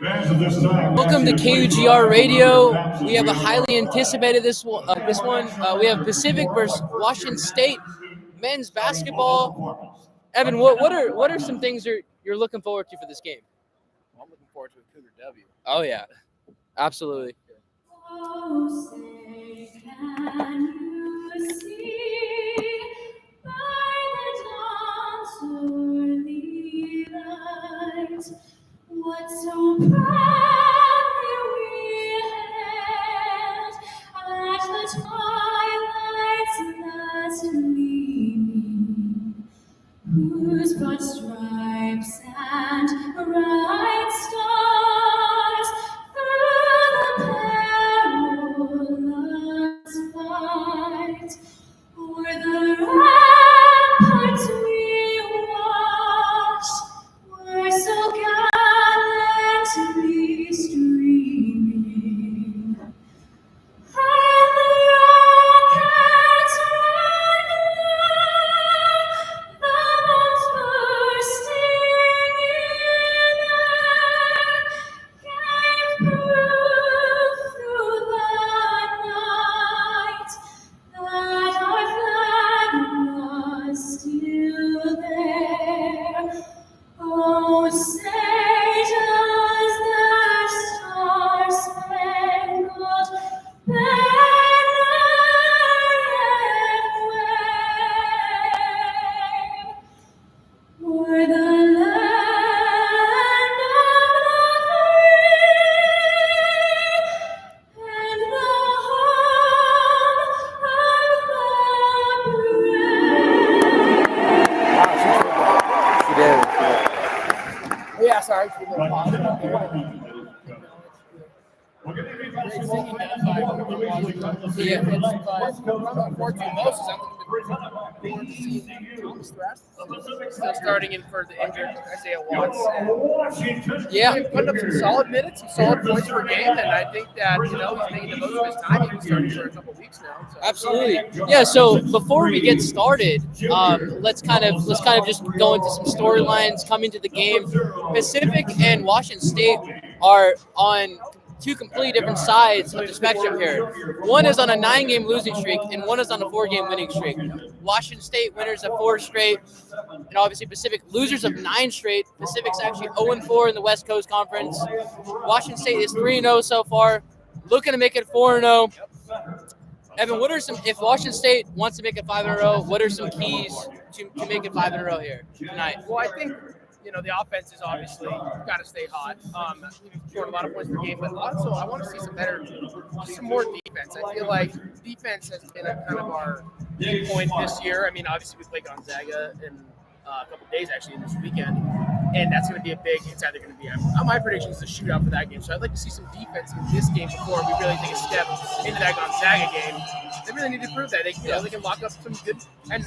Welcome to KUGR Radio. We have a highly anticipated this one. We have Pacific versus Washington State men's basketball. Evan, what are some things you're looking forward to for this game? Well, I'm looking forward to a Cougar W. Oh yeah, absolutely. What so proudly we hailed at the twilight's last gleaming, whose broad stripes and bright stars through the perilous fight o'er the ramparts we watched were so gallantly streaming, and the rockets rang loud, the bombs bursting in air gave proof through the night that our flag was still there. Oh, say does that star-spangled banner yet wave o'er the land of the free and the home of the brave? She did. Yeah, sorry for the pause up there. Yeah, I'm looking forward to most. I'm looking forward to seeing Thomas Thrust still starting in for the injured Isaiah Watts. And Yeah. he's putting up some solid minutes, some solid points per game, and I think that he's making the most of his time. He's been starting for a couple weeks now. So. Absolutely. Yeah, so before we get started, let's kind of just go into some storylines coming to the game. Pacific and Washington State are on two completely different sides of the spectrum here. One is on a 9-game losing streak, and one is on a 4-game winning streak. Washington State winners of 4 straight, and obviously Pacific losers of 9 straight. Pacific's actually 0-4 in the West Coast Conference. Washington State is 3-0 so far, looking to make it 4-0. Evan, what are some, if Washington State wants to make it 5-0, what are some keys to make it 5-0 here tonight? Well, I think, the offense is obviously got to stay hot. We've scored a lot of points per game, but also I want to see some more defense. I feel like defense has been a kind of our key point this year. I mean, obviously we play Gonzaga in a couple of days actually this weekend, and that's going to be a big. It's either going to be my prediction is a shootout for that game. So I'd like to see some defense in this game before we really take a step into that Gonzaga game. They really need to prove that they can lock up some good and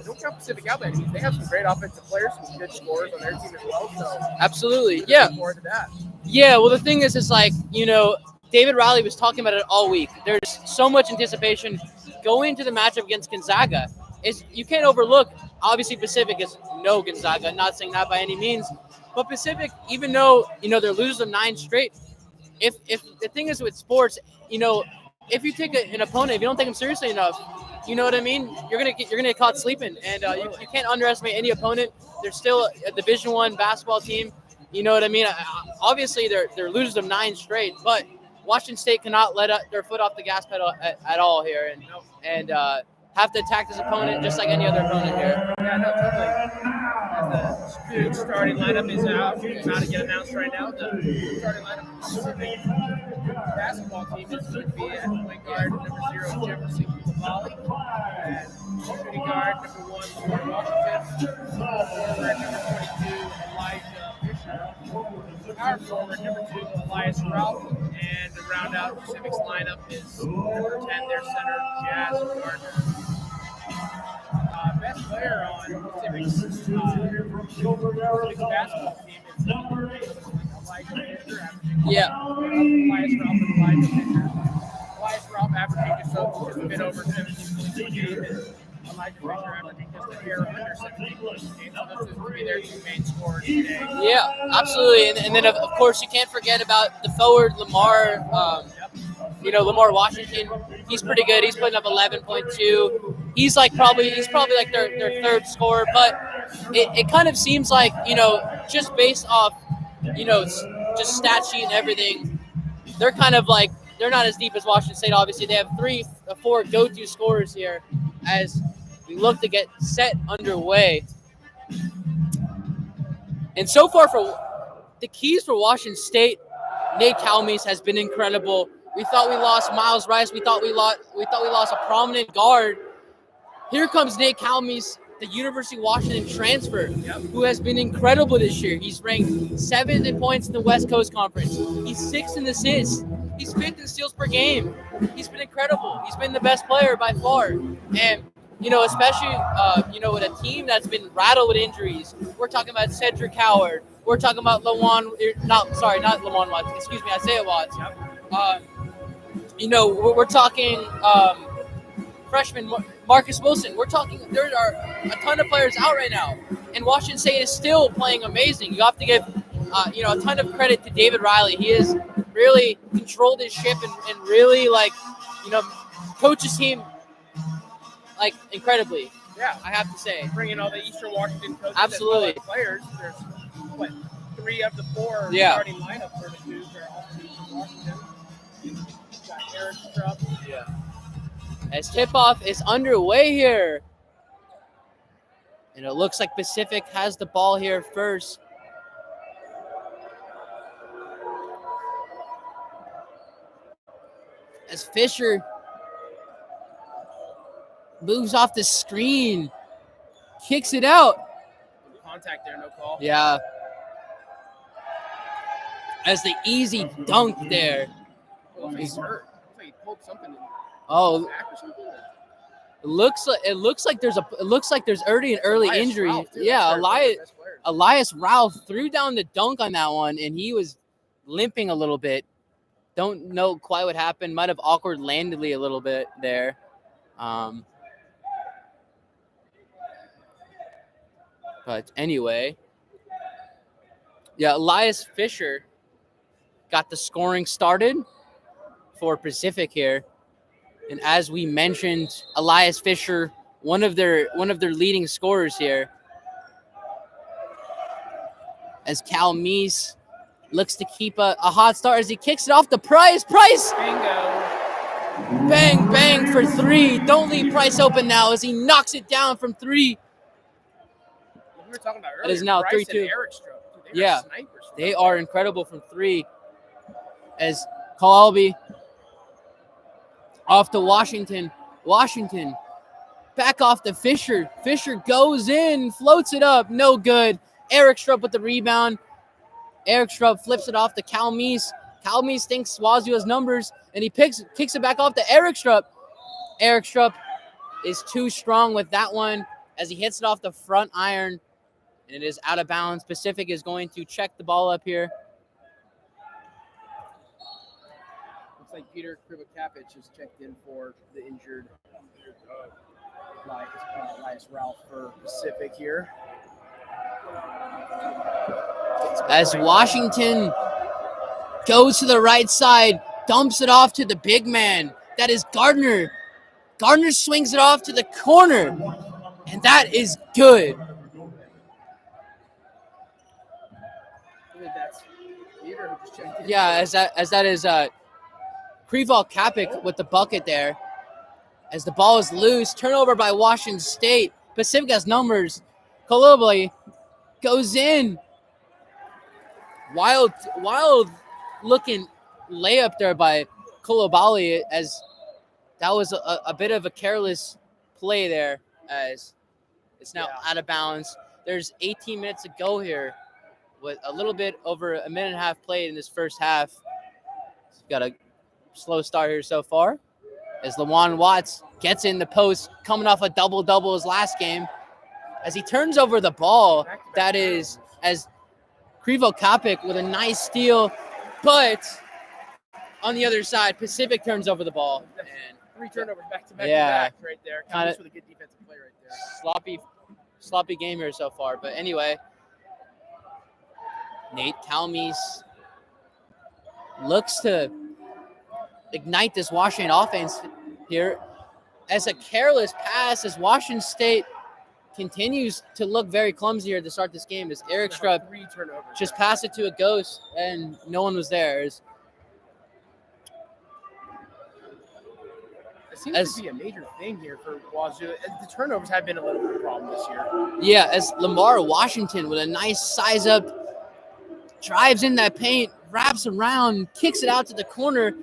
don't count Pacific out. They have some great offensive players, some good scorers on their team as well. So absolutely, yeah. Looking forward to that. Yeah, well, the thing is, it's like David Riley was talking about it all week. There's so much anticipation going to the matchup against Gonzaga. You can't overlook. Obviously, Pacific is no Gonzaga. I'm not saying that by any means, but Pacific, even though they're losers of 9 straight, if the thing is with sports, if you take an opponent, if you don't take them seriously enough, you know what I mean? You're gonna get caught sleeping, and you can't underestimate any opponent. They're still a Division I basketball team. You know what I mean? Obviously, they're losers of 9 straight, but Washington State cannot let their foot off the gas pedal at all here, and have to attack this opponent just like any other opponent here. Yeah, no, totally. As the student starting lineup is out, it's about to get announced right now. The starting lineup for the Pacific basketball team is going to be at point guard number 0, Jefferson Koulibaly, and shooting guard number 1, Suarez Washington, forward number 22, Elijah Fisher, power forward number 2, Elias Ralph, and to round out Pacific's lineup is number 10, their center, Jazz Gardner. Best player on Pacific's basketball team is number 8, Elijah Fisher, Elias Ralph and Elijah Fisher. Elias Ralph averaging just a bit over 17 points per game, and Elijah Fisher averaging just a hair under 17 points a game. So those would be their two main scorers today. Yeah, absolutely. And then, of course, you can't forget about the forward, Lamar. Lamar Washington. He's pretty good. He's putting up 11.2. He's probably like their third scorer. But it kind of seems like, just based off, just stat sheet and everything, they're kind of they're not as deep as Washington State. Obviously, they have 4 go-to scorers here as we look to get set underway. And so far, for the keys for Washington State, Nate Calmes has been incredible. We thought we lost Miles Rice. We thought we lost a prominent guard. Here comes Nate Calmes, the University of Washington transfer, who has been incredible this year. He's ranked 7th in points in the West Coast Conference. He's 6th in assists. He's 5th in steals per game. He's been incredible. He's been the best player by far. And, especially, with a team that's been rattled with injuries. We're talking about Cedric Howard. We're talking about not Lawan Watts. Excuse me, Isaiah Watts. We're talking freshman Marcus Wilson. We're talking there are a ton of players out right now, and Washington State is still playing amazing. You have to give a ton of credit to David Riley. He has really controlled his ship and really coached his team incredibly. Yeah, I have to say, bringing all the Eastern Washington coaches, absolutely, and players. There's 3 of the 4 starting lineup for the Duke are all from Washington. Got Eric Strupp. Yeah. As tip-off is underway here. And it looks like Pacific has the ball here first. As Fisher moves off the screen, kicks it out. Contact there, no call. Yeah. As the easy dunk there. He's hurt. He pulled something in Oh, back or something. it looks like there's already an early Elias injury. Ralph, too. Yeah, That's Elias Ralph threw down the dunk on that one, and he was limping a little bit. Don't know quite what happened. Might have awkward landedly a little bit there. But anyway, yeah, Elias Fisher got the scoring started for Pacific here. And as we mentioned, Elias Fisher, one of their leading scorers here. As Calmes looks to keep a hot start as he kicks it off to Price. Bingo. Bang, bang for 3. Don't leave Price open now as he knocks it down from 3. We were talking about earlier. It is now Bryce 3-2. and Eric Strupp. Yeah, snipers. they are incredible from 3. As Kalbi off to Washington. Washington back off to Fisher. Fisher goes in, floats it up, no good. Eric Strupp with the rebound. Eric Strupp flips it off to Calmes. Calmes thinks Wazoo has numbers, and he kicks it back off to Eric Strupp. Eric Strupp is too strong with that one as he hits it off the front iron, and it is out of bounds. Pacific is going to check the ball up here. Looks like Peter Krivakapich is checked in for the injured Elias Ralph for Pacific here. As Washington goes to the right side, dumps it off to the big man. That is Gardner. Gardner swings it off to the corner, and that is good. Yeah, as that is Krival Kapik with the bucket there. As the ball is loose, turnover by Washington State. Pacific has numbers. Kolobali goes in. Wild looking layup there by Kolobali, as that was a bit of a careless play there, as it's now out of bounds. There's 18 minutes to go here with a little bit over a minute and a half played in this first half. Got a slow start here so far, as Lawan Watts gets in the post, coming off a double-double his last game. As he turns over the ball, that is as Krivo Kapik with a nice steal, but on the other side, Pacific turns over the ball, and 3 turnovers back to back Yeah. to back right there. Kinda- Kinda with a good defensive play right there. sloppy game here so far. But anyway, Nate Calmes looks to ignite this Washington offense here as a careless pass as Washington State continues to look very clumsy here to start this game as Eric Scrub 3 turnovers. just passed it to a ghost and no one was there. It seems as- to be a major thing here for Wazoo. The turnovers have been a little bit of a problem this year. Yeah, as Lamar Washington with a nice size up, drives in that paint, wraps around, kicks it out to the corner,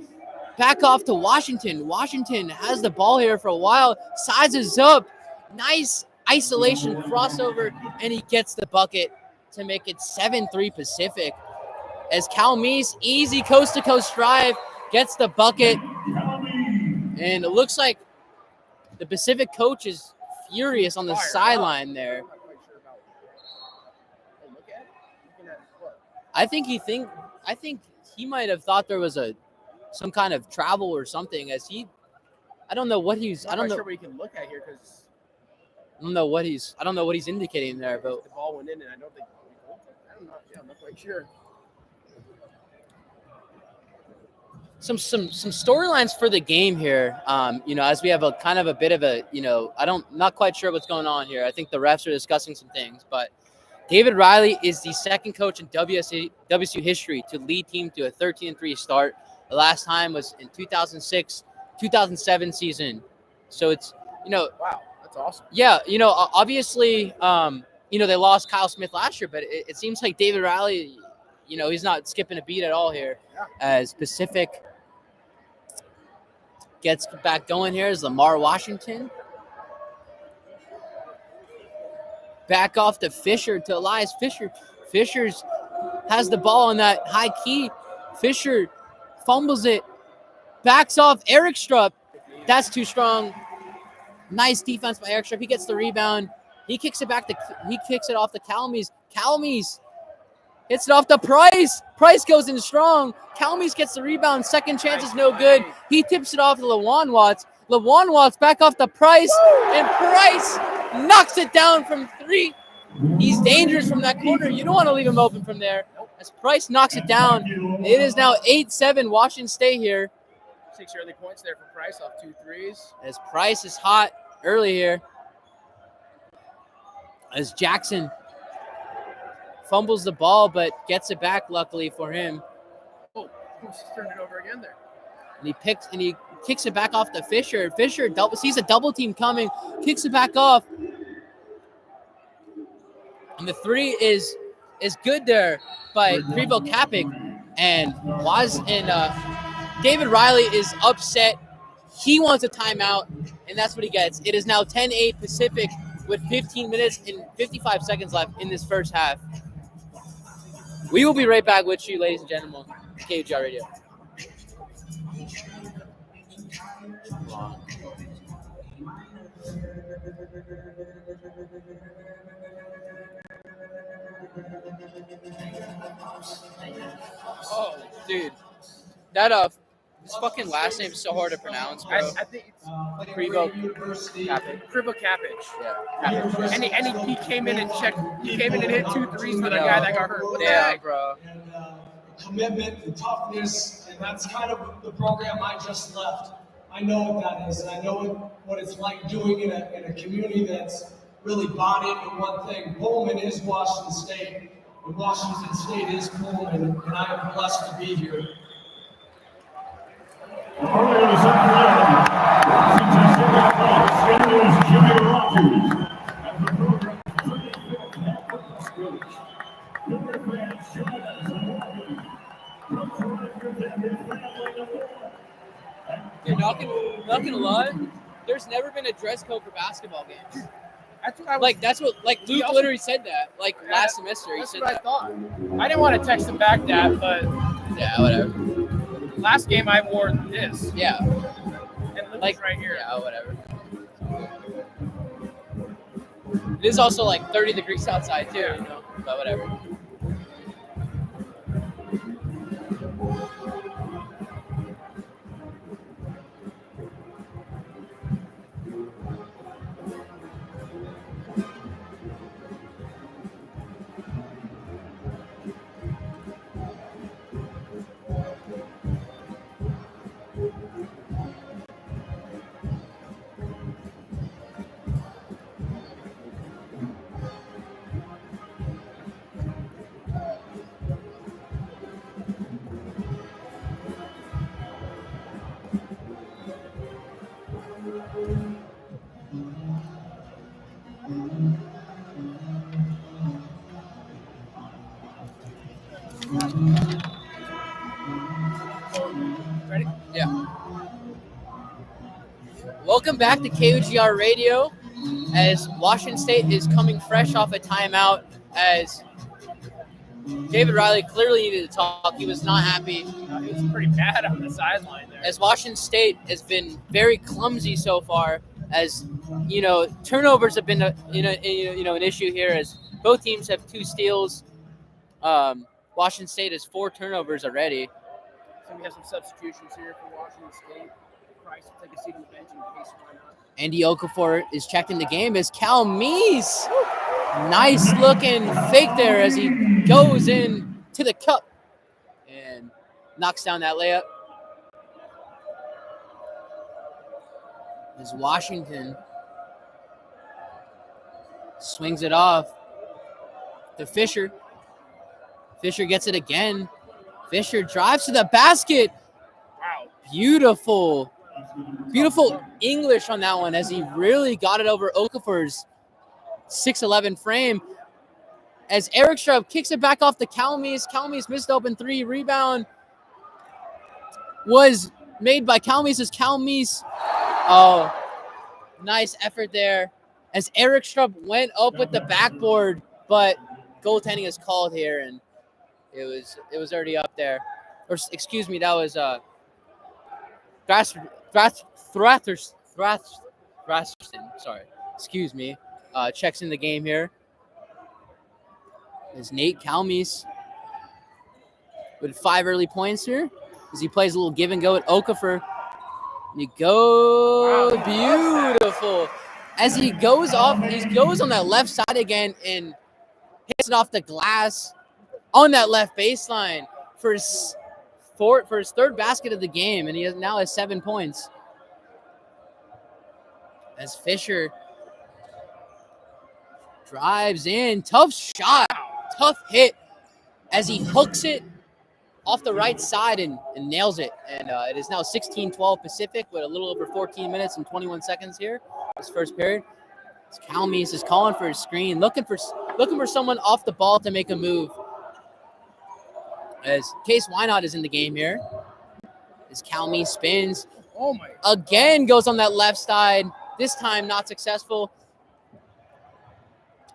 back off to Washington. Washington has the ball here for a while, sizes up, nice isolation crossover, and he gets the bucket to make it 7-3 Pacific. As Calmes, easy coast-to-coast drive, gets the bucket, and it looks like the Pacific coach is furious on the sideline there. I'm not quite sure about look at it. Looking at what? I think he might have thought there was some kind of travel or something. I don't know what he's. I'm not sure what you can look at here because I don't know what he's indicating there, but the ball went in, and I don't think. I'm not quite sure. some storylines for the game here. As we have a kind of a bit of a, not quite sure what's going on here. I think the refs are discussing some things, but David Riley is the second coach in WSU history to lead team to a 13-3 start. The last time was in 2006-2007 season. So it's, Wow, that's awesome. yeah, obviously, they lost Kyle Smith last year, but it seems like David Riley, he's not skipping a beat at all here. Yeah. As Pacific gets back going here is Lamar Washington. Back off to Fisher, to Elias Fisher. Fisher's has the ball on that high key. Fisher fumbles it. Backs off Eric Strupp. That's too strong. Nice defense by Eric Strupp. He gets the rebound. He kicks it off to Calmes. Calmes hits it off to Price. Price goes in strong. Calmes gets the rebound. Second chance is no good. He tips it off to LaJuan Watts. LaJuan Watts back off to Price. And Price knocks it down from 3. He's dangerous from that corner. You don't want to leave him open from there. As Price knocks it down, it is now 8-7 Washington State here. 6 early points there for Price off 2 threes. As Price is hot early here. As Jackson fumbles the ball, but gets it back, luckily for him. Oh, he's turned it over again there. And he kicks it back off to Fisher. Fisher sees a double team coming, kicks it back off. And the 3 is good there by Prevo Kapik. And David Riley is upset. He wants a timeout, and that's what he gets. It is now 10-8 Pacific with 15 minutes and 55 seconds left in this first half. We will be right back with you, ladies and gentlemen, KUGR Radio. Oh, dude. His fucking last name is so hard to pronounce, bro. I think it's Prevo Kapik. Krivo Kapich. Yeah. And he came in and checked. He came in and hit 2 threes for the guy that got hurt. What the Yeah, heck? bro. And commitment and toughness, and that's kind of the program I just left. I know what that is, and I know what it's like doing in a community that's really bought into one thing. Pullman is Washington State, and Washington State is Pullman, and I am blessed to be here. Earlier in the second round, Washington State Athletics Jimmy Rogers and the program 35th head coach. Your fans join us Dude, not gonna lie, there's never been a dress code for basketball games. That's what I was, That's what Luke also- literally said that. Yeah, Last semester, he that's said what I that. thought. I didn't want to text him back that, but Yeah, whatever. last game I wore this. Yeah, And Luke's Like- right here. yeah, whatever. It is also 30 degrees outside too, but whatever. Ready? Yeah. Welcome back to KUGR Radio as Washington State is coming fresh off a timeout as David Riley clearly needed to talk. He was not happy He was pretty bad on the sideline there. as Washington State has been very clumsy so far as, turnovers have been an issue here as both teams have 2 steals. Washington State has 4 turnovers already. So we have some substitutions here for Washington State. Price will take a seat on the bench in case why not. Andy Okafor is checked in the game as Cal Meese. Nice looking fake there as he goes in to the cup and knocks down that layup. As Washington swings it off to Fisher. Fisher gets it again. Fisher drives to the basket. Wow. Beautiful English on that one as he really got it over Okafor's 6'11" frame. As Eric Strubb kicks it back off to Calmes. Calmes missed open 3. Rebound was made by Calmes as Calmes. Oh, nice effort there. As Eric Strubb went up with the backboard, but goaltending is called here, and it was already up there. Or excuse me, that was Thraston. Sorry, excuse me. Checks in the game here. Is Nate Calmes with 5 early points here as he plays a little give and go at Okafor. And he goes beautiful as he goes off. He goes on that left side again and hits it off the glass on that left baseline for his 3rd basket of the game, and he now has 7 points. As Fisher drives in, tough shot, tough hit, as he hooks it off the right side and nails it. And it is now 16-12 Pacific with a little over 14 minutes and 21 seconds here. This first period. Calmes is calling for his screen, looking for someone off the ball to make a move. As Case Wynot is in the game here. As Calmes spins. Oh my. Again goes on that left side. This time not successful.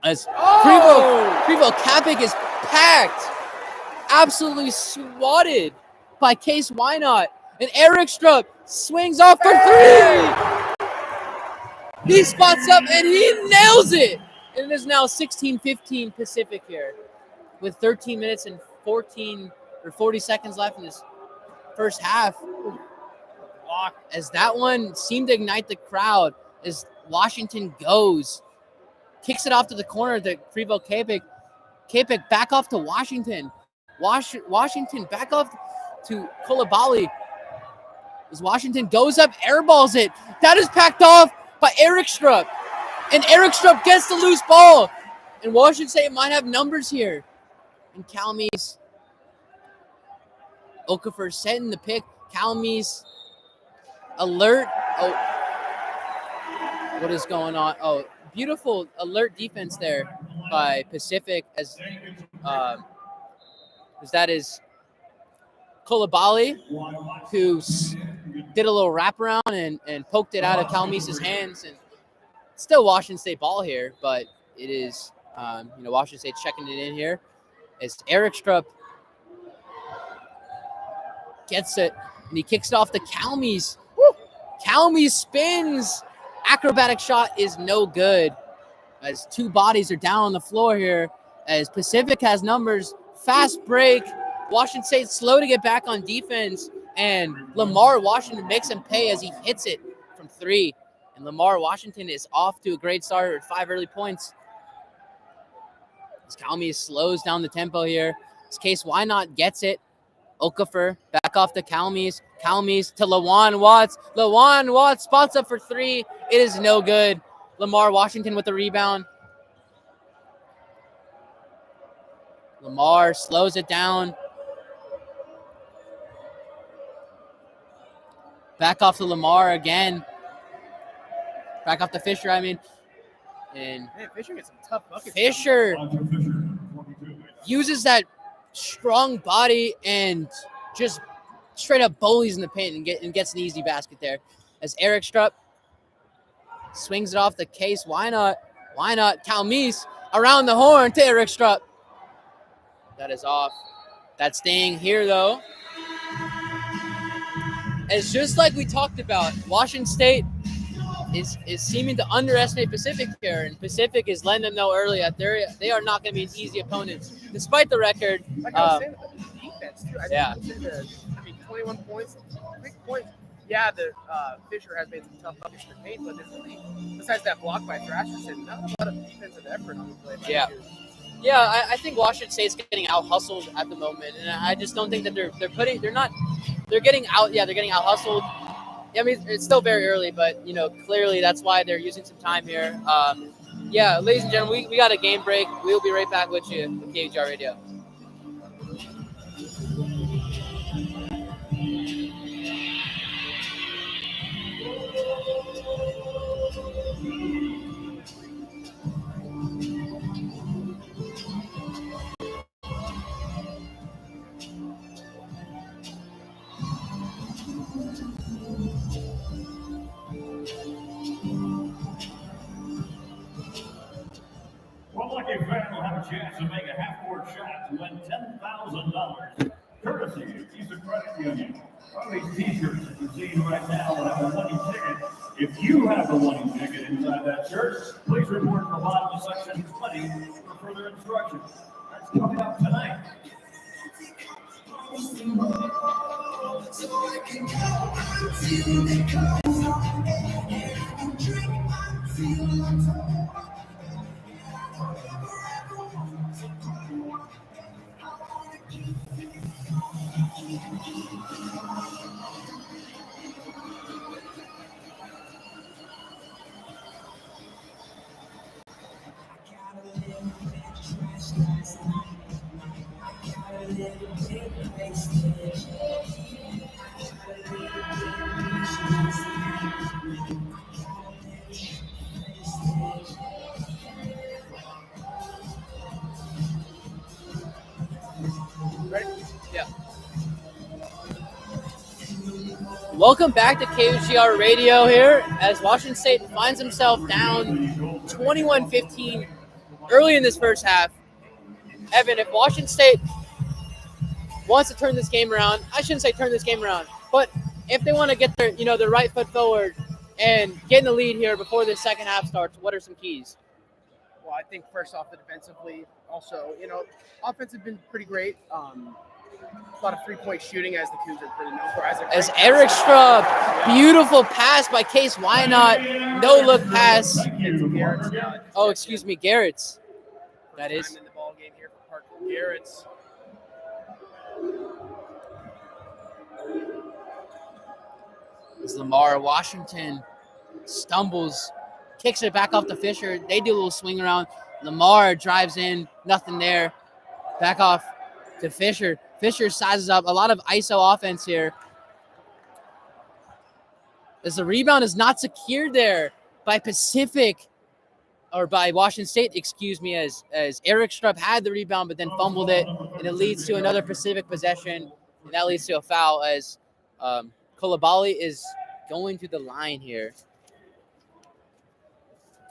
As Prevo Kapik is packed. Absolutely swatted by Case Wynot. And Eric Strubb swings off for 3. He spots up and he nails it. And it is now 16-15 Pacific here with 13 minutes and 40 seconds left in this first half. As that one seemed to ignite the crowd as Washington goes. Kicks it off to the corner to Prevo Kapik. Kapik back off to Washington. Washington back off to Kolibali. As Washington goes up, airballs it. That is packed off by Eric Strubb. And Eric Strubb gets the loose ball. And Washington State might have numbers here. And Calmes. Okafor setting the pick. Calmes. Alert. Oh. What is going on? Oh, beautiful alert defense there by Pacific as that is Kolibali, who did a little wraparound and poked it out of Calmes' hands. And still Washington State ball here, but it is, Washington State checking it in here. As Eric Strubb gets it, and he kicks it off to Calmes. Calmes spins. Acrobatic shot is no good. As 2 bodies are down on the floor here. As Pacific has numbers. Fast break. Washington State slow to get back on defense. And Lamar Washington makes him pay as he hits it from 3. And Lamar Washington is off to a great start with 5 early points. As Calmes slows down the tempo here. As Case Wynot gets it. Okafor back off to Calmes. Calmes to Lawan Watts. Lawan Watts spots up for 3. It is no good. Lamar Washington with the rebound. Lamar slows it down. Back off to Lamar again. Back off to Fisher, And Man, Fisher gets some tough buckets. Fisher uses that strong body and just straight up bullies in the paint and gets an easy basket there. As Eric Strupp swings it off the case. Why not? Why not? Calmise around the horn to Eric Strupp. That is off. That's staying here, though. It's just like we talked about. Washington State is seeming to underestimate Pacific here, and Pacific is letting them know early that they are not going to be an easy opponents, despite the record. Like I was saying, the defense too. Yeah. 21 points, big points. Yeah, the Fisher has made some tough buckets to paint, but there's really, besides that block by Thrasherson, not a lot of defensive effort on the play. Yeah. Yeah, I think Washington State's getting out hustled at the moment, and I just don't think that they're getting out. Yeah, they're getting out hustled. I mean, it's still very early, but clearly that's why they're using some time here. Yeah, ladies and gentlemen, we got a game break. We'll be right back with you with KHR Radio. One lucky fan will have a chance to make a half-court shot to win $10,000, courtesy of Visa Credit Union. One of these T-shirts that you're seeing right now will have a winning ticket. If you have a winning ticket inside that shirt, please report to the bottom of section 20 for further instructions. That's coming up tonight. Yeah. Welcome back to KHR Radio here as Washington State finds himself down 21-15 early in this first half. Evan, if Washington State wants to turn this game around, I shouldn't say turn this game around, but if they want to get their right foot forward and get in the lead here before the second half starts, what are some keys? Well, I think first off, defensively, also, offense has been pretty great. A lot of three-point shooting as the Cougs are pretty known for. As Eric Strupp, beautiful pass by Case Wynot, no-look pass. Oh, excuse me, Garrett's. That is. In the ball game here for Parker Garrett's. As Lamar Washington stumbles, kicks it back off to Fisher. They do a little swing around. Lamar drives in, nothing there. Back off to Fisher. Fisher sizes up. A lot of ISO offense here. As the rebound is not secured there by Washington State, excuse me, as Eric Strupp had the rebound but then fumbled it, and it leads to another Pacific possession, and that leads to a foul as Kolobali is going to the line here.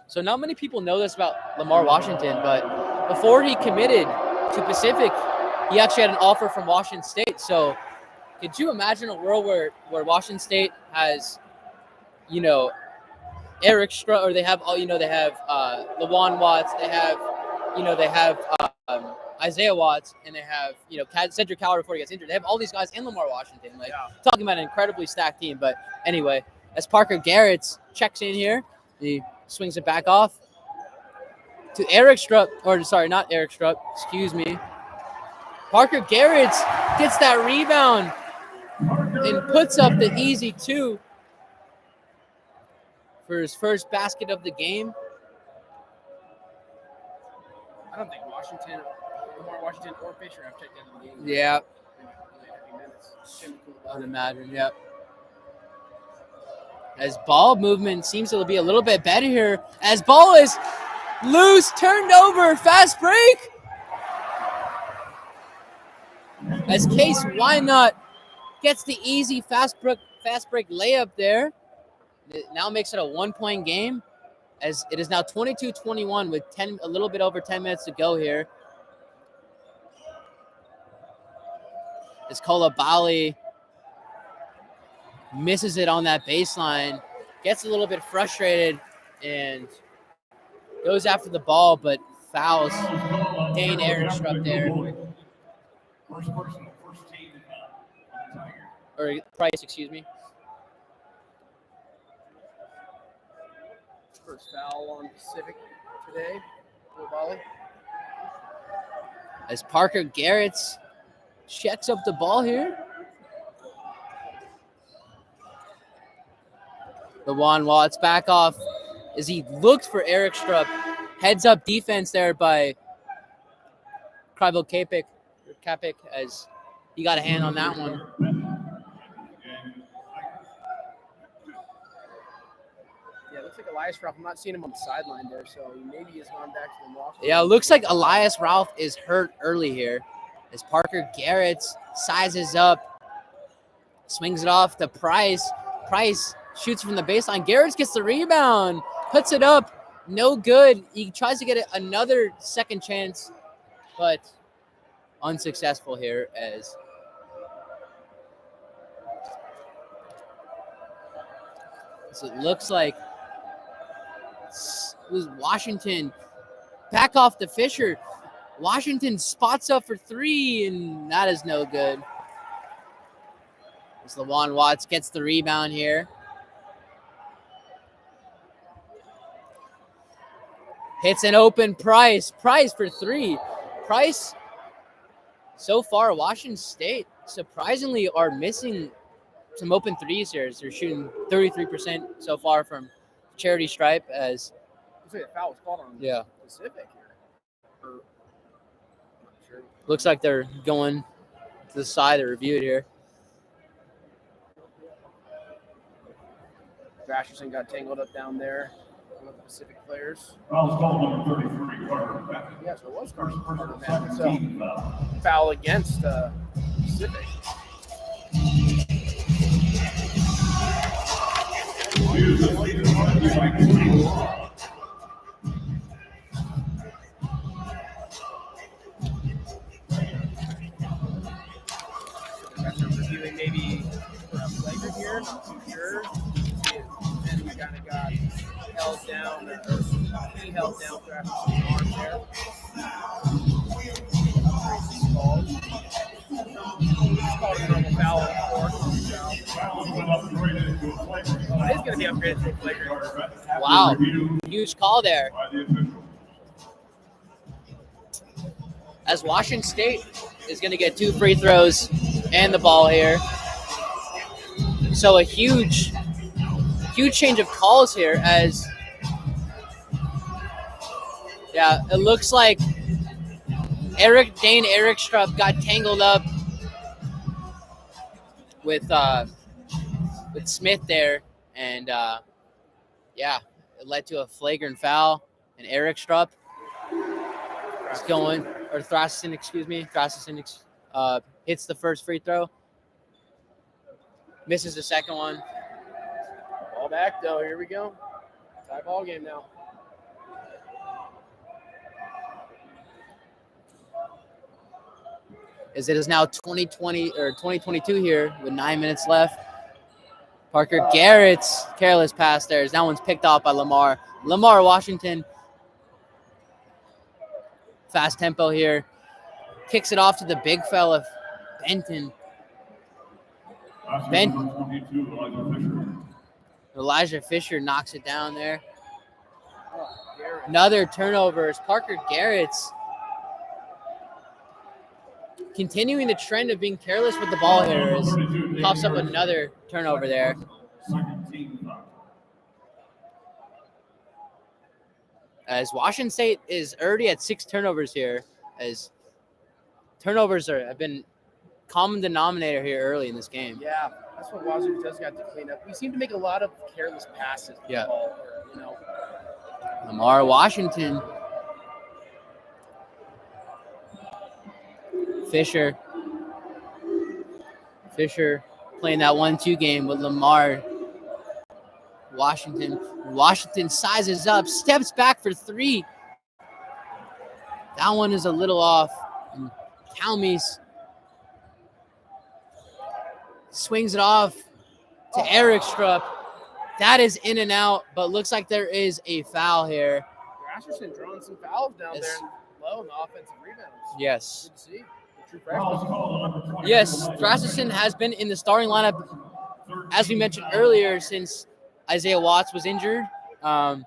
So not many people know this about Lamar Washington, but before he committed to Pacific, he actually had an offer from Washington State. So could you imagine a world where Washington State has, Eric Strupp, or they have LaJuan Watts, they have Isaiah Watts, and they have Cedric Coward before he gets injured. They have all these guys and Lamar Washington. Talking about an incredibly stacked team. But anyway, as Parker Garrett checks in here, he swings it back off to Eric Strupp, not Eric Strupp, excuse me. Parker Garrett gets that rebound and puts up the easy 2 for his first basket of the game. I don't think Lamar Washington or Fisher have checked into the game. Yeah. In minutes. I would imagine, yep. As ball movement seems to be a little bit better here. As ball is loose, turned over, fast break. As Case Wynot gets the easy fast break layup there. It now makes it a 1-point game, as it is now 22-21 with a little bit over 10 minutes to go here. As Kolabali misses it on that baseline, gets a little bit frustrated, and goes after the ball, but fouls Dane Ehrenstrup there. First person, first team on the Tiger. Or Price, excuse me. First foul on Pacific today. Volley. As Parker Garrett checks up the ball here. LaJuan Watts back off as he looked for Eric Strupp. Heads up defense there by Kryvel Kapik as he got a hand on that one. Yeah, it looks like Elias Ralph. I'm not seeing him on the sideline there, so maybe he's gone back to the locker room. Yeah, it looks like Elias Ralph is hurt early here as Parker Garrett sizes up, swings it off to Price. Price shoots from the baseline. Garrett gets the rebound, puts it up. No good. He tries to get another second chance, but unsuccessful here as so it looks like it was Washington back off the Fisher. Washington spots up for three, and that is no good. As LaJuan Watts gets the rebound here. Hits an open Price. Price for three. Price, so far, Washington State surprisingly are missing some open threes here. They're shooting 33% so far from charity stripe as Looks like a foul was called on Pacific here. I'm not sure. looks like they're going to the side to review it here. Vasherson got tangled up down there. One of the Pacific players. Foul's called number 33, Carter Beckett. Yeah, so it was First Carter person, Beckett. second So team foul. foul against Pacific. Use the leader on the second team. After reviewing maybe for a flagrant here, not too sure. And we kind of got held down, or he held down for Vasherson's arm there. It's called a normal foul on the fourth. Foul's been upgraded to a flagrant. It is going to be upgraded to a flagrant. Carter Beckett after Wow. review Huge call there. by the officials. As Washington State is going to get 2 free throws and the ball here. So a huge change of calls here as, yeah, it looks like Dane Ehrenstrup got tangled up with Smith there, and yeah, it led to a flagrant foul, and Ehrenstrup is going, or Thrasson, excuse me, hits the first free throw, misses the second one. Ball back though. Here we go. Tie ball game now. As it is now 2020 or 2022 here with 9 minutes left. Parker Garrett's careless pass there. That one's picked off by Lamar. Lamar Washington. Fast tempo here. Kicks it off to the big fella, Benton. Number 22, Elijah Fisher. Elijah Fisher knocks it down there. Oh, Garrett. Another turnover as Parker Garrett's continuing the trend of being careless with the ball here. As pops up another turnover there. Second team foul. As Washington State is already at 6 turnovers here, as turnovers have been common denominator here early in this game. Yeah, that's what Wazoo does got to clean up. We seem to make a lot of careless passes. With Yeah. the ball, you know. Lamar Washington. Fisher Fisher playing that 1-2 game with Lamar. Washington sizes up, steps back for 3. That one is a little off. And Calmes swings it off to Eric Strupp. That is in and out, but looks like there is a foul here. Rasmussen drawing some fouls down Yes. there and low in the offensive rebounds. Yes. Good to see. The true Foul freshman. called on number 20. Yes, Rasmussen has been in the starting lineup, as we mentioned earlier, since Isaiah Watts was injured. So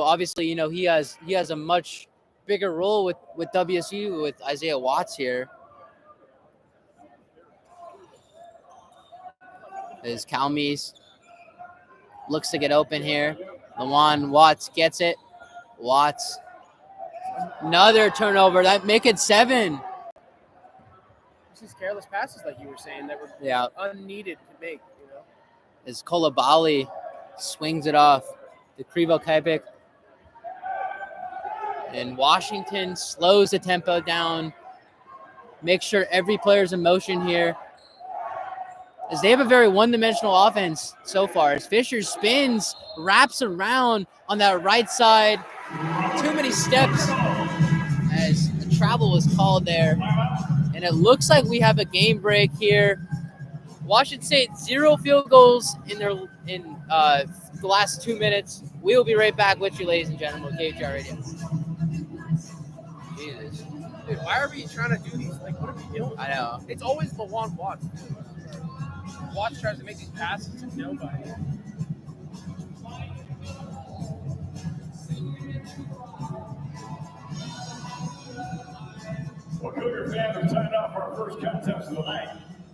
obviously, he has a much bigger role with WSU with Isaiah Watts here. As Calmes looks to get open here. Lawan Watts gets it. Watts. Another turnover. That make it 7. These careless passes, like you were saying, that were Yeah. unneeded to make. As Kolabali swings it off to Krivo Kajpik. And Washington slows the tempo down. Make sure every player's in motion here. As they have a very one-dimensional offense so far. As Fisher spins, wraps around on that right side. Too many steps as the travel was called there. And it looks like we have a game break here. Washington State 0 field goals in the last 2 minutes. We will be right back with you, ladies and gentlemen, with KHR Radio. Jesus. Dude, why are we trying to do these? Like, what are we doing? I know. It's always Lawan Watts. Watts tries to make these passes to nobody. Well, Cougar fans are signed off for our first contest of the night.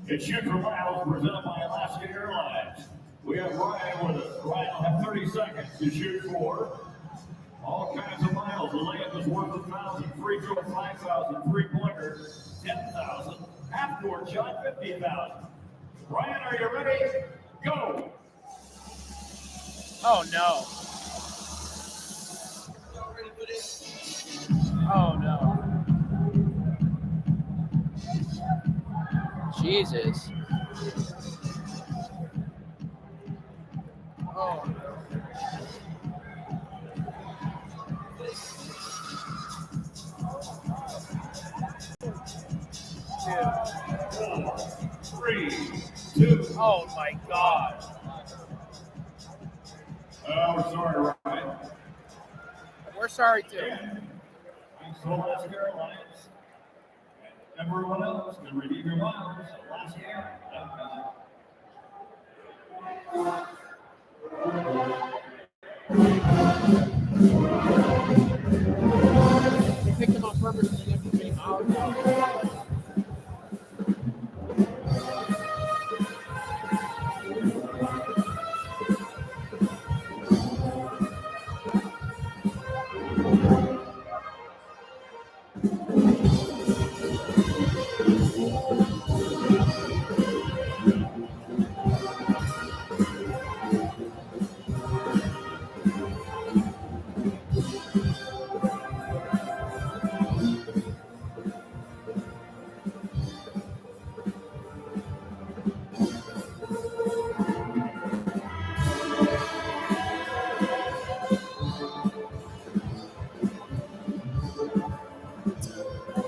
It's Shoot for Miles presented by Alaska Airlines. We have Ryan with us. Ryan will have 30 seconds to shoot for all kinds of miles. The layup is worth 1,000, free throw 5,000, three-pointer 10,000, half-court shot 50,000. Ryan, are you ready? Go! Oh, no. Oh, no. Jesus. Oh, no. Four, 3, 2. Oh, my God. Oh, we're sorry, Ryan. We're sorry, too. So Alaska Airlines. Everyone else can redeem your miles. Alaska. They picked him on purpose and they never came out.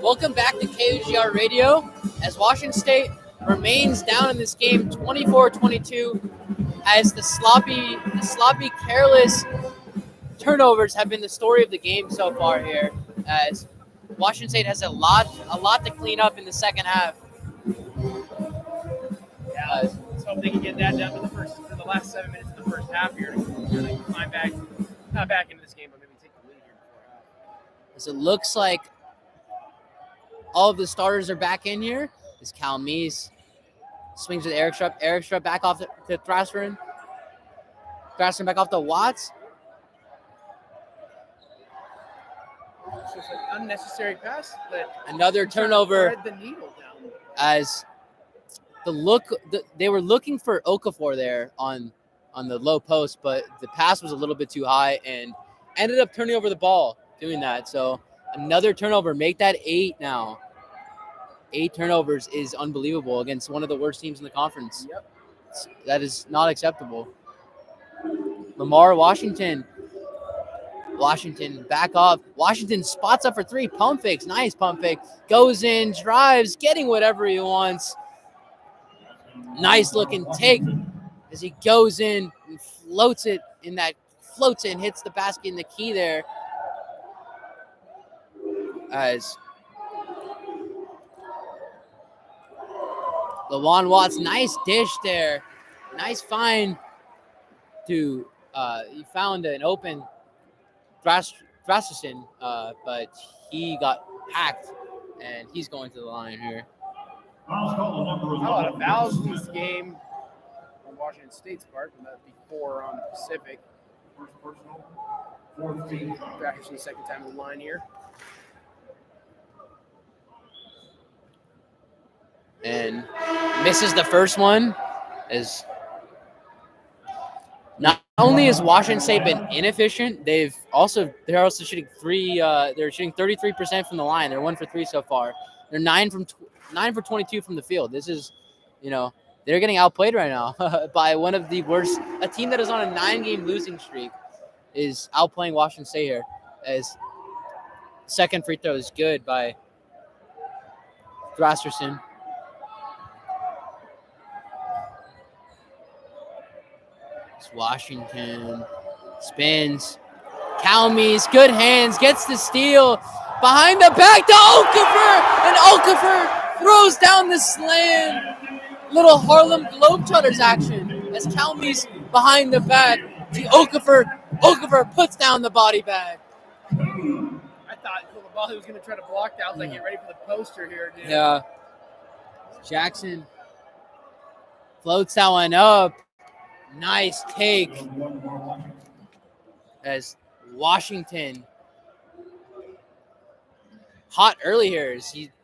Welcome back to KUGR Radio as Washington State remains down in this game 24-22 as the sloppy, careless turnovers have been the story of the game so far here as Washington State has a lot to clean up in the second half. Yeah, let's hope they can get that done for the last 7 minutes of the first half here to really climb back, not back into this game, but maybe take the lead here before half. As it looks like all of the starters are back in here. Is Calmes swings with Eric Strupp. Eric Strupp back off to Thrasburn. Thrasburn back off to Watts. It's just an unnecessary pass that Another turnover thread the needle down. as they were looking for Okafor there on the low post, but the pass was a little bit too high and ended up turning over the ball doing that. So another turnover, make that 8 now. 8 turnovers is unbelievable against one of the worst teams in the conference. Yep. That is not acceptable. Lamar, Washington back off. Washington spots up for 3. Pump fakes. Nice pump fake. Goes in, drives, getting whatever he wants. Nice looking take as he goes in and floats it, hits the basket in the key there. As LaJuan Watts, nice dish there. Nice find to, he found an open Thrasterson, but he got hacked, and he's going to the line here. Foul's called on number A lot of 11. fouls in this game on Washington State's part, and that'd be 4 on the Pacific. First personal, 4th team. Actually, second time in the line here. And misses the first one. As not only has Washington State been inefficient, they're also shooting 33% from the line. They're 1 for 3 so far. They're 9 for 22 from the field. This is, they're getting outplayed right now by one of the worst. A team that is on a 9-game losing streak is outplaying Washington State here. As second free throw is good by Thrasterson. Washington spins. Calmes, good hands, gets the steal. Behind the back to Okafor, and Okafor throws down the slam. Little Harlem Globetrotters action as Calmes behind the back to Okafor. Okafor puts down the body bag. I thought Koulibaly was going to try to block that. I was like, get ready for the poster here, dude. Yeah. Jackson floats that one up. Nice take as Washington hot early here.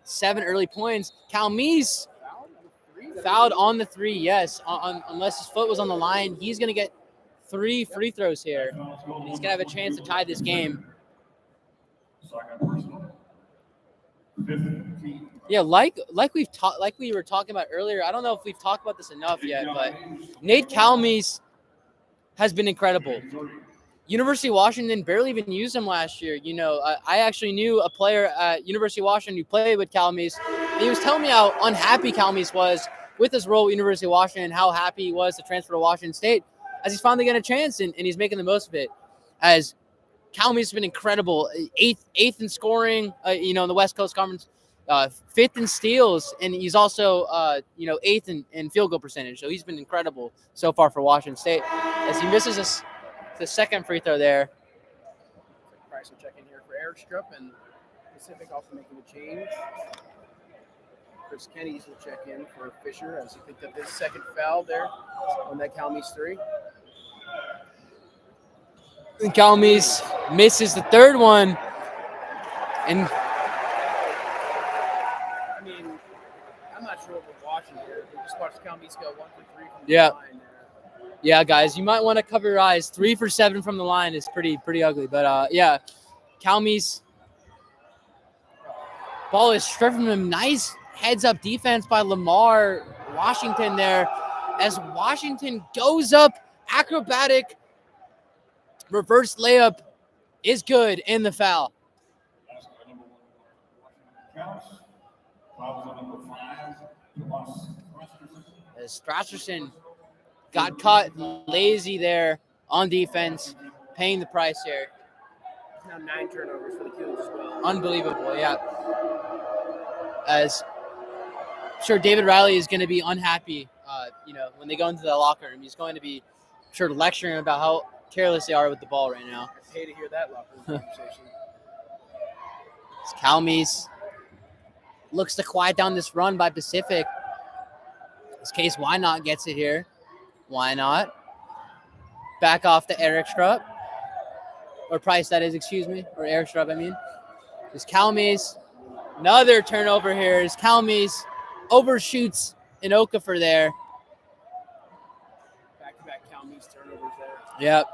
7 early points. Calmes fouled on the 3, yes. Unless his foot was on the line, he's going to get 3 free throws here. He's going to have a chance to tie this game. Second personal, 15. Yeah, like we were talking about earlier. I don't know if we've talked about this enough yet, but Nate Calmes has been incredible. University of Washington barely even used him last year. I actually knew a player at University of Washington who played with Calmes, and he was telling me how unhappy Calmes was with his role at University of Washington, and how happy he was to transfer to Washington State, as he's finally getting a chance, and he's making the most of it. As Calmes has been incredible, eighth in scoring, in the West Coast Conference. 5th in steals, and he's also 8th in field goal percentage. So he's been incredible so far for Washington State. As he misses the second free throw there. Price will check in here for Eric Strupp, and Pacific also making a change. Chris Kenny's will check in for Fisher as he picked up his second foul there on that Calmes 3. And Calmes misses the third one, and I'm not sure what we're watching here. We just watched Calmes go 1 for 3 from Yeah. the line there. yeah, guys, you might want to cover your eyes. 3 for 7 from the line is pretty ugly. But Calmes ball is stripped from him. Nice heads up defense by Lamar Washington there, as Washington goes up, acrobatic reverse layup is good in the foul. As Thrasterson got caught lazy there on defense, paying the price here. Now 9 turnovers for the Killers as well. Unbelievable, yeah. As I'm sure David Riley is going to be unhappy, when they go into the locker room. He's going to be lecturing about how careless they are with the ball right now. I pay to hear that locker room conversation. Calmes looks to quiet down this run by Pacific. In this case, why not gets it here? Why not? Back off to Eric Strupp. Or Price, that is, excuse me. Or Eric Strupp, I mean. There's Calmes. Another turnover here as Calmes overshoots an Okafor there. Back-to-back Calmes turnovers there. Yep.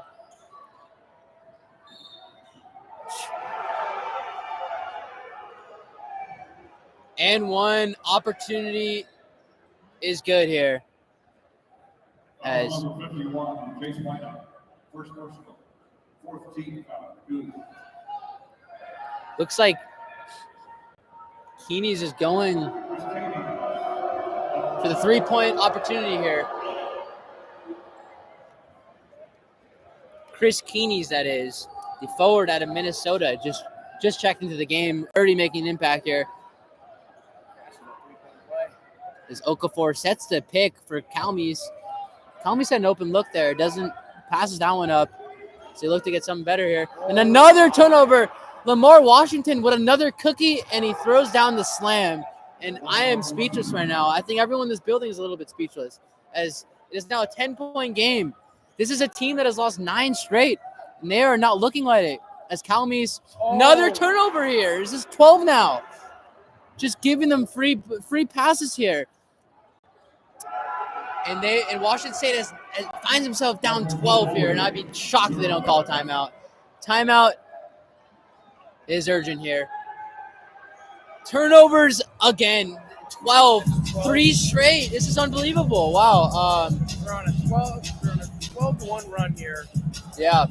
And one opportunity is good here. As Number 51, Chase Minor. First personal. Fourth team foul. Good. looks like Keeney's is going for the 3-point opportunity here. Chris Keeney's, that is, the forward out of Minnesota, just checked into the game, already making an impact here. As Okafor sets the pick for Calmes. Calmes had an open look there. Passes that one up. So they look to get something better here. And another turnover. Lamar Washington with another cookie, and he throws down the slam. And I am speechless right now. I think everyone in this building is a little bit speechless, as it is now a 10-point game. This is a team that has lost 9 straight, and they are not looking like it. As Calmes, another turnover here. This is 12 now. Just giving them free passes here. And Washington State finds himself down 12 here, and I'd be shocked if they don't call a timeout. Timeout is urgent here. Turnovers again. 12, 3 straight. This is unbelievable. Wow. We're on a 12-1 run here. Yeah.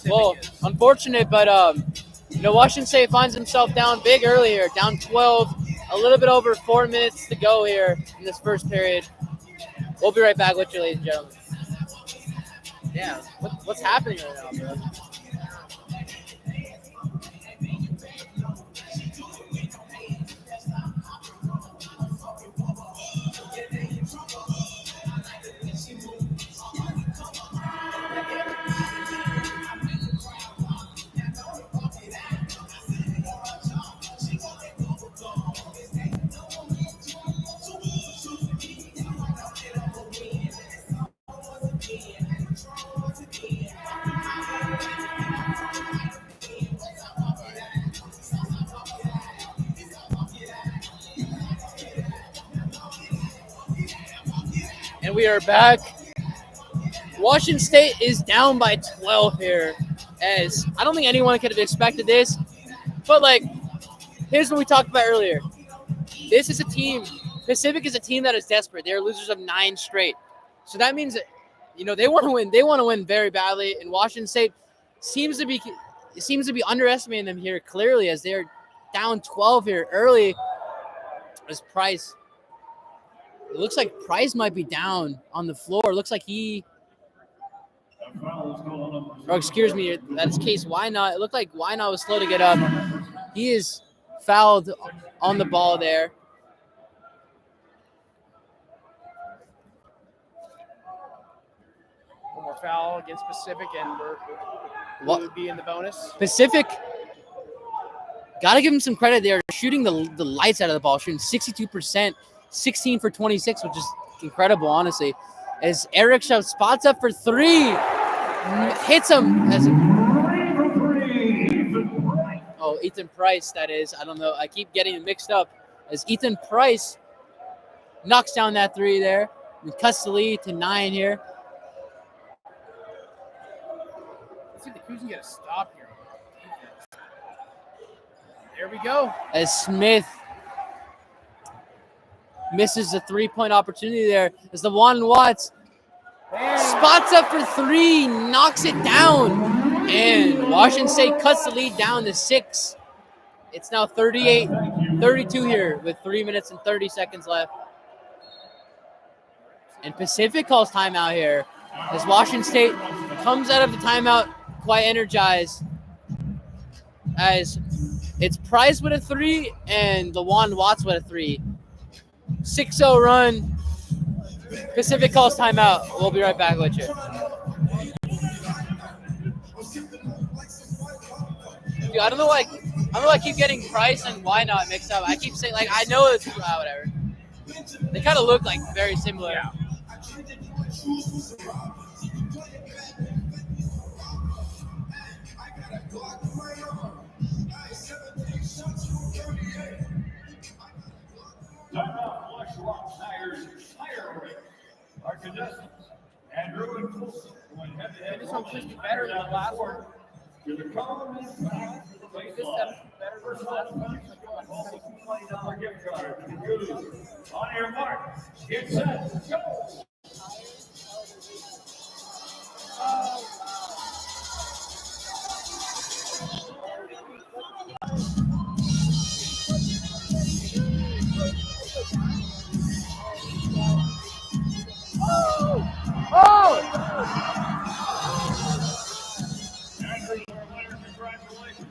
Well, unfortunate, but Washington State finds himself down big earlier, down 12, a little bit over 4 minutes to go here in this first period. We'll be right back with you, ladies and gentlemen. Yeah, what's happening right now, bro? And we are back. Washington State is down by 12 here, as I don't think anyone could have expected this. But, here's what we talked about earlier. This is a team, Pacific is a team that is desperate. They're losers of 9 straight. So that means that, they want to win. They want to win very badly. And Washington State seems to be underestimating them here clearly, as they're down 12 here early. As Price. It looks like Price might be down on the floor. It looks like excuse me, that's Case Wynot. It looked like Wynot was slow to get up. He is fouled on the ball there. One more foul against Pacific, and we would be in the bonus. Pacific, got to give him some credit. They're shooting the lights out of the ball, shooting 62%, 16 for 26, which is incredible, honestly. As Eric Schaub spots up for 3, hits him. Ethan Price, that is. I don't know. I keep getting it mixed up. As Ethan Price knocks down that 3 there and cuts the lead to 9 here. Let's see if the Cougs can get a stop here. There we go. As Smith misses the 3-point opportunity there. As the Juan Watts spots up for 3, knocks it down. And Washington State cuts the lead down to 6. It's now 38-32 here with 3 minutes and 30 seconds left. And Pacific calls timeout here as Washington State comes out of the timeout quite energized, as it's Price with a 3 and the Juan Watts with a 3. 6-0 run. Pacific calls timeout. We'll be right back with you. Dude, I don't know why I keep getting Price and Why Not mixed up. I keep saying, I know it's whatever. They kind of look very similar. Yeah. Our contestants, Andrew and Colson, going head-to-head. This one should be better than the last one. To the column and This step better versus last one. Also, $20 gift card to Goose. On your mark, get set, go! Andrew, congratulations.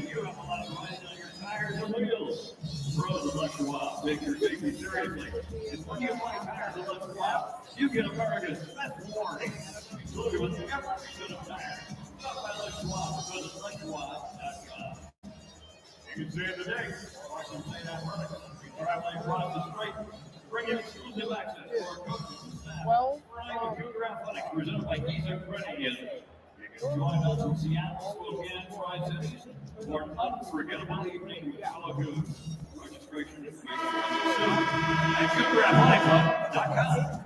You have a lot of money on your tires and wheels. Pros let you out. Take your safety seriously. And when you buy tires and let you out, you get America's best warranty. Included with every set of tires. Stop by Let You Out because it's LetYouOut.com. You can save the day. Washington State Athletics. Traveling across the street. Bring in exclusive access to our coaches and staff. Well, Ryan Cougar Athletics presented by Easy Credit Union. You can join us in Seattle, Spokane, Tri-Cities, for an unforgettable evening with fellow Cougars. Registration information at CougarAthletic.com.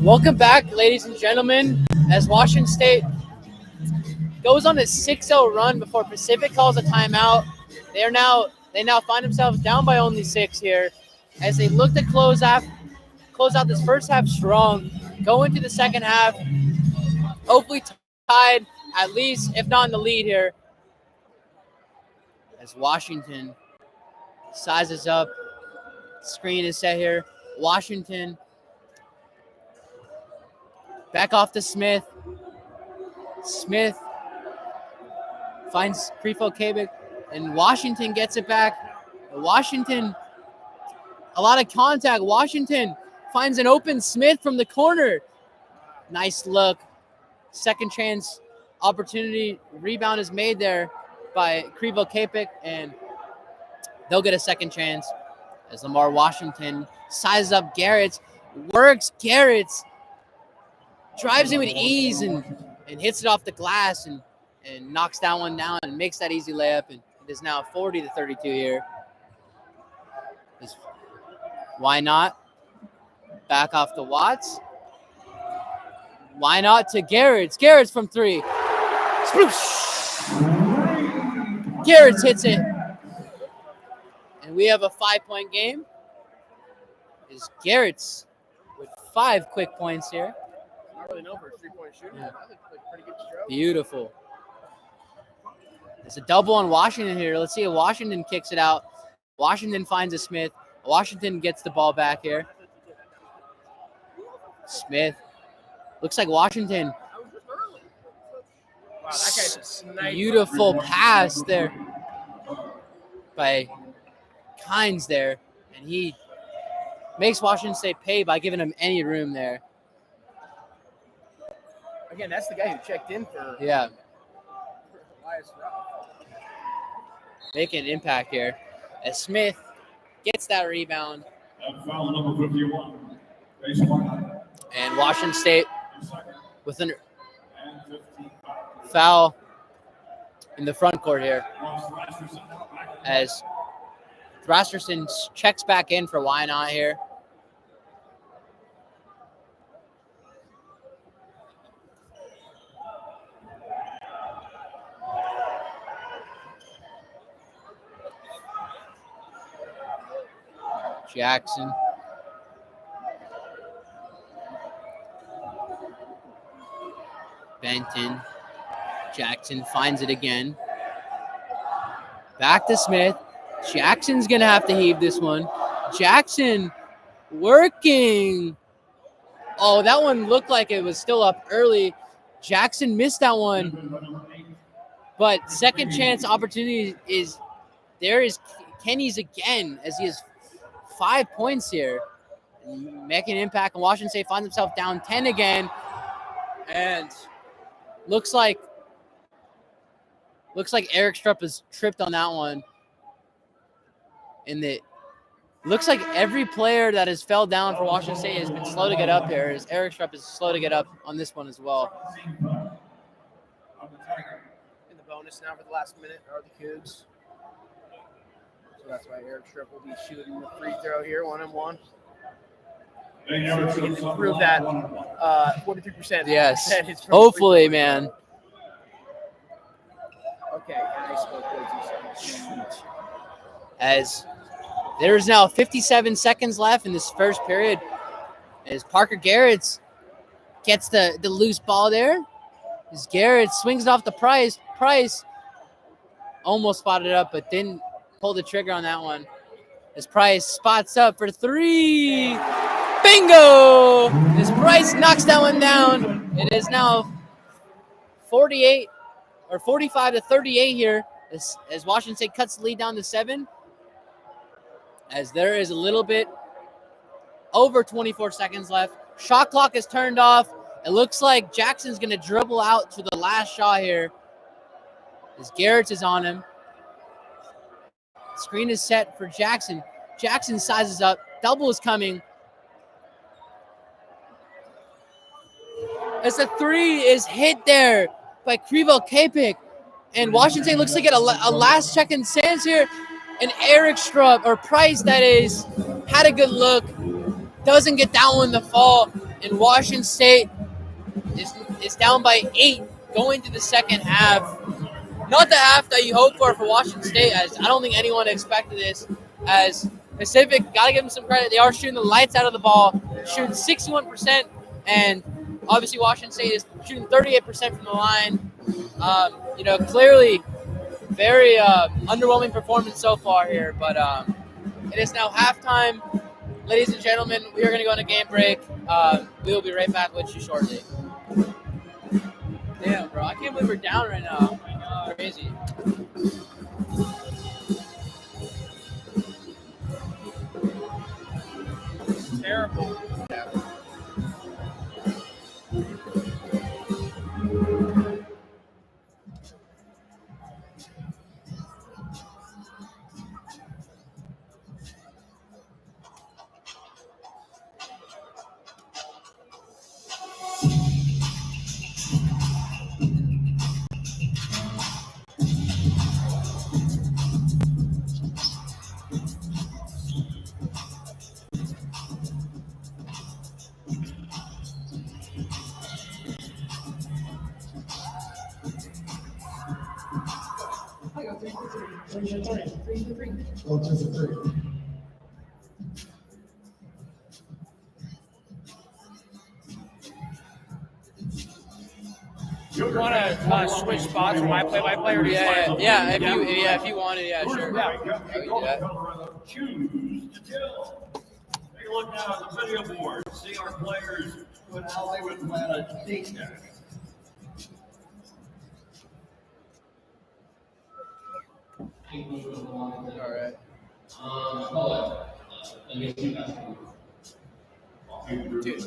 Welcome back, ladies and gentlemen, as Washington State goes on a 6-0 run before Pacific calls a timeout. They now find themselves down by only 6 here as they look to close out this first half strong, go into the second half, hopefully tied at least, if not in the lead here, as Washington sizes up. Screen is set here. Washington back off to Smith. Smith finds Krifo Kabik, and Washington gets it back. Washington, a lot of contact. Washington finds an open Smith from the corner. Nice look. Second chance opportunity. Rebound is made there by Krifo Kabik, and they'll get a second chance as Lamar Washington sizes up Garrett's, works Garrett's, drives in with ease and hits it off the glass and knocks that one down and makes that easy layup. And it is now 40-32 here. Why not? Back off to Watts. Why not to Garrett's? Garrett's from 3. Sploosh! Garrett's hits it. And we have a 5-point game. Is Garrett's with 5 quick points here. Not really known for his 3-point shooting. Yeah. I think like pretty good stroke. Beautiful. There's a double on Washington here. Let's see if Washington kicks it out. Washington finds a Smith. Washington gets the ball back here. Smith. Looks like Washington. Wow, that guy's a sniper. Beautiful pass there by Kynes there. And he makes Washington State pay by giving him any room there. Again, that's the guy who checked in for Yeah, Elias Rock. making an impact here. As Smith gets that rebound. And foul number 51. Baseline. And Washington State Second. with a And 15. foul in the front court here. Ross Rasmussen back. As Thrasterson checks back in for why not here. Jackson. Benton. Jackson finds it again. Back to Smith. Jackson's going to have to heave this one. Jackson working. Oh, that one looked like it was still up early. Jackson missed that one. But second chance opportunity is there is Kenny's again as he has 5 points here. Making an impact, and Washington State finds himself down 10 again. And looks like Eric Strupp is tripped on that one. And it looks like every player that has fell down for Washington State has been slow to get up here. As Eric Strupp is slow to get up on this one as well. bonus now for the last minute are the Cougs. So that's why Eric Strip will be shooting the free throw here, 1-on-1. See if we can improve that 43%. Yes. percentage from Hopefully, free throw. man. Okay, and I spoke way too soon. As there's now 57 seconds left in this first period. As Parker Garrett gets the loose ball there. As Garrett swings it off the Price. Price almost spotted up, but didn't pull the trigger on that one. As Price spots up for three. Bingo! As Price knocks that one down. It is now 45 to 38 here. As Washington State cuts the lead down to 7. As there is a little bit over 24 seconds left. Shot clock is turned off. It looks like Jackson's going to dribble out to the last shot here. As Garrett is on him. Screen is set for Jackson. Jackson sizes up. Double is coming. As the three is hit there by Krivo Kapik. And Washington State looks like a last second chance here. And Eric Strupp, or Price that is, had a good look. Doesn't get that one to fall. And Washington State is down by 8 going to the second half. Not the half that you hope for Washington State, as I don't think anyone expected this. As Pacific, got to give them some credit. They are shooting the lights out of the ball, shooting 61%, and obviously Washington State is shooting 38% from the line. Clearly very underwhelming performance so far here, but it is now halftime. Ladies and gentlemen, we are going to go on a game break. We will be right back with you shortly. Damn, bro. I can't believe we're down right now. Crazy. It's terrible. You want to switch spots for my play-by-play, or do you want to? Yeah. If you wanted, yeah, sure. Choose to kill. Take a look now at the video board. See our players put how they would plan a sneak attack. All right. Dude,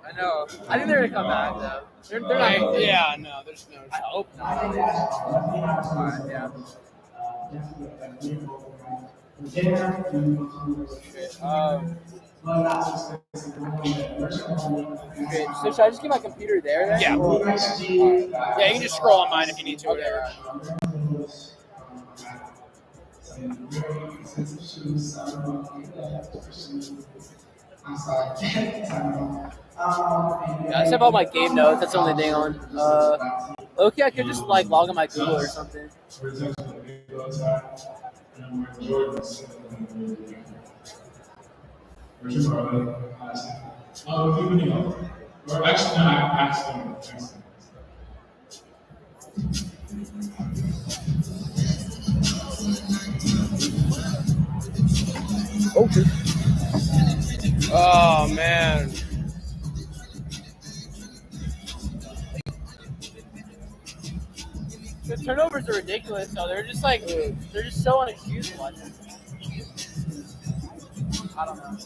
I know. I think they're gonna come back though. They're not. Yeah, no, there's no. I hope not. Yeah. So should I just get my computer there then? Yeah. Yeah, you can just scroll on mine if you need to. Whatever. Yeah, I just have all my game notes. That's the only thing on. Okay, I could just log on my Google or something. Okay. Oh man. The turnovers are ridiculous, though. They're just so unexcusable. I don't know.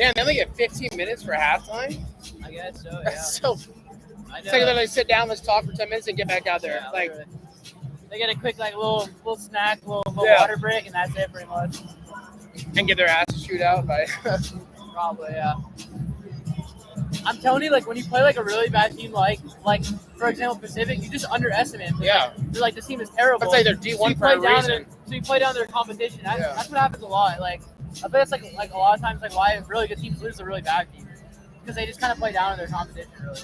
Damn, they only get 15 minutes for halftime? I guess so. Yeah. That's so. I It's like they sit down, let's talk for 10 minutes, and get back out there. Yeah, Like, literally. They get a quick little snack, little Yeah. water break, and that's it pretty much. and get their asses shoot out by. Probably, yeah. I'm telling you, like when you play like a really bad team, like for example Pacific, you just underestimate them. Yeah. You're like this team is terrible. I'd say they're So you D1 for play a down reason. so you play down their competition. That's, Yeah. that's what happens a lot. Like I bet that's like a lot of times like why really good teams lose to really bad teams because they just kind of play down in their competition really.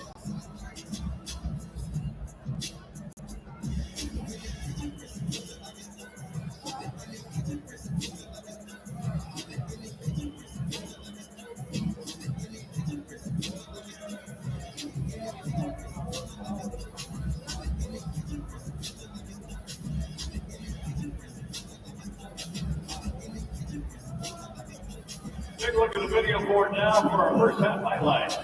Take a look at the video board now for our first half highlights.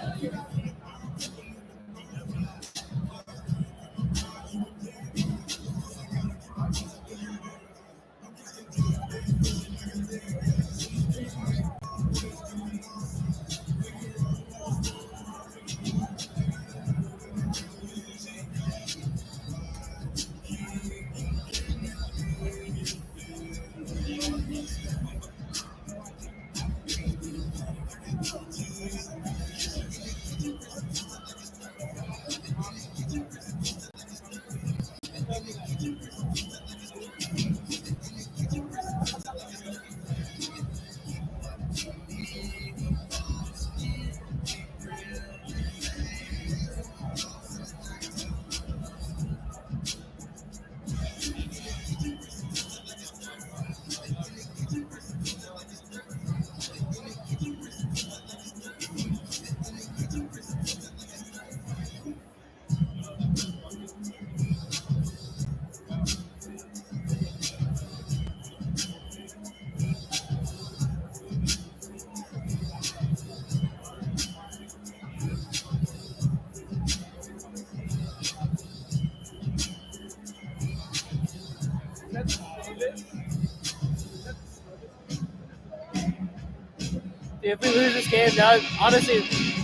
Dude, if we lose this game, now honestly,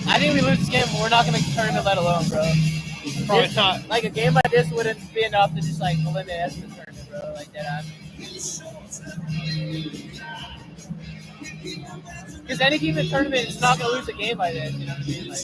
I think we lose this game, we're not gonna make the tournament, let alone, bro. Probably This- not. Like a game like this wouldn't be enough to just like eliminate us from the tournament, bro. Like that. Because any team in the tournament is not gonna lose a game like this. You know what I mean? Like,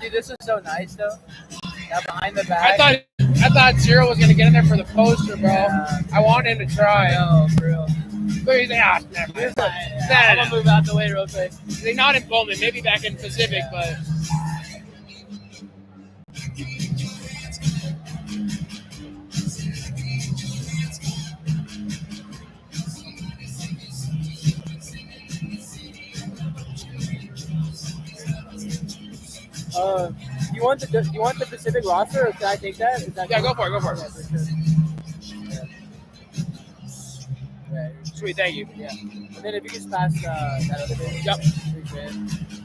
dude, this is so nice though. That behind the back. I thought Zero was gonna get in there for the poster, bro. Yeah. I want him to try. No, for real. But he's like, ah, never mind. I'm gonna move out the way real quick. They're not in Bowman, maybe back in Pacific, but Do you want the Pacific roster, or can I take that? Is that yeah, go for it, go for it. Yeah, for sure. Yeah. Right. Sweet, thank you. Yeah. And then if you just pass that other bit. Yep. Appreciate it.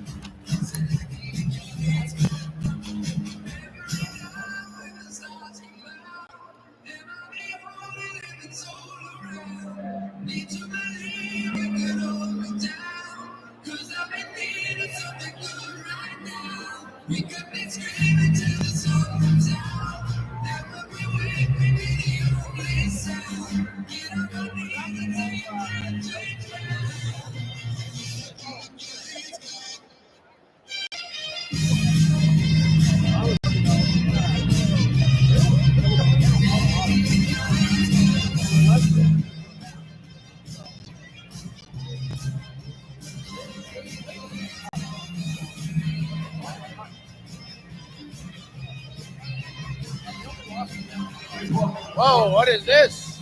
Whoa, what is this?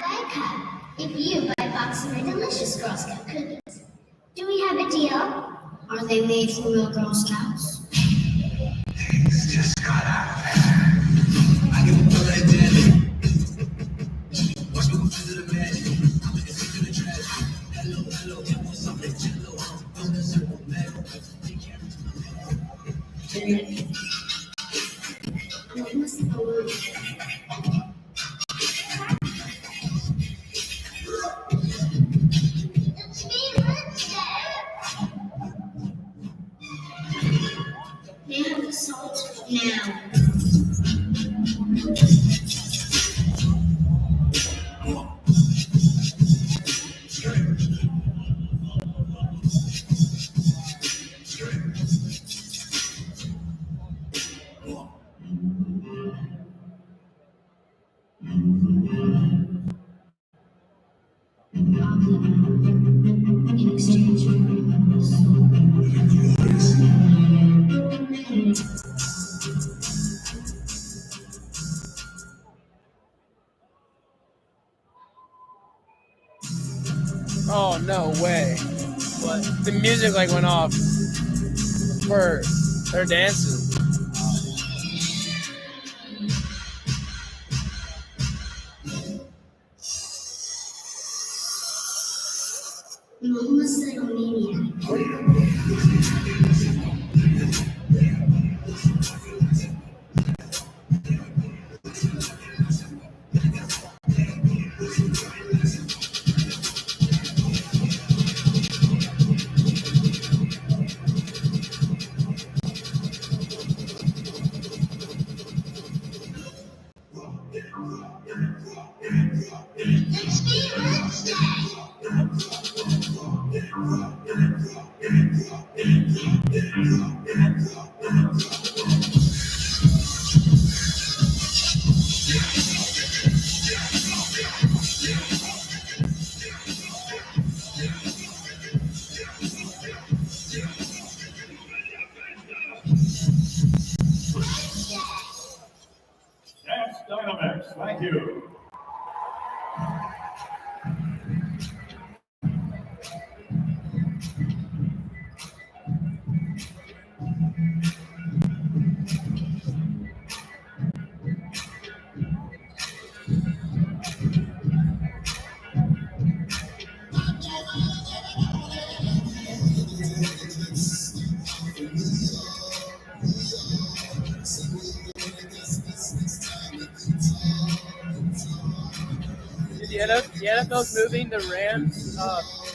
Ally Cup. If you buy a box of my delicious Girl Scout cookies, do we have a deal? Are they made from real Girl Scouts? I must go on. It's me, Wednesday. May I have the salt now? In exchange for Oh, no way. What? The music like went off for their dancing. I'm a homicidal maniac. It's me, Wednesday. That's Dynamax. Thank you. The NFL's moving the Rams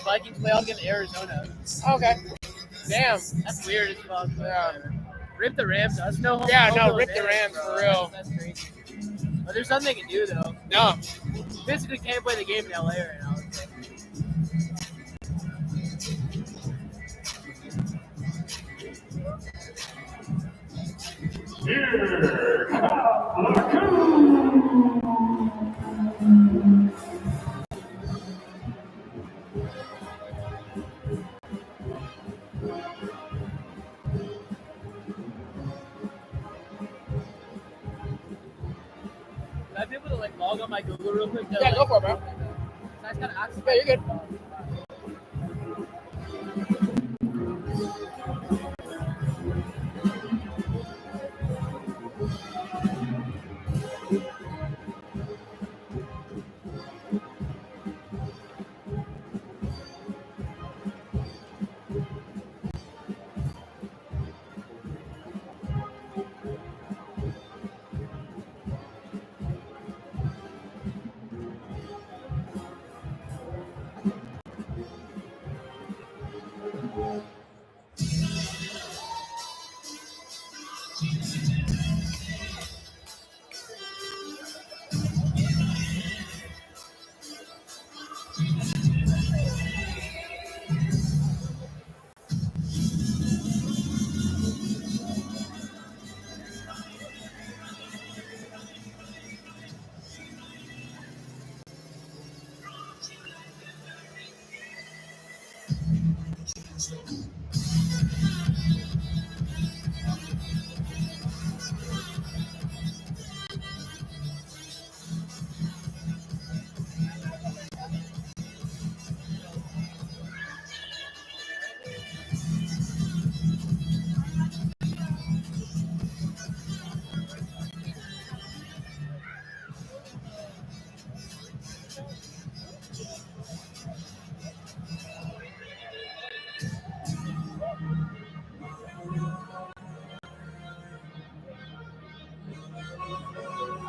Vikings playoff game to Arizona. Okay. Damn. That's weird as fuck. But Yeah. Rip the Rams. That's no home. Yeah, home no, field rip the advantage, Rams bro. for real. That's crazy. But there's nothing they can do though. No. Physically can't play the game in LA right now. Here comes the coup. Can I be able to like log on my Google real quick? Yeah, go for it, bro. I just gotta access. Yeah, you're good.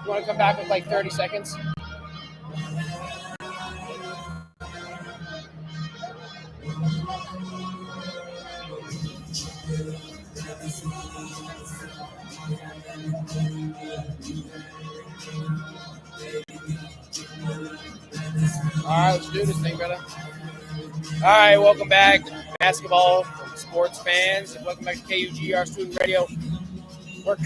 You want to come back with like 30 seconds? All right, let's do this thing, brother. All right, welcome back, basketball sports fans, and welcome back to KUGR Student Radio. We are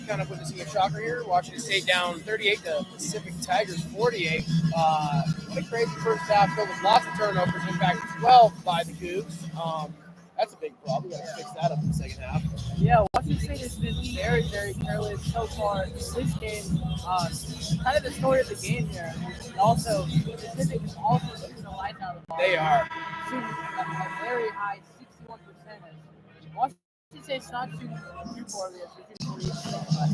kind of witnessing a shocker here. Washington State down 38 to Pacific Tigers 48. What a crazy first half filled with lots of turnovers. In fact, 12 by the Cougs. That's a big problem. We got to fix that up in the second half. Yeah, Washington State has been very, very careless so far in this game. Kind of the story of the game here. And also, Pacific is also shooting the lights out of the ball. They are. Shooting a very high 61%. Washington State's not shooting too poorly. They're shooting 48%, but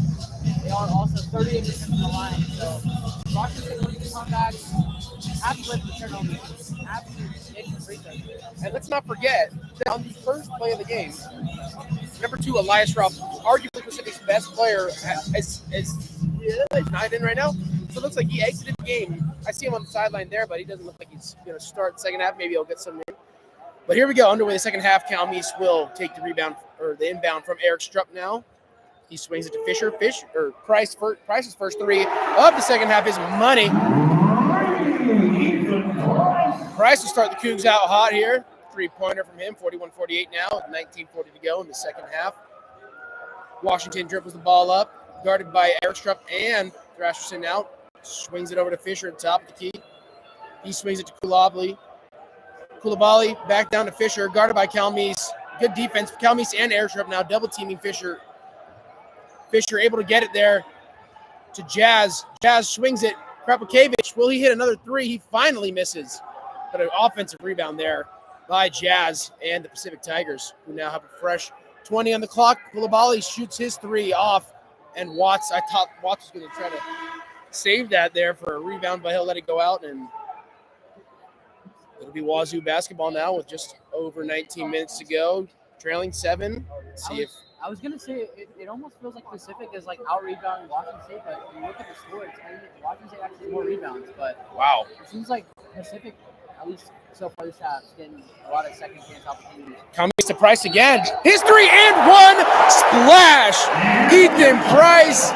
they are also 38% from the line. So, Washington State looking to come back. Have to let the turnovers. Have to make some free throws. And let's not forget that on the first play of the game, number 2, Elias Ruff, arguably Pacific's best player, is not in right now. So it looks like he exited the game. I see him on the sideline there, but he doesn't look like he's going to start the second half. Maybe he'll get some in. But here we go. Underway the second half. Cal Meese will take the rebound or the inbound from Eric Strupp now. He swings it to Fisher. Price's first three of the second half is money. Price will start the Cougs out hot here. Three-pointer from him, 41-48 now, with 19:40 to go in the second half. Washington dribbles the ball up, guarded by Eric Strupp and Thrasherson now. Swings it over to Fisher at the top of the key. He swings it to Koulibaly. Koulibaly back down to Fisher, guarded by Cal Meese. Good defense. Cal Meese and Eric Strupp now double-teaming Fisher. Fisher able to get it there to Jazz. Jazz swings it. Krapikevich, will he hit another three? He finally misses. But an offensive rebound there by Jazz and the Pacific Tigers, who now have a fresh 20 on the clock. Koulibaly shoots his three off, and Watts, I thought Watts was going to try to save that there for a rebound, but he'll let it go out, and it'll be Wazoo basketball now with just over 19 minutes to go, trailing 7. Let's see if I was going to say, it almost feels like Pacific is like out-rebounding Washington State, but when you look at the score, it's telling you that Washington State actually has more rebounds. But wow, it seems like Pacific, at least so far this half, is getting a lot of second-chance opportunities. Coming to Price again. His 3 and 1 splash. Ethan Price.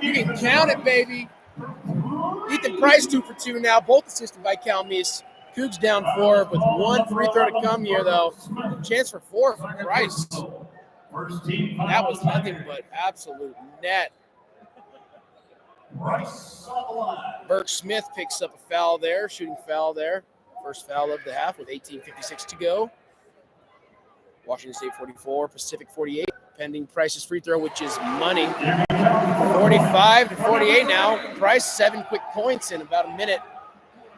You can count it, baby. Ethan Price 2 for 2 now, both assisted by Cal Meese. Cougs down 4 with 1 free throw to come here, though. Chance for 4 for Price. That was nothing but absolute net. Burke Smith picks up a foul there, shooting foul there. First foul of the half with 18:56 to go. Washington State 44, Pacific 48. Pending Price's free throw, which is money. 45-48 now. Price 7 quick points in about a minute.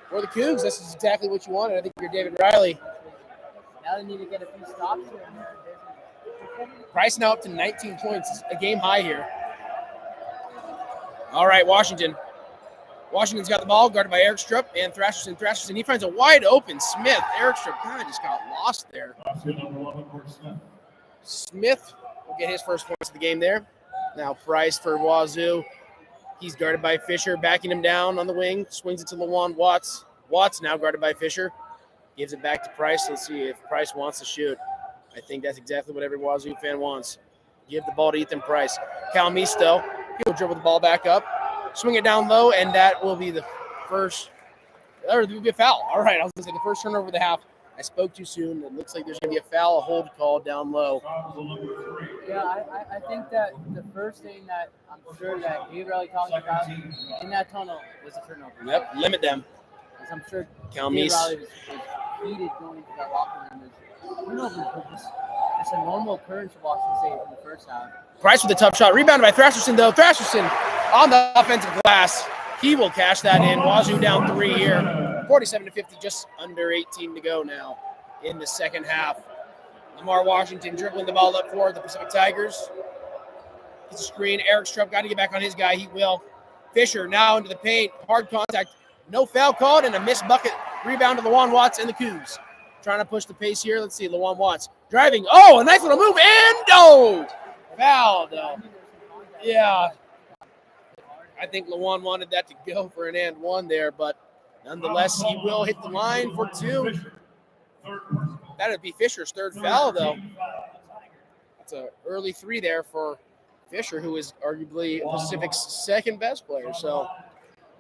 For the Cougs, this is exactly what you wanted. I think you're David Riley. Now they need to get a few stops here and there. Price now up to 19 points, a game high here. All right, Washington. Washington's got the ball, guarded by Eric Strupp and Thrasherson. Thrasherson, he finds a wide open Smith. Eric Strupp, God, just got lost there. Smith will get his first points of the game there. Now Price for Wazoo. He's guarded by Fisher, backing him down on the wing. Swings it to Lawan Watts. Watts now guarded by Fisher. Gives it back to Price. Let's see if Price wants to shoot. I think that's exactly what every Wazoo fan wants. Give the ball to Ethan Price. Cal Meese, though, he'll dribble the ball back up, swing it down low, and that will be the first, or there will be a foul. All right, I was going to say the first turnover of the half. I spoke too soon. It looks like there's going to be a foul, a hold call down low. Yeah, I think that the first thing that I'm sure that David Riley talking about in that tunnel was a turnover. Yep, limit them. As I'm sure Cal David Meese. Riley was heated going into that locker room. Turnovers were just a normal occurrence for Washington State in the first half. Price with a tough shot. Rebounded by Thrasherson, though. Thrasherson on the offensive glass. He will cash that in. Wazoo down 3 here. 47-50, just under 18 to go now in the second half. Lamar Washington dribbling the ball up for the Pacific Tigers. Gets a screen. Eric Strupp got to get back on his guy. He will. Fisher now into the paint. Hard contact. No foul called and a missed bucket. Rebound to Lawan Watts and the Cougs. Trying to push the pace here. Let's see. Lawan Watts driving. Oh, a nice little move. And foul, though. Yeah. I think Lawan wanted that to go for an and one there, but nonetheless, he will hit the line for two. That would be Fisher's third foul, though. That's an early three there for Fisher, who is arguably Pacific's second best player. So,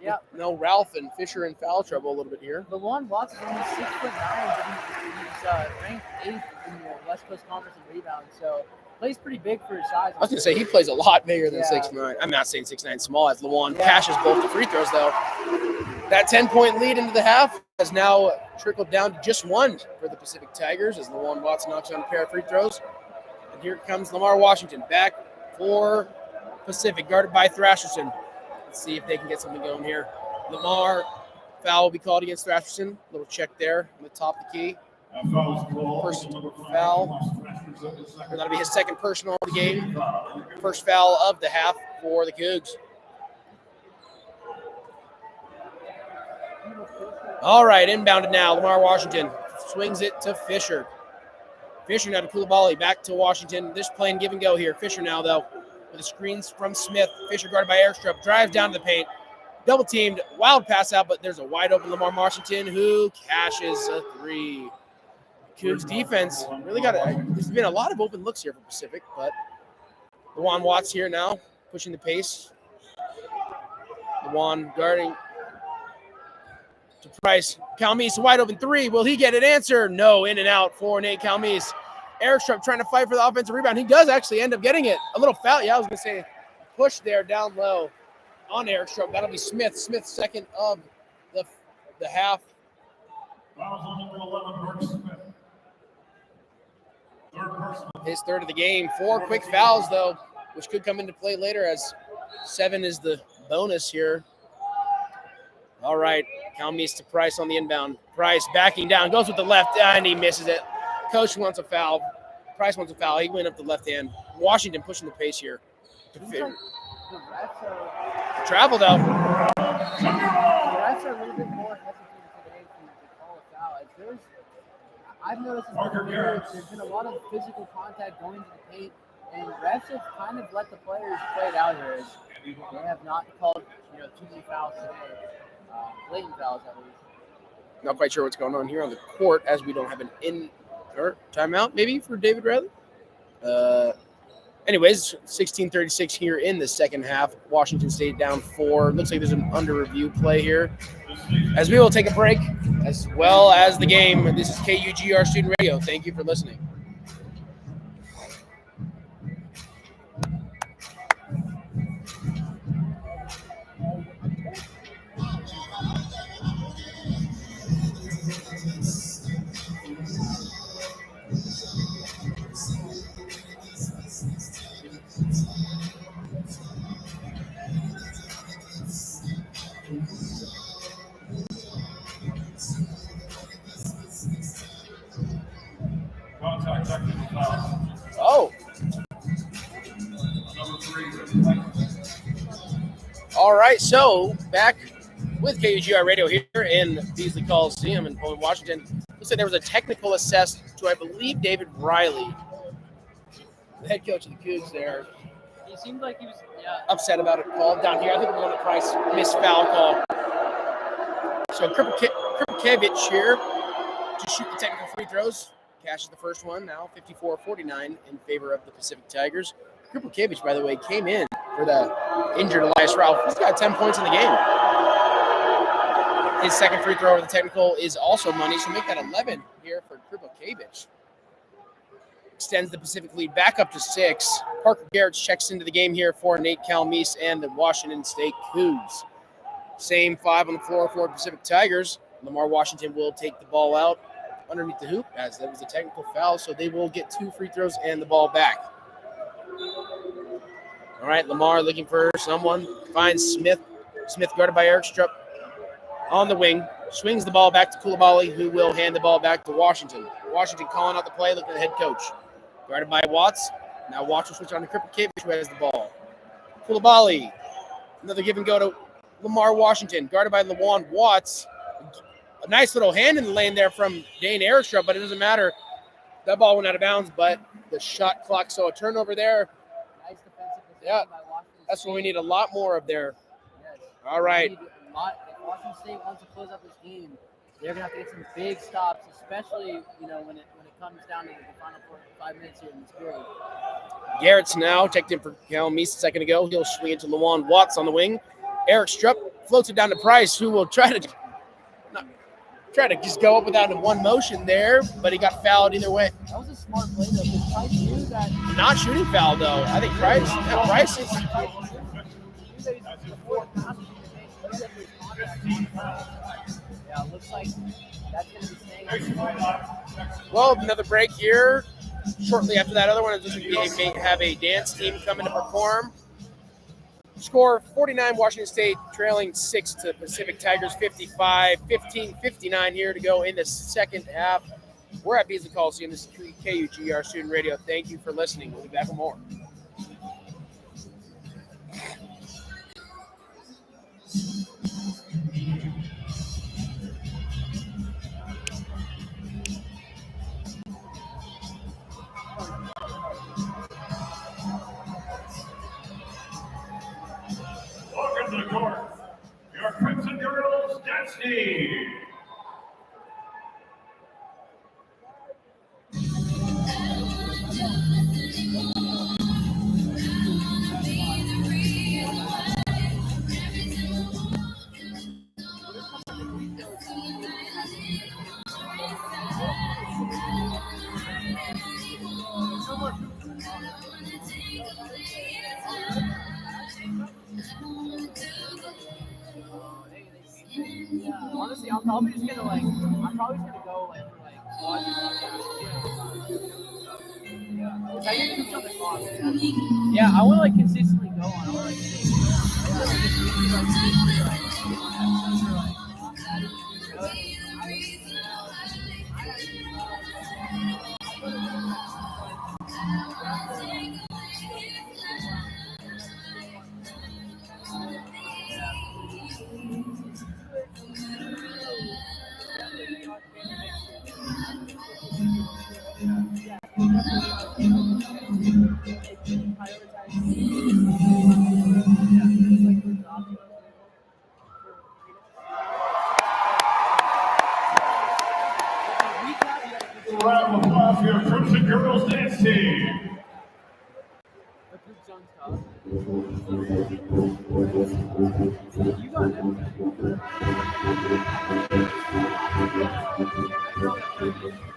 Yeah. no, Ralph and Fisher in foul trouble a little bit here. LaJuan Watts is only 6'9", but he's ranked 8th in the West Coast Conference in rebounds. So plays pretty big for his size. I was going to say he plays a lot bigger than Yeah. 6'9". I'm not saying 6'9" small, as LaJuan Yeah. cashes both the free throws, though. That 10-point lead into the half has now trickled down to just one for the Pacific Tigers as LaJuan Watts knocks down a pair of free throws. And here comes Lamar Washington back for Pacific, guarded by Thrasherson. Let's see if they can get something going here. Lamar, foul will be called against Thrasherson. Little check there on the top of the key. First foul. That'll be his second personal of the game. First foul of the half for the Cougs. All right, inbounded now. Lamar Washington swings it to Fisher. Fisher now to Koulibaly, back to Washington. This playing give and go here. Fisher now, though, with the screens from Smith. Fisher guarded by Airstrup, drives down to the paint. Double teamed, wild pass out, but there's a wide open Lamar Washington who cashes a three. Cougs defense really got it. There's been a lot of open looks here for Pacific, but LaJuan Watts here now, pushing the pace. LaJuan guarding to Price. Calmese, wide open three. Will he get an answer? No, in and out for Nate Calmese. Airstrup trying to fight for the offensive rebound. He does actually end up getting it. A little foul. Yeah, I was going to say push there down low on Airstrup. That'll be Smith. Smith's second of the half. His third of the game. 4 quick fouls, though, which could come into play later as 7 is the bonus here. All right, Calmese to Price on the inbound. Price backing down, goes with the left, and he misses it. Coach wants a foul. Price wants a foul. He went up the left hand. Washington pushing the pace here. Travel, though. The refs are a little bit more hesitant today to call a foul. I've noticed there's been a lot of physical contact going to the paint, and refs have kind of let the players play it out here. They have not called too many fouls today. Blatant fouls, at least. Not quite sure what's going on here on the court as we don't have an or timeout maybe for David Riley. Anyways, 16:36 here in the second half. Washington State down 4. Looks like there's an under review play here. As we will take a break as well as the game. This is KUGR Student Radio. Thank you for listening. Oh. All right, so back with KUGR Radio here in Beasley Coliseum in Pullman, Washington. Looks like there was a technical assessed to, I believe, David Riley, the head coach of the Cougs there. He seemed like he was, upset about it call down here. I think we're on the Price missed foul call. So Kripakevich here to shoot the technical free throws. Cashes the first one now, 54-49 in favor of the Pacific Tigers. Kripakevich, by the way, came in for the injured Elias Ralph. He's got 10 points in the game. His second free throw over the technical is also money, so make that 11 here for Kripakevich. Extends the Pacific lead back up to 6. Parker Garrett checks into the game here for Nate Calmese and the Washington State Cougs. Same 5 on the floor for Pacific Tigers. Lamar Washington will take the ball out underneath the hoop as that was a technical foul, so they will get 2 free throws and the ball back. All right, Lamar looking for someone. Finds Smith. Smith guarded by Eric Strupp on the wing. Swings the ball back to Koulibaly, who will hand the ball back to Washington. Washington calling out the play, looking at the head coach. Guarded by Watts. Now Watts will switch on to Kripakevich, who has the ball. Koulibaly. Another give and go to Lamar Washington. Guarded by LaJuan Watts. A nice little hand in the lane there from Dane Airstrup, but it doesn't matter. That ball went out of bounds, but the shot clock, so a turnover there. Nice defensive position Yeah, by Washington that's State. what we need a lot more of there. All right. If Washington State wants to close up this game, they're gonna have to get some big stops, especially when it comes down to the final 5 minutes here in this period. Garrett's now checked in for Cal Meese a second ago. He'll swing it to Lawan Watts on the wing. Eric Strupp floats it down to Price, who will try to just go up without one motion there, but he got fouled either way. That was a smart play though, because Price knew that. Not shooting foul though. I think Price is. Yeah, looks like that's going to be staying. Well, another break here. Shortly after that other one, they may have a dance team coming to perform. Score 49 Washington State trailing 6 to Pacific Tigers 55, 15-59 here to go in the second half. We're at Beasley Coliseum. This is KUGR Student Radio. Thank you for listening. We'll be back with more. Welcome to the court, your Crimson Girls dance team. Honestly, I'm probably just gonna go for Yeah, I want to consistently go on. I want Round of applause for your Crimson Girls dance team.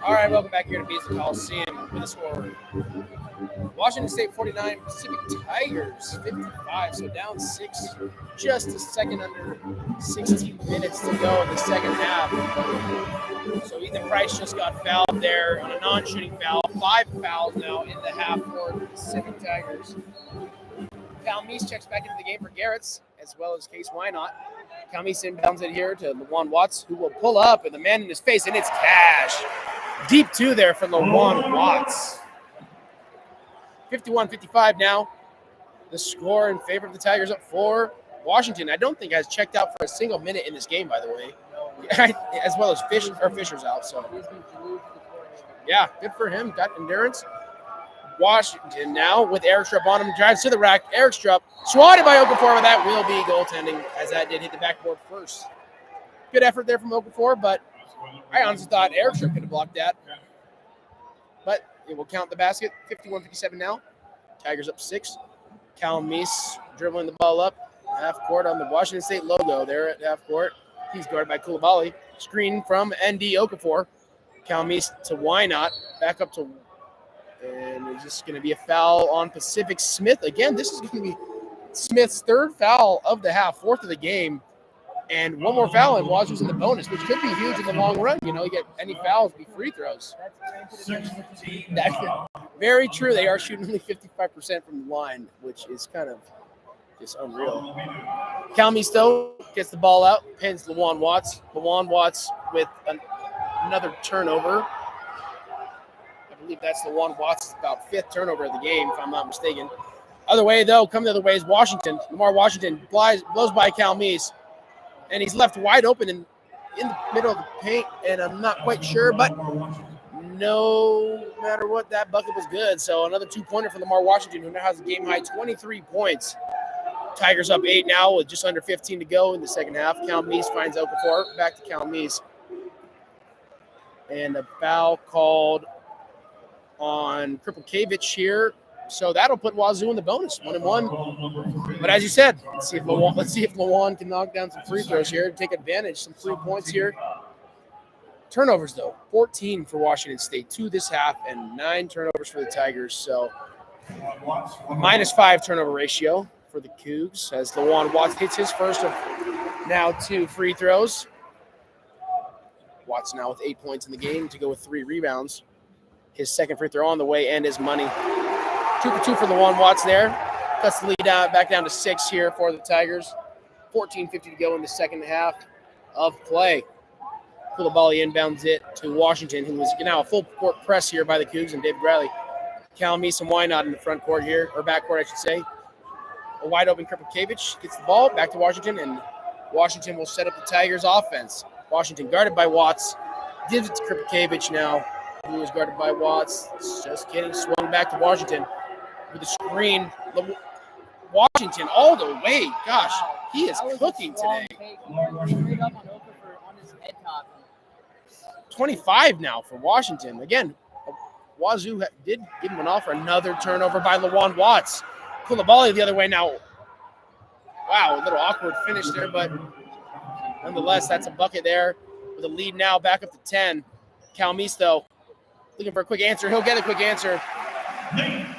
All right, welcome back here to Beasley Coliseum with a score. Washington State 49, Pacific Tigers 55, so down 6, just a second under 16 minutes to go in the second half. So Ethan Price just got fouled there on a non-shooting foul. 5 fouls now in the half for the Pacific Tigers. Cal Meese checks back into the game for Garrett's, as well as Case Wynot. Cal Meese inbounds it here to Lawan Watts, who will pull up, and the man in his face, and it's Cash. Deep 2 there for Lawan Watts. 51-55 now. The score in favor of the Tigers up for Washington. I don't think has checked out for a single minute in this game, by the way, as well as Fisher's out. So, yeah, good for him. Got endurance. Washington now with Eric Strupp on him. Drives to the rack. Eric Strupp swatted by Okafor, but that will be goaltending, as that did hit the backboard first. Good effort there from Okafor, but I honestly thought Eric Strupp could have blocked that. But it will count the basket. 51-57 now. Tigers up 6. Cal Meese dribbling the ball up. Half court on the Washington State logo there at half court. He's guarded by Koulibaly. Screen from ND Okafor. Cal Meese to Wynot. Back up to, and it's just going to be a foul on Pacific Smith. Again, this is going to be Smith's 3rd foul of the half, 4th of the game. And one more foul, and Washington's in the bonus, which could be huge in the long run. You get any fouls, be free throws. That's very true. They are shooting only 55% from the line, which is kind of just unreal. Cal Meese, though, gets the ball out, pins Lawan Watts. Lawan Watts with another turnover. I believe that's Lawan Watts' about 5th turnover of the game, if I'm not mistaken. Other way, though, coming the other way is Washington. Lamar Washington blows by Cal Meese. And he's left wide open in the middle of the paint, and I'm not quite sure, but no matter what, that bucket was good. So another 2-pointer for Lamar Washington, who now has a game-high 23 points. Tigers up 8 now with just under 15 to go in the second half. Cal Meese finds Okafor. Back to Cal Meese. And a foul called on Kriplakevich here. So that'll put Wazoo in the bonus, 1-1. But as you said, let's see if Lawan can knock down some free throws here and take advantage. Some free points here. Turnovers, though, 14 for Washington State, 2 this half, and 9 turnovers for the Tigers. So -5 turnover ratio for the Cougs as Lawan Watts hits his first of now 2 free throws. Watts now with 8 points in the game to go with 3 rebounds. His second free throw on the way and his money. 2 for 2 for Lawan Watts there. Cuts the lead back down to 6 here for the Tigers. 14:50 to go in the second half of play. Koulibaly inbounds it to Washington, who is now a full court press here by the Cougs and David Riley. Cal Meese and Wynot in the front court here, or back court, I should say. A wide open Kriplakevich gets the ball back to Washington, and Washington will set up the Tigers' offense. Washington guarded by Watts, gives it to Kriplakevich now, who is guarded by Watts. Just kidding, swung back to Washington with a screen. Washington all the way. Gosh, he is cooking today. 25 now for Washington. Again, Wazoo did give him an offer. Another turnover by Lawan Watts. Koulibaly the other way now. Wow, a little awkward finish there, but nonetheless, that's a bucket there with a lead now back up to 10. Cal Meese, though, looking for a quick answer. He'll get a quick answer.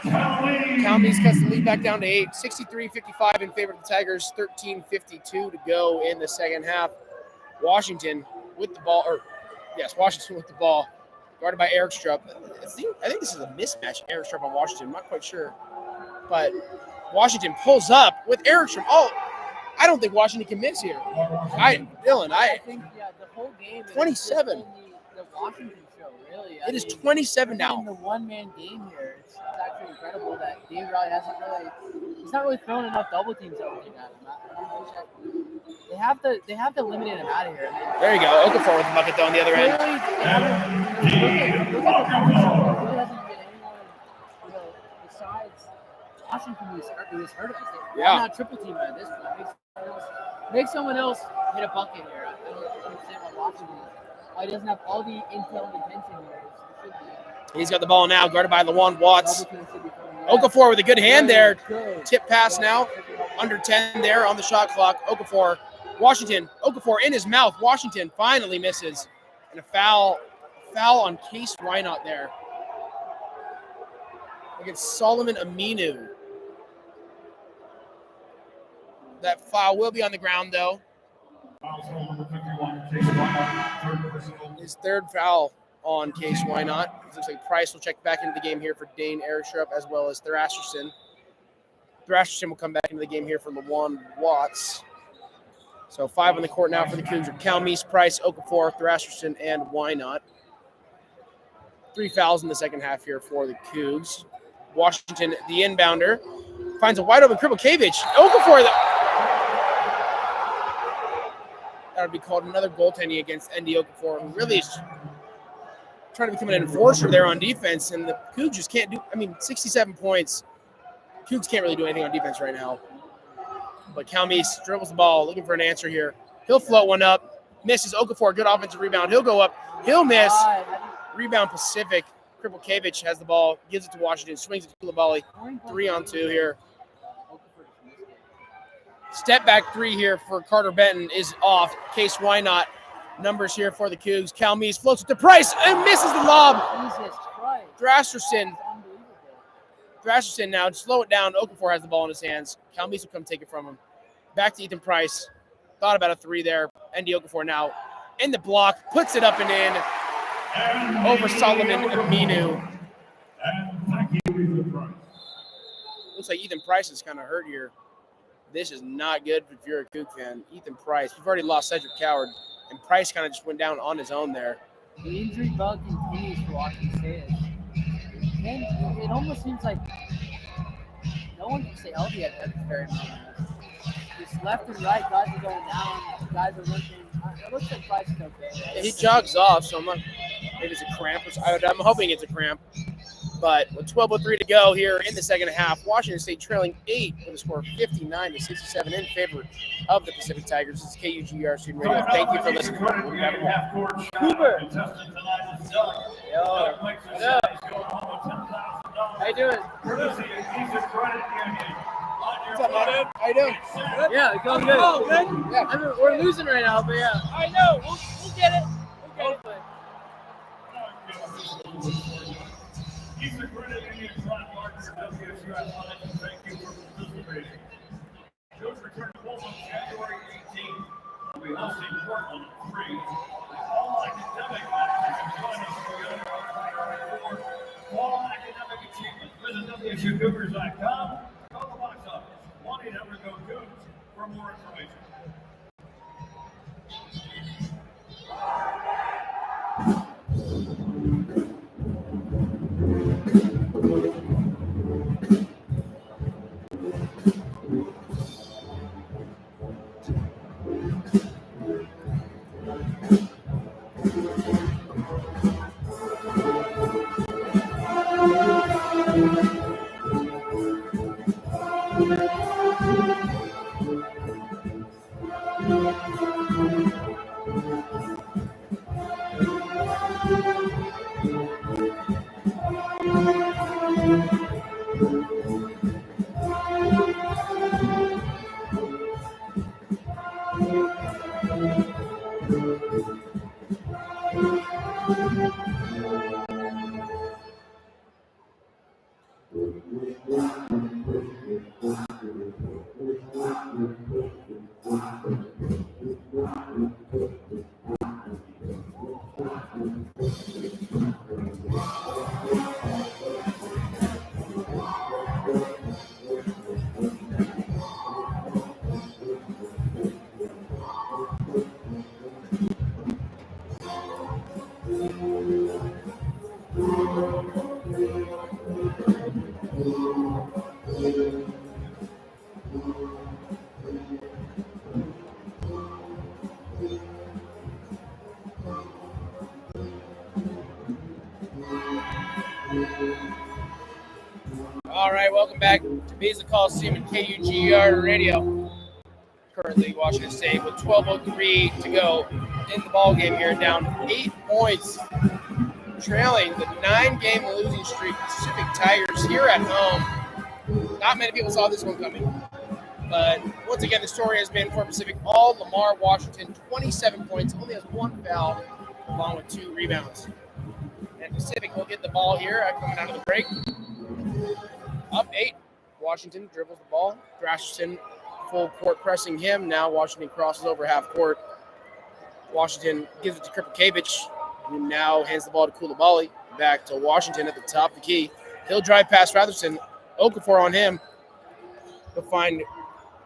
Cal Meese cuts the lead back down to 8. 63-55 in favor of the Tigers. 13:52 to go in the second half. Washington with the ball, Washington with the ball. Guarded by Eric Strupp. I think this is a mismatch, Eric Strupp on Washington. I'm not quite sure. But Washington pulls up with Eric Strupp. Oh, I don't think Washington can miss here. I think the whole game 27. The Washington show, really. It is 27 now. In the one-man game here, it's actually incredible that David Riley he's not really throwing enough double teams over him. They have to eliminate him out of here. There you go. Okafor with the bucket, though, on the other end. Look at the really hasn't been anyone, besides Washington who's hurt us. Yeah. Why not triple team at this point? Make someone else hit a bucket here. I don't understand why he doesn't have all the intel and attention here. He's got the ball now, guarded by Lawan Watts. Okafor with a good hand there. Tip pass now. Under 10 there on the shot clock. Okafor. Okafor in his mouth. Washington finally misses. And a foul on Case Wynot there against Solomon Aminu. That foul will be on the ground, though. His third foul on Case Wynot. It looks like Price will check back into the game here for Dane Eristrup as well as Thrasherson. Thrasherson will come back into the game here for Lawan Watts. So 5 on the court now for the Cougs. Cal Meese, Price, Okafor, Thrasherson, and Wynot. 3 fouls in the second half here for the Cougs. Washington, the inbounder, finds a wide open Kriplakevich. Okafor. That would be called another goaltending against Andy Okafor, who really is trying to become an enforcer there on defense, and the Cougs just can't do. 67 points. Cougs can't really do anything on defense right now. But Cal Meese dribbles the ball, looking for an answer here. He'll float one up, misses. Okafor, good offensive rebound. He'll go up, he'll miss. Rebound Pacific. Kriplakevich has the ball, gives it to Washington, swings it to Koulibaly. 3-on-2 here. Step back 3 here for Carter Benton is off. Case Wynot numbers here for the Cougs. Cal Meese floats it to Price and misses the lob. Jesus Christ. Thrasherson now, slow it down. Okafor has the ball in his hands. Cal Meese will come take it from him. Back to Ethan Price. Thought about a 3 there. Andy Okafor now in the block, puts it up and in over Solomon Aminu. Looks like Ethan Price is kind of hurt here. This is not good if you're a Coug fan. Ethan Price, you've already lost Cedric Coward, and Price kind of just went down on his own there. The injury bug continues for Washington State. And it almost seems like no one can stay healthy at this very moment. Just left and right, guys are going down, guys are limping. It looks like Price is okay. Yeah, he jogs off, so I'm not. Maybe it's a cramp or something. I'm hoping it's a cramp. But with 12:03 to go here in the second half, Washington State trailing 8 with a score of 59-67 in favor of the Pacific Tigers. This is KUGR Student Radio. Thank you for listening. We'll be back tomorrow. Cooper. Yo. What up? How you doing? What's up, man? How you doing? Yeah, it's going good. Oh, good? Yeah. We're losing right now, but yeah. I know. We'll get it. Hopefully. He's a credit union client partner of WSU Athletics, and thank you for participating. Shows return to both on January 18th. We'll be hosting Portland 3. All academic matters and join us for the other all academic achievement. Visit WSUCougars.com. Call the box office 1-800-GO-COUGS for more information. All right, welcome back to Beasley Coliseum and KUGR Radio. Currently, Washington State with 12:03 to go in the ball game here, down 8 points, trailing the 9-game losing streak Pacific Tigers here at home. Not many people saw this one coming, but once again, the story has been for Pacific all Lamar Washington, 27 points, only has 1 foul, along with 2 rebounds. And Pacific will get the ball here coming out of the break. Up 8. Washington dribbles the ball. Thrasherson full court pressing him. Now Washington crosses over half court. Washington gives it to Kripakevich, who now hands the ball to Coulibaly. Back to Washington at the top of the key. He'll drive past Ratherson. Okafor on him. He'll find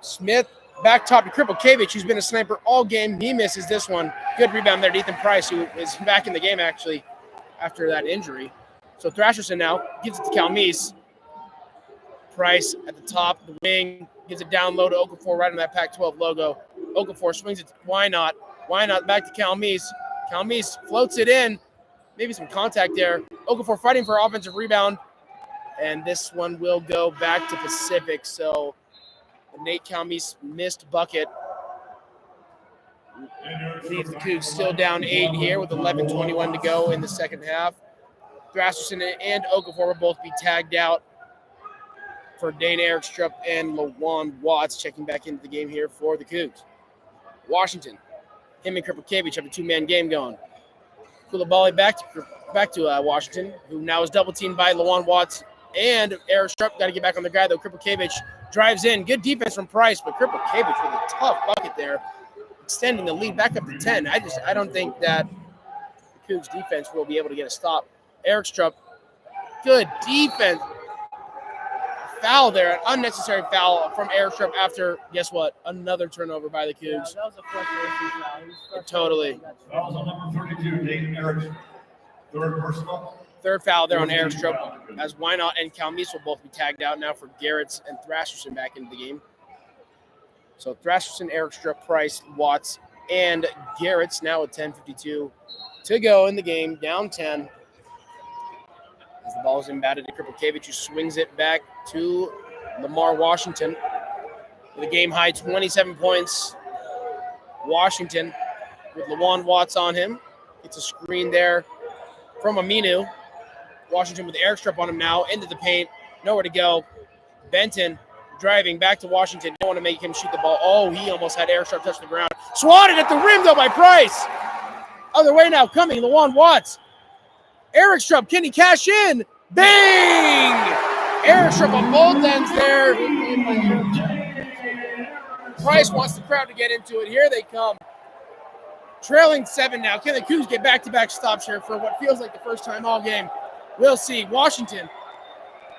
Smith. Back top to Kripakevich, who's been a sniper all game. He misses this one. Good rebound there to Ethan Price, who is back in the game actually after that injury. So Thrasherson now gives it to Calmise. Price at the top of the wing, gives it down low to Okafor right on that Pac-12 logo. Okafor swings it to Why Not back to Calmise. Calmise floats it in. Maybe some contact there. Okafor fighting for offensive rebound. And this one will go back to Pacific. So the Nate Calmise missed bucket leaves the Cougs still down 8 here with 11:21 to go in the second half. Thrasherson and Okafor will both be tagged out for Dane Erikstrup and Lawan Watts checking back into the game here for the Cougs. Washington, him and Kripakevich have a 2-man game going. Coulibaly back to Washington, who now is double teamed by Lawan Watts and Erikstrup. Got to get back on the guy though. Kripakevich drives in. Good defense from Price, but Kripakevich with a tough bucket there, extending the lead back up to 10. I don't think that the Cougs defense will be able to get a stop. Erikstrup, good defense. Foul there, an unnecessary foul from Erikstrup after, guess what, another turnover by the Cougs. Yeah, that was a frustration foul. Totally. That was on number 32, Dayton Erickson. Third personal. Third foul there on Erikstrup, as Wynot and Calmise will both be tagged out now for Garrett's and Thrasherson back into the game. So Thrasherson, Erikstrup, Price, Watts, and Garrett's now with 10:52 to go in the game, down 10. As the ball is inbounded to Kripalkiewicz, who swings it back to Lamar Washington with a game-high 27 points. Washington with Lawan Watts on him. Gets a screen there from Aminu. Washington with Eric Strupp on him now. Into the paint. Nowhere to go. Benton driving back to Washington. Don't want to make him shoot the ball. Oh, he almost had Eric Strupp touch the ground. Swatted at the rim, though, by Price. Other way now coming. Lawan Watts. Eric Strupp, can he cash in? Bang! Eric Strupp on both ends there. Price wants the crowd to get into it. Here they come. Trailing 7 now. Can the Cougs get back-to-back stops here for what feels like the first time all game? We'll see. Washington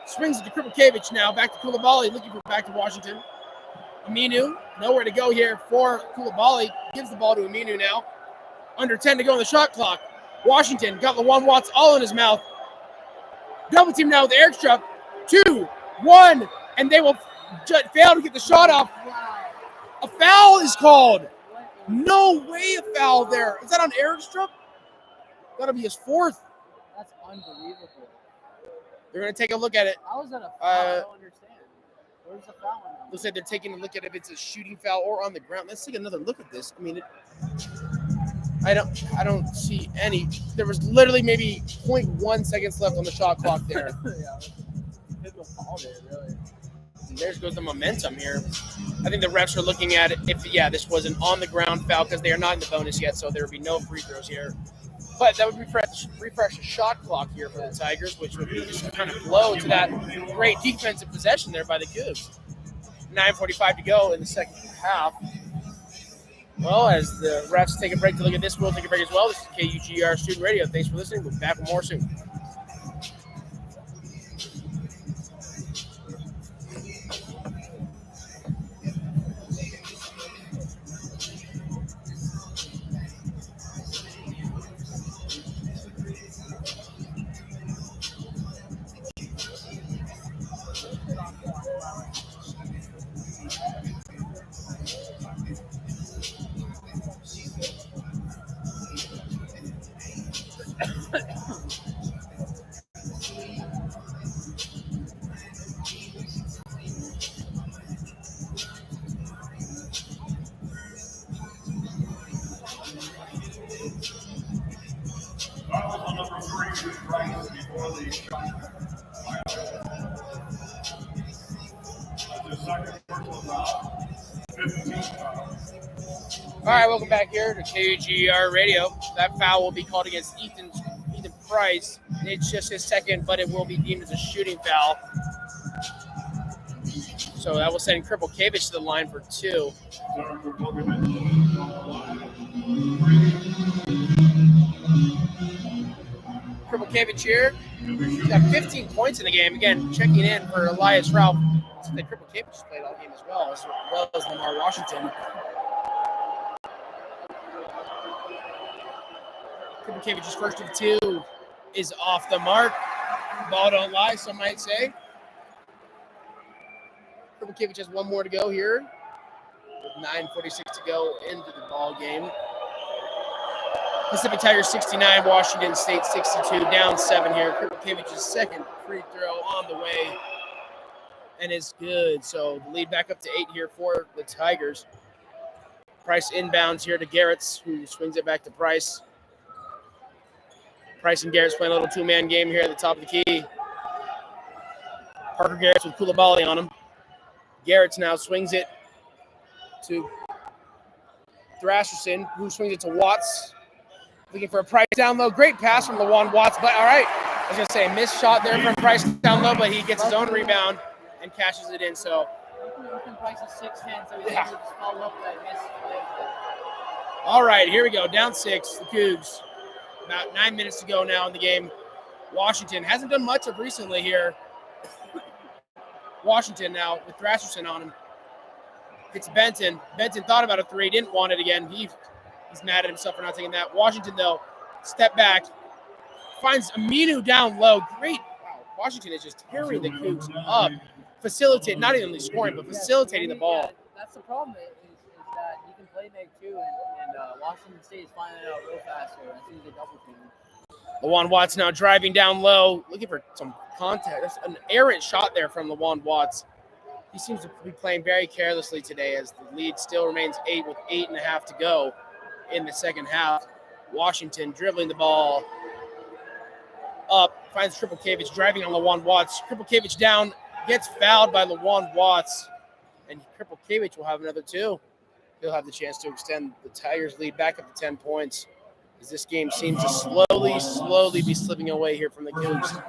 swings it to Kripalkiewicz now. Back to Koulibaly, looking for back to Washington. Aminu, nowhere to go here for Koulibaly. Gives the ball to Aminu now. Under 10 to go on the shot clock. Washington got Lawan Watts all in his mouth. Double team now with Eric Strupp. 2, 1, and they will fail to get the shot off. A foul is called. No way a foul there. Is that on Eric Strupp? That'll be his 4th. That's unbelievable. They're going to take a look at it. How is that a foul? I don't understand. Where's the foul on that? Looks like they're taking a look at if it's a shooting foul or on the ground. Let's take another look at this. I mean, I don't see any. There was literally maybe 0.1 seconds left on the shot clock there. And there goes the momentum here. I think the refs are looking at it. This was an on-the-ground foul because they are not in the bonus yet, so there would be no free throws here. But that would refresh the shot clock here for the Tigers, which would be just kind of blow to that great defensive possession there by the Cougs. 9:45 to go in the second half. Well, as the refs take a break to look at this, we'll take a break as well. This is KUGR Student Radio. Thanks for listening. We'll be back with more soon. All right, welcome back here to KUGR Radio. That foul will be called against Ethan Price. It's just his 2nd, but it will be deemed as a shooting foul. So that will send Kripalkiewicz to the line for 2. Kripalkiewicz here. He's got 15 points in the game. Again, checking in for Elias Ralph. So that Kripalkiewicz played all game as well as Lamar Washington. Kripalkiewicz's first of 2 is off the mark. Ball don't lie, some might say. Kripalkiewicz has 1 more to go here. With 9:46 to go into the ball game. Pacific Tigers 69, Washington State 62, down 7 here. Kripalkiewicz's 2nd free throw on the way and is good. So the lead back up to 8 here for the Tigers. Price inbounds here to Garretts, who swings it back to Price. Price and Garretts playing a little 2-man game here at the top of the key. Parker Garretts with Koulibaly on him. Garretts now swings it to Thrasherson, who swings it to Watts. Looking for a Price down low. Great pass from Lawan Watts, but all right. I was going to say, missed shot there from Price down low, but he gets his own rebound and cashes it in. So, Price is 6'10", so he's able to just follow up that miss. All right, here we go. Down 6, the Cougs. About 9 minutes to go now in the game. Washington hasn't done much of recently here. Washington now with Thrasherson on him. It's Benton. Benton thought about a 3, didn't want it again. He's mad at himself for not taking that. Washington, though, step back. Finds Aminu down low. Great. Wow. Washington is just tearing the Cougs up. Facilitate, not even scoring, but facilitating the ball. Yeah, that's the problem is that he can play make too, and Washington State is finding it out real fast here. I think they double team. Lawan Watts now driving down low, looking for some contact. That's an errant shot there from Lawan Watts. He seems to be playing very carelessly today as the lead still remains 8 with 8.5 to go in the second half. Washington dribbling the ball up, finds Kripalkiewicz driving on Lawan Watts. Kripalkiewicz down, gets fouled by Lawan Watts, and Kripalkiewicz will have another 2. He'll have the chance to extend the Tigers' lead back up to 10 points as this game seems to slowly be slipping away here from the Cougs.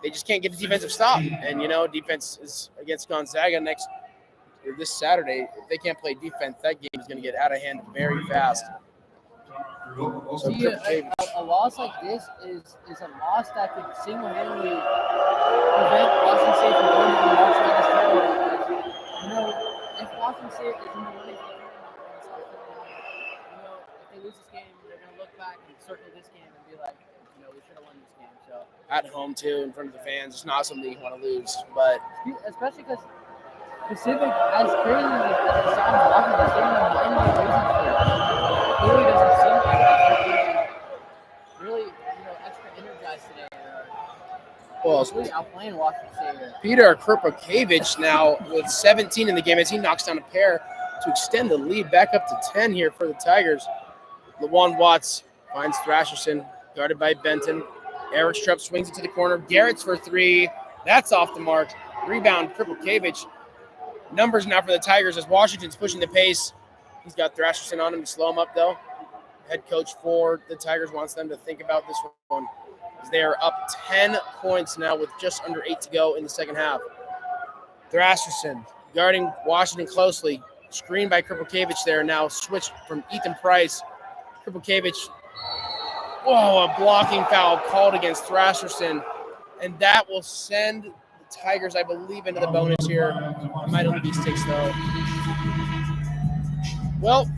They just can't get the defensive stop. And, defense is against Gonzaga this Saturday. If they can't play defense, that game is going to get out of hand very fast. So See, a loss like this is a loss that could single-handedly prevent Washington State from going to the March Madness tournament. If Washington State is in the running for the tournament, if they lose this game, they're going to look back and circle this game and be like, we should have won this game. So at home too, in front of the fans, it's not something you want to lose. But especially because Pacific, as crazy as it sounds, Washington State in a 9-way losing streak really doesn't seem like they're really extra energized today. Well, really outplaying Washington State here. Peter Kripalkiewicz now with 17 in the game as he knocks down a pair to extend the lead back up to 10 here for the Tigers. Lawan Watts finds Thrasherson, guarded by Benton. Eric Strupp swings it to the corner. Garrett's for 3. That's off the mark. Rebound, Kripalkiewicz. Numbers now for the Tigers as Washington's pushing the pace. He's got Thrasherson on him to slow him up, though. Head coach for the Tigers wants them to think about this one as they are up 10 points now with just under 8 to go in the second half. Thrasherson guarding Washington closely. Screened by Kripalkiewicz there. Now switched from Ethan Price. Kripalkiewicz. Whoa, a blocking foul called against Thrasherson. And that will send the Tigers, I believe, into the bonus here. It might only be 6, though. Well,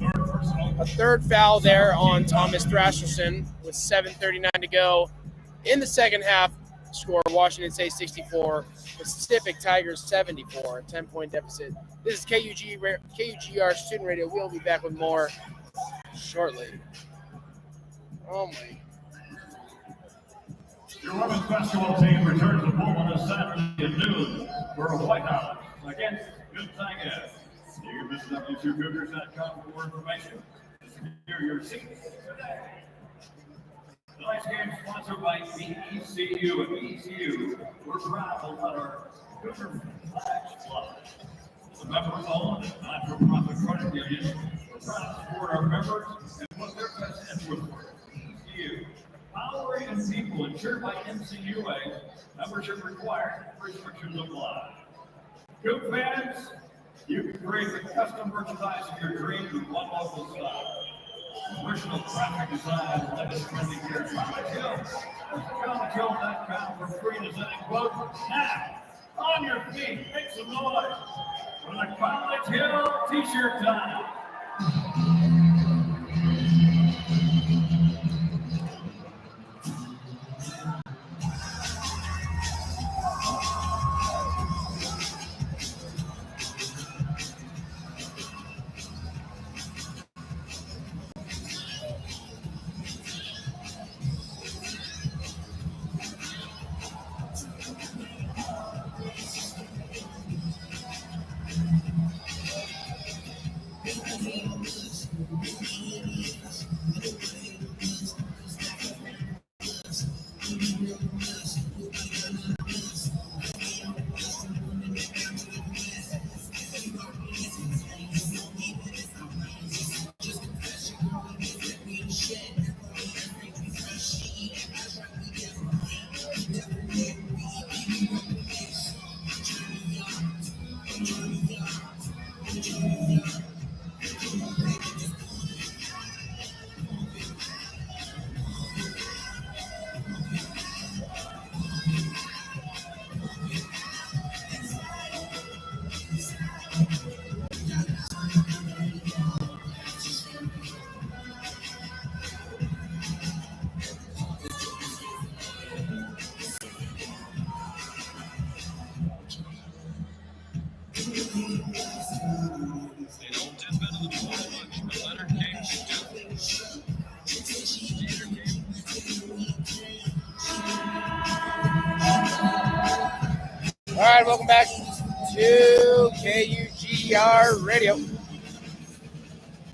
a third foul there on Thomas Thrasherson with 7:39 to go in the second half. Score Washington State 64, Pacific Tigers 74, a 10-point deficit. This is KUGR Student Radio. We'll be back with more shortly. Oh, my. Your women's basketball team returns to Pullman this Saturday at noon for a whiteout against Gonzaga. You can visit WSUCougars.com for more information. Secure your seats today. Tonight's game is sponsored by BECU. At BECU, we're proud to let our Cougar flags fly. As a members-owned and not-for-profit credit union, we're proud to support our members and put their best interests first. BECU. Powering and people insured by NCUA. Membership required. Restrictions apply. Coug fans, you can create the custom merchandise of your dreams with one local style. Original graphic design, latest trending here at College Hill. CollegeHill.com for free design quotes. Now, on your feet, make some noise for the College Hill t-shirt time. WSCR Radio.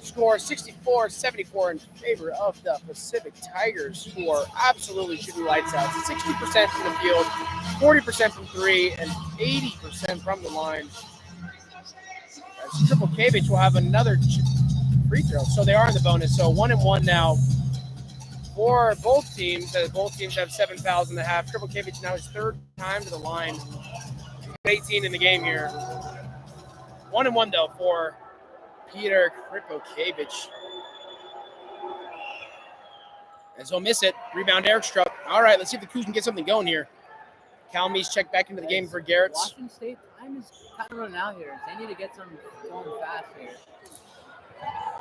Score 64-74 in favor of the Pacific Tigers, who are absolutely shooting lights out. 60% from the field, 40% from three, and 80% from the line. As Triple Kiviat will have another free throw, so they are in the bonus. So 1-1 now for both teams. Both teams have 7 fouls and a half. Triple Kiviat now his third time to the line. 18 in the game here. 1-1 though for Peter Kripokiewicz. As he'll miss it. Rebound Eric Strupp. All right, let's see if the Cougs can get something going here. Calme's checked back into the game for Garrett's. Washington State time is kind of running out here. They need to get some going fast here.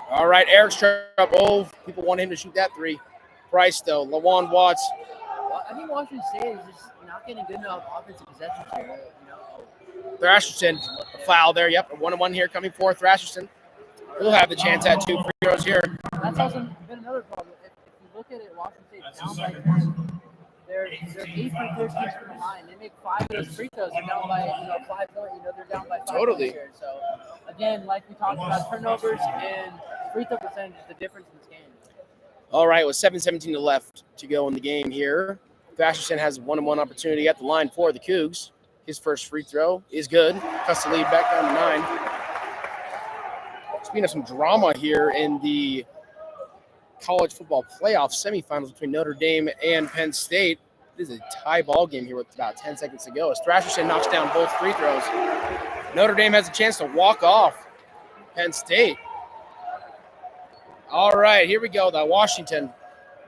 All right, Eric Strupp. Oh, people want him to shoot that three. Price, though. Lawan Watts. Well, I think Washington State is just not getting good enough offensive possessions here. Thrasherson, a foul there. Yep, a 1-1 here coming for Thrasherson. He'll have the chance at 2 free throws here. That's also been another problem. If you look at it, Washington State's down by 10. They're 8 for 13 from the line. They make 5 of those free throws. They're down by 5 points. They're down by 5 Totally. points here. So again, like we talked about, turnovers and free throw percentage is the difference in this game. All right, with 7:17 left to go in the game here, Thrasherson has a 1-1 opportunity at the line for the Cougs. His first free throw is good. Cuts the lead back down to 9. Speaking of some drama here in the college football playoff semifinals between Notre Dame and Penn State, it is a tie ball game here with about 10 seconds to go. As Thrasherson knocks down both free throws, Notre Dame has a chance to walk off Penn State. All right, here we go. The Washington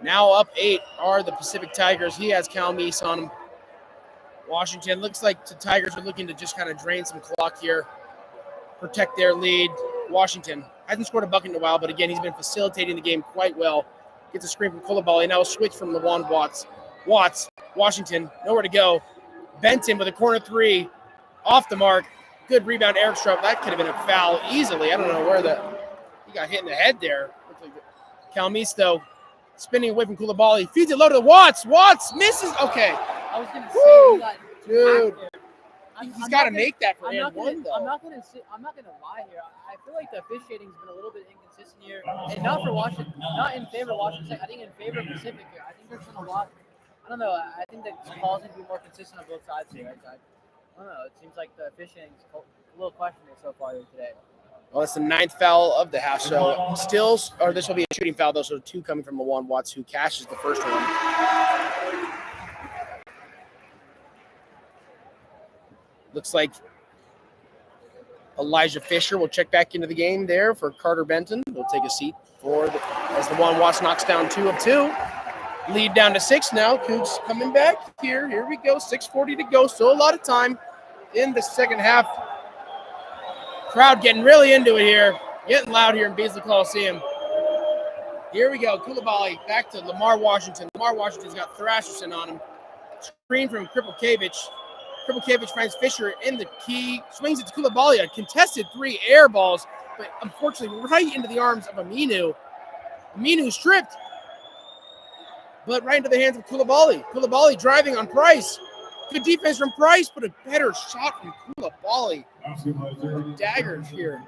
now up 8 are the Pacific Tigers. He has Cal Meese on him. Washington looks like the Tigers are looking to just kind of drain some clock here, protect their lead. Washington hasn't scored a bucket in a while, but again, he's been facilitating the game quite well. Gets a screen from Coulibaly. Now a switch from Lawan Watts. Washington, nowhere to go. Benton with a corner three, off the mark. Good rebound, Eric Strupp. That could have been a foul easily. I don't know where he got hit in the head there. Calmeese, though, spinning away from Coulibaly. Feeds it low to Watts. Watts misses. Okay. I was gonna say, he got dude. I'm He's got to not make that for I'm and not one, though. I'm not gonna lie here. I feel like the officiating's been a little bit inconsistent here, and not for Washington, not in favor of Washington State. I think in favor of Pacific here. I think there's been a lot. I don't know. I think that calls need to be more consistent on both sides here. I don't know. It seems like the officiating's a little questionable so far today. Well, it's the 9th foul of the half, so this will be a shooting foul, though, so 2 coming from Lawan Watts, who cashes the first one. Looks like Elijah Fisher will check back into the game there for Carter Benton. He'll take a seat as Lawan Watts knocks down 2 of 2. Lead down to 6 now. Cougs coming back here. Here we go. 6:40 to go. Still a lot of time in the second half. Crowd getting really into it here. Getting loud here in Beasley Coliseum. Here we go. Coulibaly back to Lamar Washington. Lamar Washington's got Thrasherson on him. Screen from Kripokiewicz. Kripokiewicz finds Fisher in the key. Swings it to Coulibaly. A contested 3 air balls, but unfortunately right into the arms of Aminu. Aminu stripped, but right into the hands of Coulibaly. Coulibaly driving on Price. Good defense from Price, but a better shot from Coulibaly. Daggers here.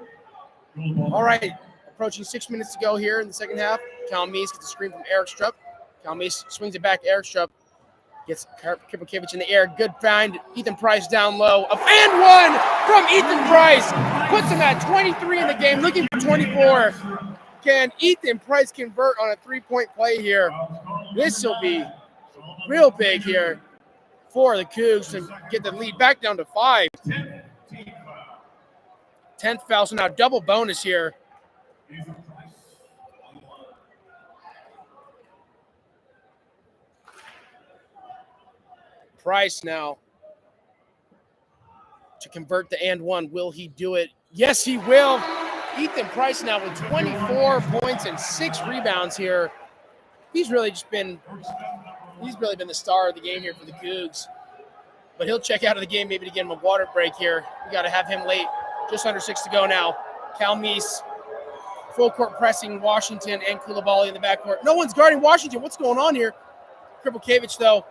All right, approaching 6 minutes to go here in the second half. Calmeese gets a screen from Eric Strupp. Calmeese swings it back. Eric Strupp gets Kripokiewicz in the air. Good find. Ethan Price down low. And one from Ethan Price. Puts him at 23 in the game, looking for 24. Can Ethan Price convert on a 3-point play here? This will be real big here for the Cougs to get the lead back down to 5. 10th foul, so now double bonus here. Price now to convert the and one. Will he do it? Yes, he will. Ethan Price now with 24 points and 6 rebounds here. He's really been the star of the game here for the Cougs. But he'll check out of the game maybe to get him a water break here. We got to have him late. Just under 6 to go now. Calmeese full court pressing Washington and Coulibaly in the backcourt. No one's guarding Washington. What's going on here? Kripokiewicz, though.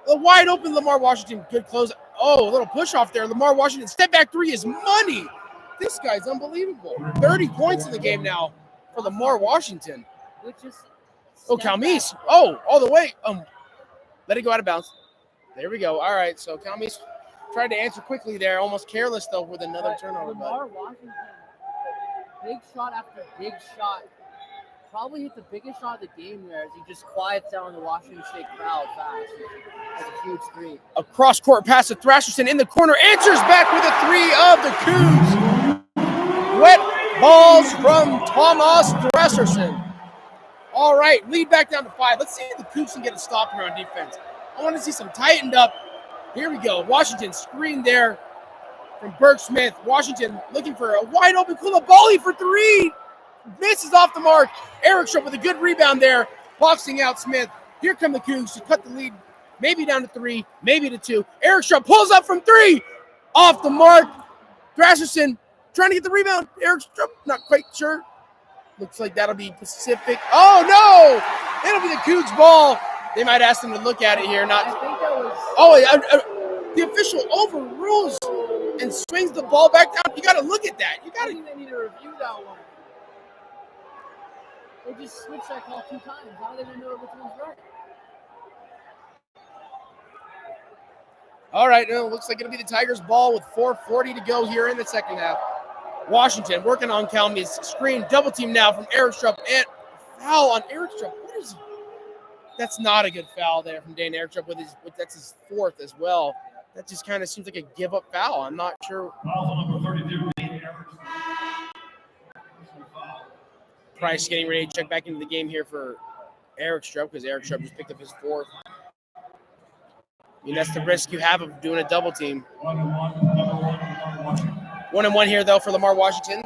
A wide open Lamar Washington. Good close. Oh, a little push off there. Lamar Washington. Step back 3 is money This guy's unbelievable. 30 points in the game now for Lamar Washington. Which is Oh, Calmise. Oh, all the way. Let it go out of bounds. There we go. All right, so Calmise tried to answer quickly there. Almost careless, though, with another turnover. Lamar Washington, big shot after big shot. Probably hit the biggest shot of the game there as he just quiets down the Washington State crowd fast. That's a huge three. A cross-court pass to Thrasherson in the corner. Answers back with a three of the Cougs. Wet balls from Thomas Thrasherson. All right, lead back down to 5. Let's see if the Cougs can get a stop here on defense. I want to see some tightened up. Here we go. Washington screen there from Burke Smith. Washington looking for a wide open Koulibaly for 3. Misses off the mark. Eric Strupp with a good rebound there. Boxing out Smith. Here come the Cougs to cut the lead. Maybe down to 3, maybe to 2. Eric Strupp pulls up from 3. Off the mark. Thrasherson trying to get the rebound. Eric Strupp, not quite sure. Looks like that'll be Pacific. Oh, no! It'll be the Cougs ball. They might ask them to look at it here. I think that was. The official overrules and swings the ball back down. You got to look at that. I think they need to review that one. They just switched that call 2 times. How do they know which one's right? All right, looks like it'll be the Tigers' ball with 4:40 to go here in the second half. Washington working on Calme's screen. Double team now from Eric Strupp. And foul on Eric Strupp. What is it? That's not a good foul there from Dane Eric Strupp. That's his 4th as well. That just kind of seems like a give-up foul. I'm not sure. Foul on number 32, Dane Eric. Price getting ready to check back into the game here for Eric Strupp because Eric Strupp just picked up his 4th. I mean, that's the risk you have of doing a double team. 1-1 here, though, for Lamar Washington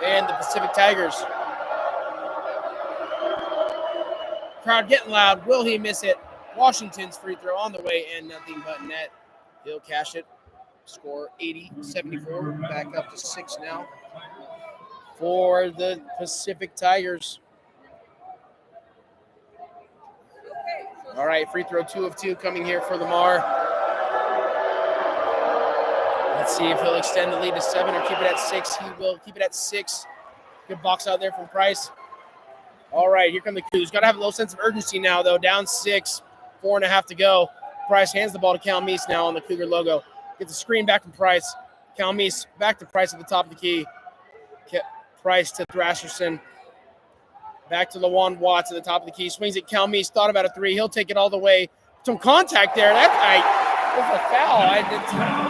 and the Pacific Tigers. Crowd getting loud. Will he miss it? Washington's free throw on the way and nothing but net. He'll cash it. Score 80-74. Back up to 6 now for the Pacific Tigers. All right, free throw 2 of 2 coming here for Lamar. Let's see if he'll extend the lead to 7 or keep it at 6. He will keep it at 6. Good box out there from Price. All right, here come the Cougs. Got to have a little sense of urgency now, though. Down 6, 4.5 to go. Price hands the ball to Calmise now on the Cougar logo. Gets the screen back from Price. Calmise back to Price at the top of the key. Price to Thrasherson. Back to Lawan Watts at the top of the key. Swings it. Calmise thought about a 3. He'll take it all the way. Some contact there. That's a foul.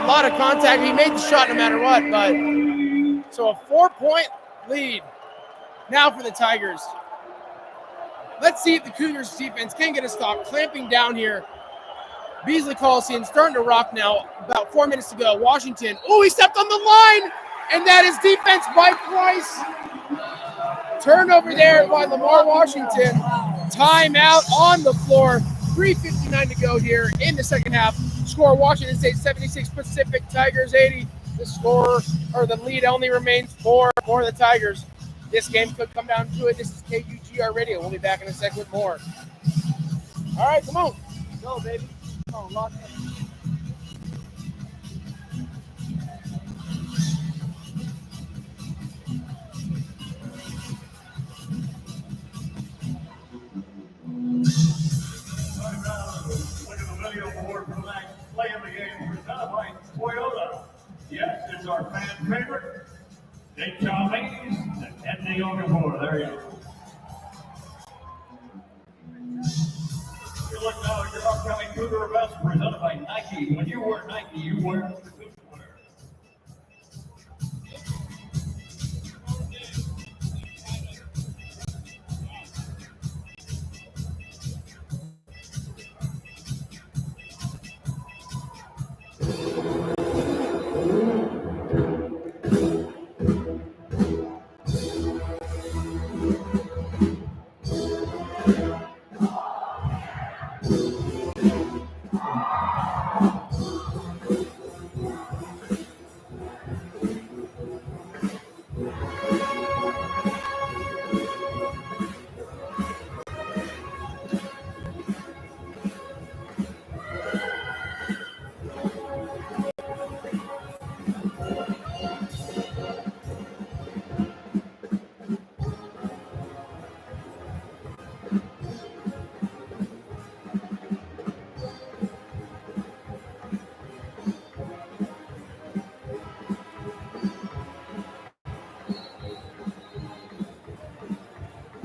A lot of contact. He made the shot no matter what. But so a 4-point lead now for the Tigers. Let's see if the Cougars defense can get a stop. Clamping down here. Beasley Coliseum starting to rock now. About 4 minutes to go. Washington. Oh, he stepped on the line. And that is defense by Price. Turnover there by Lamar Washington. Timeout on the floor. 3:59 to go here in the second half. Score Washington State 76, Pacific Tigers 80. The lead only remains 4 for the Tigers. This game could come down to it. This is KUGR Radio. We'll be back in a second with more. All right, come on. Go, baby. Come on, lock in. Look at the video board for the next play of the game presented by Toyota. Yes, it's our fan favorite. Jake Chalmers and Andy Okafor. There you go. You look now at your upcoming Cougar events presented by Nike. When you wear Nike, you wear the good wear.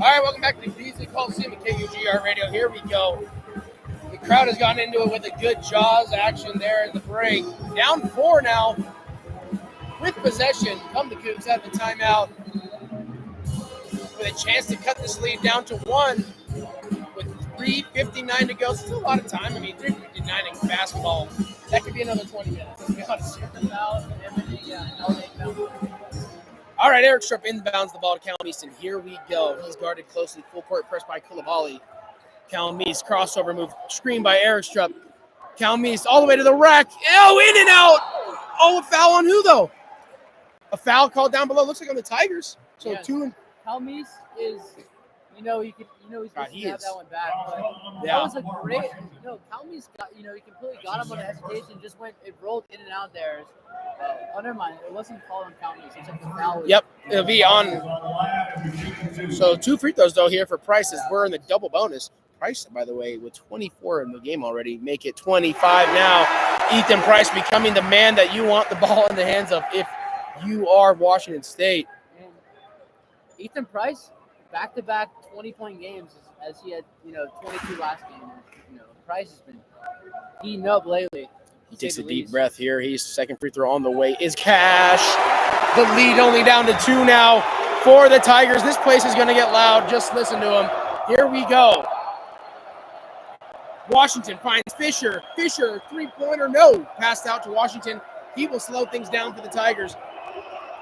All right, welcome back to the Beasley Coliseum at KUGR Radio. Here we go. The crowd has gotten into it with a good Jaws action there in the break. Down 4 now with possession. Come the Cougs out of the timeout with a chance to cut this lead down to 1 with 3:59 to go. Still a lot of time. I mean, 3:59 in basketball. That could be another 20 minutes. To be honest. All right, Eric Strupp inbounds the ball to Callum Easton. Here we go. He's guarded closely. Full court press by Coulibaly. Callum East, crossover move, screen by Eric Strupp. Callum East all the way to the rack. Oh, in and out. Oh, a foul on who, though? A foul called down below. Looks like on the Tigers. So Yes. 2 and... Calmes is, he's supposed he to have is. that one back. But Yeah. that was a great, Calmes got, he completely got him on the hesitation, just went, it rolled in and out there. Oh, never mind. It wasn't called on Calmes. It's like the foul. Yep, it'll be on. So 2 free throws, though, here for Price as we're in the double bonus. Price, by the way, with 24 in the game already, make it 25 now. Ethan Price becoming the man that you want the ball in the hands of if you are Washington State. And Ethan Price, back-to-back 20-point games, as he had, 22 last game. Price has been heating up lately. He takes a deep breath here. He's second free throw on the way is Cash. The lead only down to 2 now for the Tigers. This place is going to get loud. Just listen to him. Here we go. Washington finds Fisher. Fisher, three-pointer, no. Passed out to Washington. He will slow things down for the Tigers.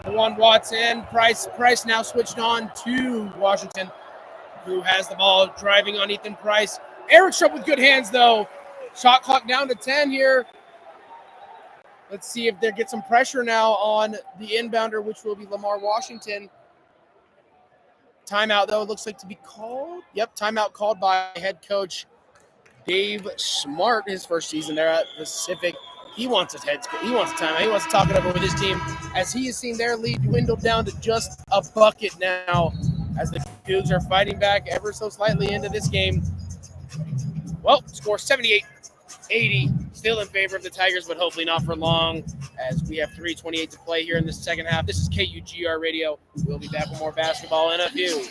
Juwan Watson. Price now switched on to Washington, who has the ball driving on Ethan Price. Eric Strupp with good hands, though. Shot clock down to 10 here. Let's see if they get some pressure now on the inbounder, which will be Lamar Washington. Timeout, though, it looks like to be called. Yep, timeout called by head coach Dave Smart, his first season there at Pacific. He wants a timeout. He wants to talk it over with his team as he has seen their lead dwindle down to just a bucket now as the Cougs are fighting back ever so slightly into this game. Well, score 78-80, still in favor of the Tigers, but hopefully not for long as we have 3:28 to play here in the second half. This is KUGR Radio. We'll be back with more basketball in a few.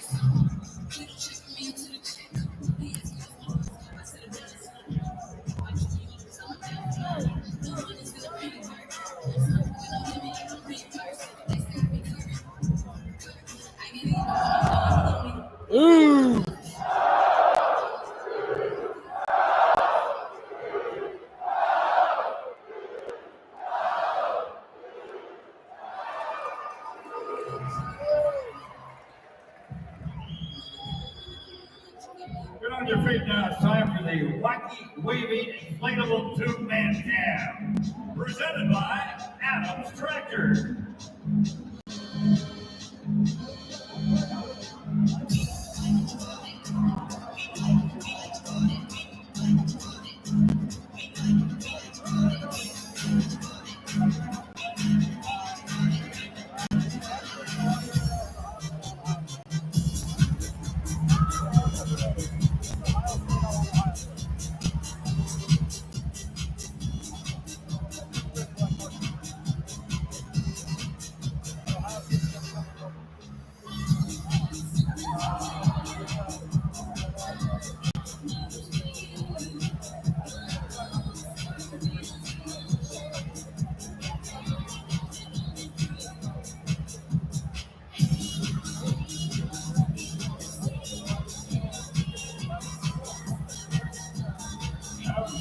Ooh. Get on your feet now. It's time for the wacky, wavy, inflatable two-man jam. Presented by Adams Tractor.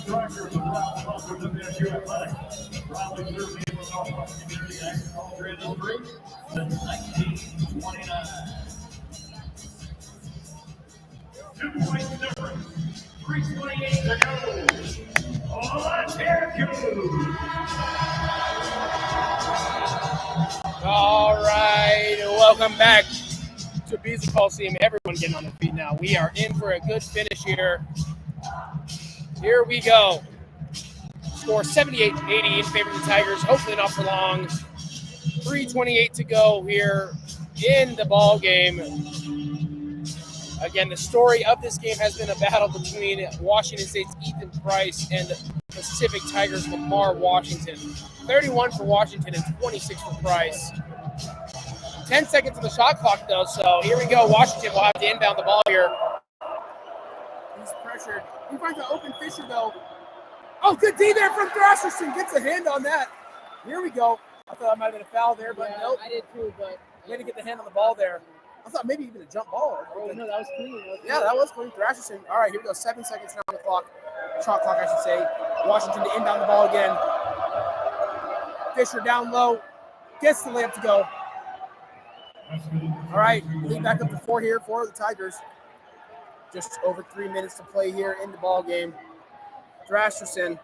Tractor is a proud sponsor of WSU Athletics. Proudly serves the Northwest community agriculture industry since 1929. 2 points difference. 3:28 to go. Oh, let's hear it go. All right, welcome back to Beasley Coliseum. Everyone getting on their feet now. We are in for a good finish here. Here we go. Score 78-80 in favor of the Tigers. Hopefully not for long. 3:28 to go here in the ball game. Again, the story of this game has been a battle between Washington State's Ethan Price and Pacific Tigers' Lamar Washington. 31 for Washington and 26 for Price. 10 seconds of the shot clock, though. So here we go. Washington will have to inbound the ball here. He's pressured. He finds an open Fisher, though. Oh, good D there from Thrasherson. Gets a hand on that. Here we go. I thought that might have been a foul there, but nope. I did too, but Way to get the hand on the ball there. I thought maybe even a jump ball. oh no, that was clean. Yeah, that was clean. Thrasherson. All right, here we go. 7 seconds now on the clock. Shot clock, I should say. Washington to inbound the ball again. Fisher down low. Gets the layup to go. All right, lead back up to 4 here for the Tigers. Just over 3 minutes to play here in the ball game. Thrasherson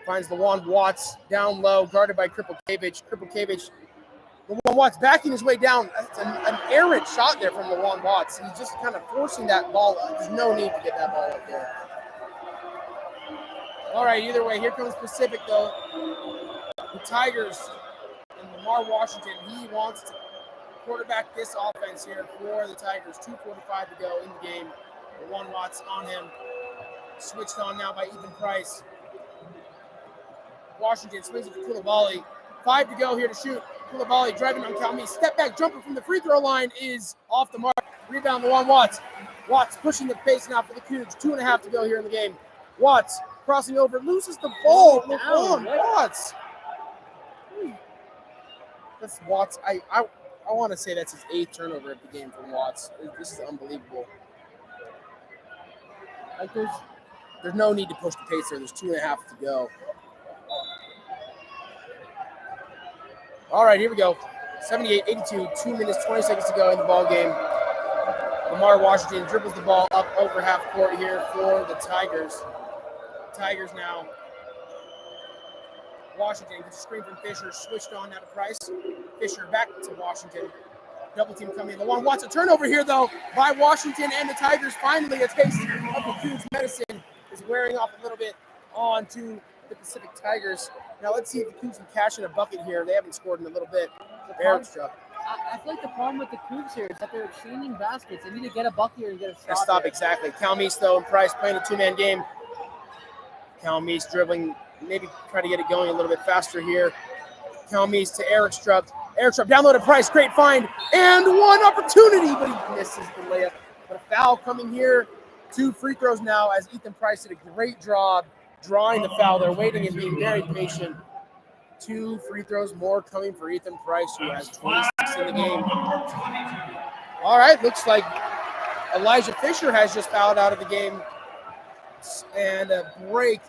finds LaJuan Watts down low, guarded by Krippelkevich. Krippelkevich, LaJuan Watts backing his way down. That's an errant shot there from LaJuan Watts. He's just kind of forcing that ball. There's no need to get that ball up there. All right, either way, here comes Pacific, though. The Tigers and Lamar Washington, he wants to quarterback this offense here for the Tigers. 2:45 to go in the game. LaJuan Watts on him. Switched on now by Ethan Price. Washington swings it to Coulibaly. 5 to go here to shoot. Coulibaly driving on Calmi. Step back jumper from the free throw line is off the mark. Rebound, LaJuan Watts. Watts pushing the pace now for the Cougs. 2.5 to go here in the game. Watts crossing over, loses the ball. LaJuan Watts. That's Watts. I want to say that's his 8th turnover of the game from Watts. This is unbelievable. Like there's no need to push the pace there. There's 2.5 to go. All right, here we go. 78-82, 2 minutes, 20 seconds to go in the ball game. Lamar Washington dribbles the ball up over half court here for the Tigers. Tigers now. Washington gets a screen from Fisher, switched on now to Price. Fisher back to Washington. Double team coming in. LaJuan Watts, a turnover here, though, by Washington and the Tigers. Finally, a taste of the Cougs medicine is wearing off a little bit onto the Pacific Tigers. Now, let's see if the Cougs can cash in a bucket here. They haven't scored in a little bit. Bergstrup. I feel like the problem with the Cougs here is that they're exchanging baskets. They need to get a bucket here and get a stop. Stop, exactly. Calmeese, though, and Price playing a 2-man game. Calmeese dribbling, maybe try to get it going a little bit faster here. Calmeese to Eric Strupp. Eric Strupp down low to Price. Great find. And one opportunity, but he misses the layup. But a foul coming here. 2 free throws now as Ethan Price did a great job drawing the foul. They're waiting and being very patient. 2 free throws more coming for Ethan Price, who has 26 in the game. All right, looks like Elijah Fisher has just fouled out of the game. And a break.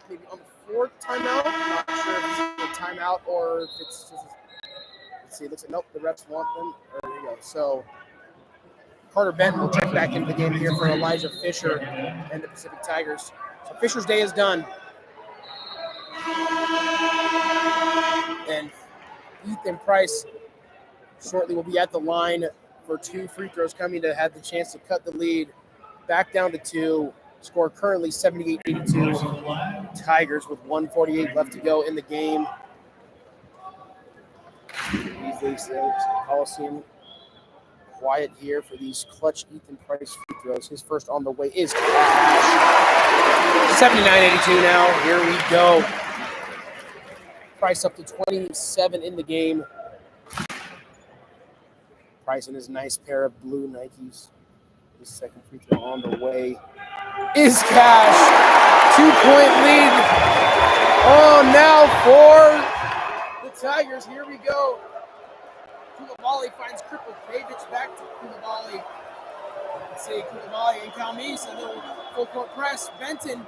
Maybe on the 4th timeout. I'm not sure if it's a timeout or if it's just. Let's see. It looks like nope. The refs want them. There you go. So Carter Benton will check back into the game here for Elijah Fisher and the Pacific Tigers. So Fisher's day is done. And Ethan Price shortly will be at the line for 2 free throws coming to have the chance to cut the lead back down to 2. Score currently 78-82. Tigers with 1:48 left to go in the game. These Coliseum quiet here for these clutch Ethan Price free throws. His first on the way is 79-82 now. Here we go. Price up to 27 in the game. Price in his nice pair of blue Nikes. His second free throw on the way is cash. 2-point lead. Oh, now for the Tigers. Here we go. Coulibaly finds Krippelkevich back to Coulibaly. Let's see, Coulibaly and Calmeese, a little full court press. Benton.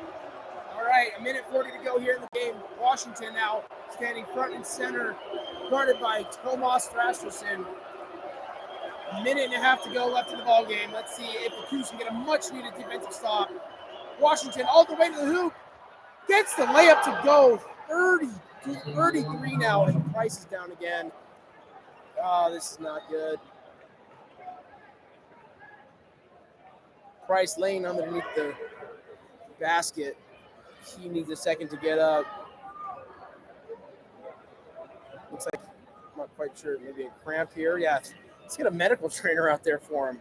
All right, 1:40 to go here in the game. Washington now standing front and center, guarded by Tomas Thrasherson. 1.5 minutes to go left in the ball game. Let's see if the Cougs can get a much-needed defensive stop. Washington all the way to the hoop. Gets the layup to go. 33 now, and Price is down again. Oh, this is not good. Price laying underneath the basket. He needs a second to get up. Looks like, I'm not quite sure, maybe a cramp here. Yeah, let's get a medical trainer out there for him.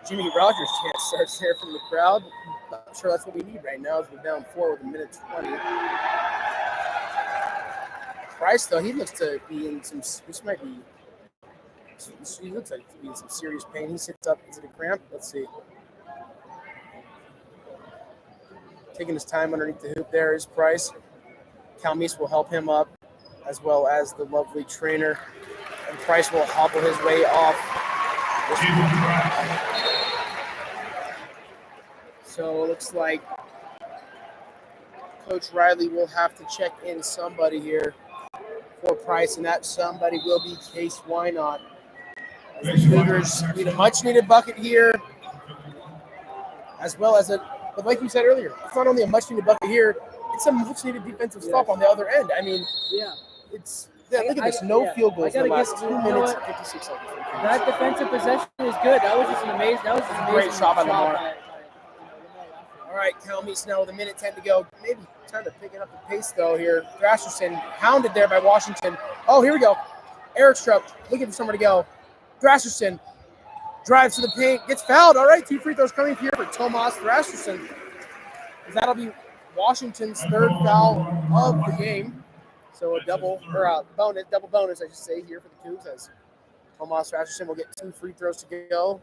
Jimmy Rogers' chance starts there from the crowd. Not sure that's what we need right now as we're down 4 with a minute 20. Price, though, he looks to be in some, this might be, he looks like to be in some serious pain. He sits up, is it a cramp? Let's see. Taking his time underneath the hoop there is Price. Calmise will help him up, as well as the lovely trainer. And Price will hobble his way off. So it looks like Coach Riley will have to check in somebody here for Price, and that somebody will be Case Wynot. As the Cougars need a much-needed bucket here, as well as but like we said earlier, it's not only a much-needed bucket here, it's a much-needed defensive stop on the other end. I mean, look at this, no field goals in the last 2 minutes and 56 seconds. That defensive possession was good. That was just an amazing. Great shot by Lamar. All right, Calmise now with a minute 10 to go. Maybe time to pick it up the pace, though, here. Thrasherson hounded there by Washington. Oh, here we go. Erickstrup looking for somewhere to go. Thrasherson drives to the paint, gets fouled. All right, 2 free throws coming here for Tomas Thrasherson. That'll be Washington's 3rd foul of the game. So a double bonus, I should say, here for the Cougs, as Tomas Thrasherson will get 2 free throws to go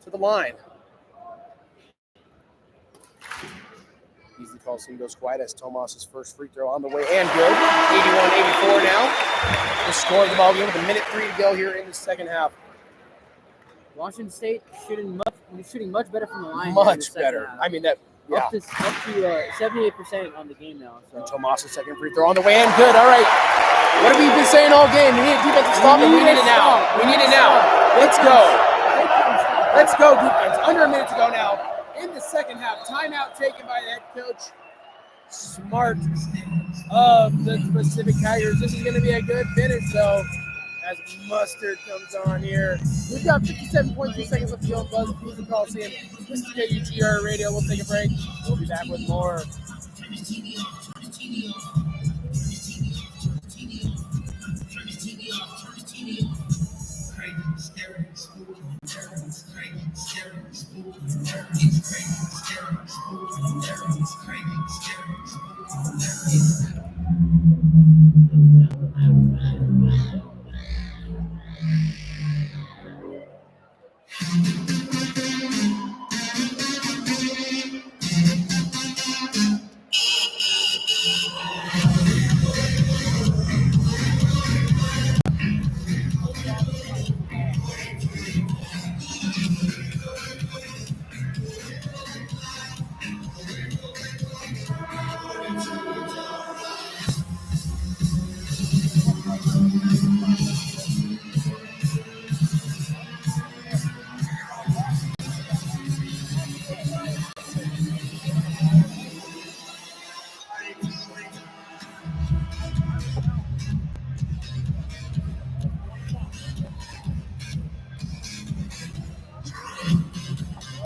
to the line. Easy call seems goes quiet as Tomas's first free throw on the way and good. 81-84 now. The score of the ball game with a minute 3 to go here in the second half. Washington State shooting much better from the line. Much better. Half. I mean, that, yeah. Up to 78% on the game now. So. And Tomas's second free throw on the way and good. All right. What have we been saying all game? We need a defensive stop, and we need it now. We need it now. Let's go. Let's go, defense. Under a minute to go now. In the second half, timeout taken by the head coach Smart of the Pacific Tigers. This is going to be a good finish, though, as Mustard comes on here. We've got 57.2 seconds left to go on Buzz Music Coliseum. This is KUGR Radio. We'll take a break. We'll be back with more.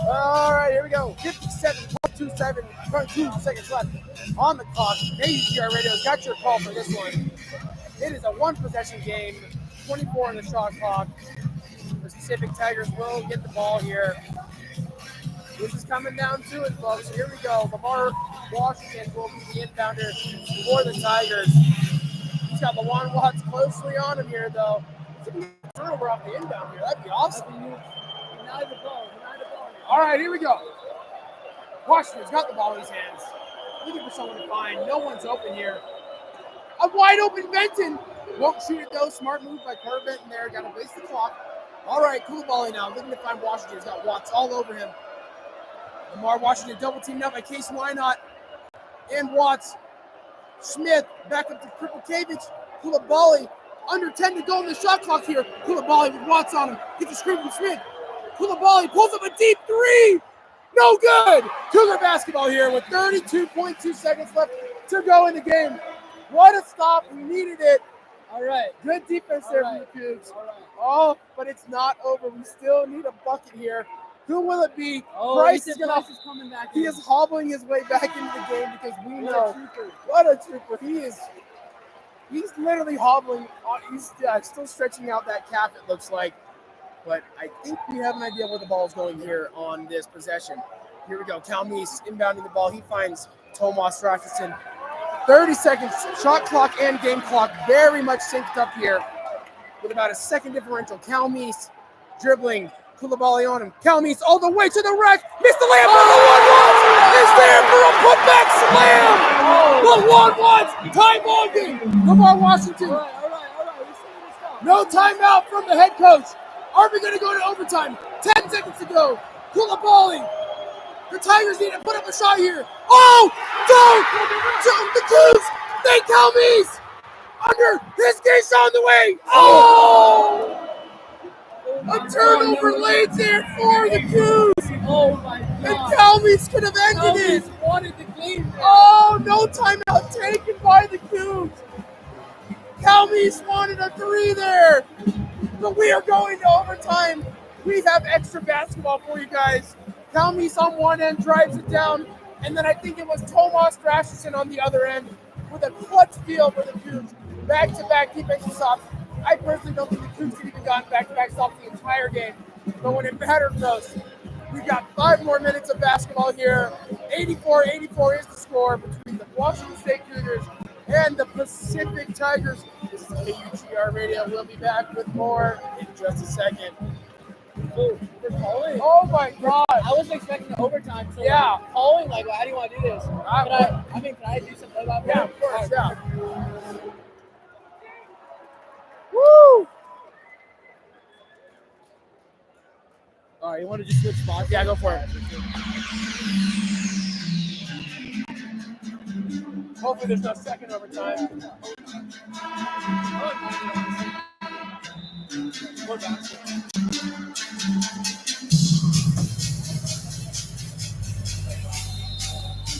All right, here we go. 57.2 seconds left on the clock. KUGR Radio's got your call for this one. It is a 1-possession game, 24 on the shot clock. The Pacific Tigers will get the ball here. This is coming down to it, folks. Here we go. Lamar Washington will be the inbounder for the Tigers. He's got LaJuan Watts closely on him here, though. If he can get a turnover off the inbound here, that'd be awesome. Deny the ball. All right, here we go. Washington's got the ball in his hands. Looking for someone to find. No one's open here. A wide open Benton. Won't shoot it, though. Smart move by Carter Benton there. Got to waste the clock. All right, Koulibaly now. Looking to find Washington. He's got Watts all over him. Lamar Washington double teamed up by Case Wynot and Watts. Smith back up to Kripalkiewicz. Koulibaly under 10 to go in the shot clock here. Koulibaly with Watts on him. Gets a screen from Smith. Koulibaly pulls up a deep 3. No good. Cougar basketball here with 32.2 seconds left to go in the game. What a stop. We needed it. All right. Good defense there from the Cougs. Oh, but it's not over. We still need a bucket here. Who will it be? Price is coming back. He is hobbling his way back into the game because we know what a trooper he is. He's literally hobbling. He's still stretching out that calf, it looks like. but I think we have an idea where the ball is going here on this possession. Here we go. Cal Meese inbounding the ball. He finds Tomas Rasmussen. 30 seconds, shot clock and game clock very much synced up here with about a second differential. Cal Meese dribbling. Koulibaly on him. Cal Meese all the way to the rack. Missed the layup for the 1-1. Is there for a putback slam. The 1-1. Time bonding. Lamar Washington. All right. No timeout from the head coach. Are we going to go to overtime? 10 seconds to go. Koulibaly. The Tigers need to put up a shot here. Oh, don't. The Cougs. They Cal Meese. Under. His game's on the way. Oh. A turnover late there for the Cougs. Oh my And God. Cal Meese could have ended it. Calmes wanted the game there. Oh, no timeout taken by the Cougs. Cal Meese wanted a 3 there. But we are going to overtime. We have extra basketball for you guys. Cal Meese on one end drives it down. And then I think it was Tomas Rasmussen on the other end with a clutch steal for the Cougs. Back-to-back defensive stops. I personally don't think the Cougs could even gotten back-to-back stops the entire game. But when it mattered most, we got 5 more minutes of basketball here. 84-84 is the score between the Washington State Cougars and the Pacific Tigers. This is KUGR Radio. We'll be back with more in just a second. Oh, we're calling. Oh my God! I wasn't expecting the overtime. So Yeah. like, calling, like, how do you want to do this? Can I do something about that? Yeah, of course. Yeah. Woo! All right, you want to just switch spots? Yeah, go for it. Hopefully there's no second overtime.